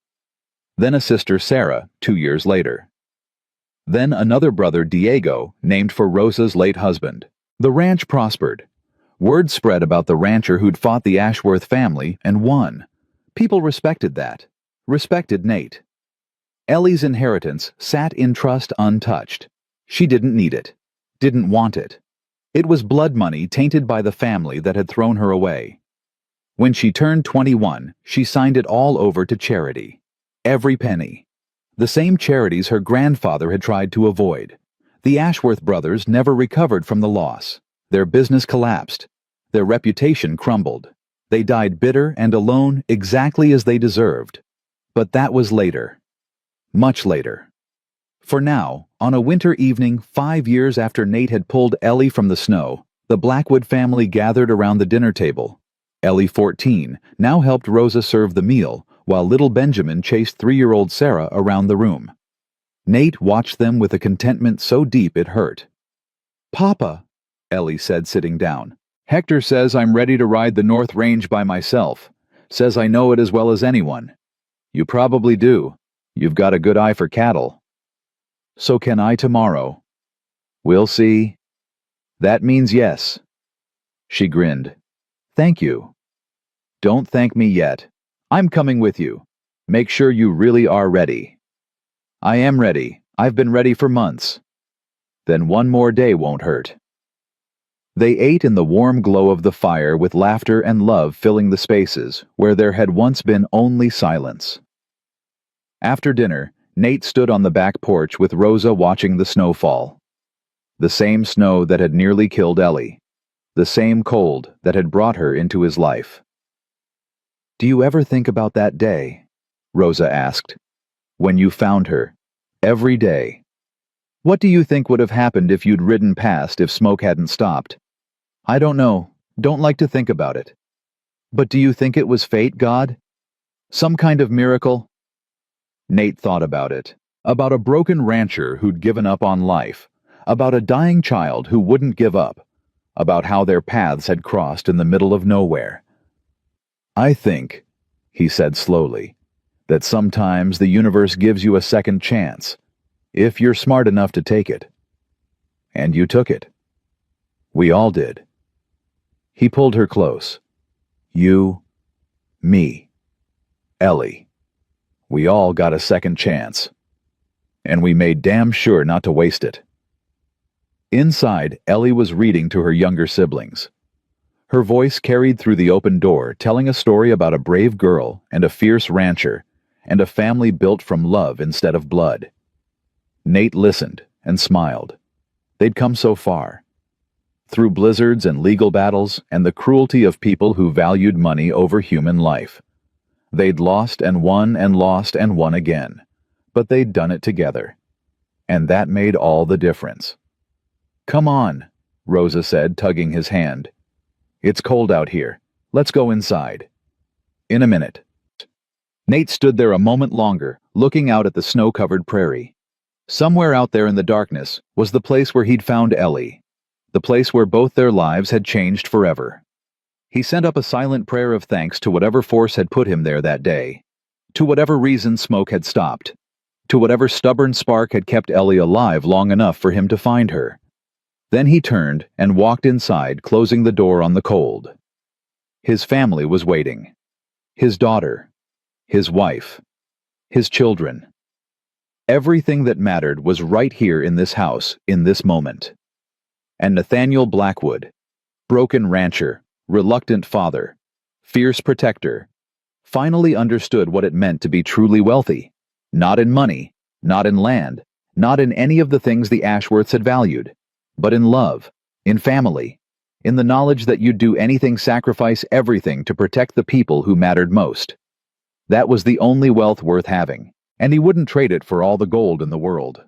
Then a sister, Sarah, 2 years later. Then another brother, Diego, named for Rosa's late husband. The ranch prospered. Word spread about the rancher who'd fought the Ashworth family and won. People respected that. Respected Nate. Ellie's inheritance sat in trust untouched. She didn't need it. Didn't want it. It was blood money tainted by the family that had thrown her away. When she turned 21, she signed it all over to charity. Every penny. The same charities her grandfather had tried to avoid. The Ashworth brothers never recovered from the loss. Their business collapsed. Their reputation crumbled. They died bitter and alone exactly as they deserved. But that was later. Much later. For now, on a winter evening 5 years after Nate had pulled Ellie from the snow, the Blackwood family gathered around the dinner table. Ellie, 14, now helped Rosa serve the meal, while little Benjamin chased 3-year-old Sarah around the room. Nate watched them with a contentment so deep it hurt. "Papa," Ellie said, sitting down, "Hector says I'm ready to ride the North Range by myself. Says I know it as well as anyone. You probably do. You've got a good eye for cattle. So can I tomorrow. We'll see. That means yes." She grinned. "Thank you." "Don't thank me yet. I'm coming with you. Make sure you really are ready." "I am ready. I've been ready for months. Then one more day won't hurt. They ate in the warm glow of the fire with laughter and love filling the spaces where there had once been only silence. After dinner, Nate stood on the back porch with Rosa watching the snow fall. The same snow that had nearly killed Ellie. The same cold that had brought her into his life. "Do you ever think about that day?" Rosa asked. "When you found her. Every day. What do you think would have happened if you'd ridden past if Smoke hadn't stopped?" "I don't know. Don't like to think about it." "But do you think it was fate, God? Some kind of miracle?" Nate thought about it. About a broken rancher who'd given up on life. About a dying child who wouldn't give up. About how their paths had crossed in the middle of nowhere. "I think," he said slowly, "that sometimes the universe gives you a second chance, if you're smart enough to take it. And you took it. We all did." He pulled her close. "You, me, Ellie. We all got a second chance. And we made damn sure not to waste it." Inside, Ellie was reading to her younger siblings. Her voice carried through the open door, telling a story about a brave girl and a fierce rancher, and a family built from love instead of blood. Nate listened and smiled. They'd come so far. Through blizzards and legal battles and the cruelty of people who valued money over human life. They'd lost and won and lost and won again, but they'd done it together. And that made all the difference. "Come on," Rosa said, tugging his hand. "It's cold out here. Let's go inside." "In a minute." Nate stood there a moment longer, looking out at the snow-covered prairie. Somewhere out there in the darkness was the place where he'd found Ellie, the place where both their lives had changed forever. He sent up a silent prayer of thanks to whatever force had put him there that day, to whatever reason Smoke had stopped, to whatever stubborn spark had kept Ellie alive long enough for him to find her. Then he turned and walked inside, closing the door on the cold. His family was waiting. His daughter. His wife. His children. Everything that mattered was right here in this house, in this moment. And Nathaniel Blackwood, broken rancher, reluctant father, fierce protector, finally understood what it meant to be truly wealthy. Not in money, not in land, not in any of the things the Ashworths had valued, but in love, in family, in the knowledge that you'd do anything, sacrifice everything to protect the people who mattered most. That was the only wealth worth having, and he wouldn't trade it for all the gold in the world.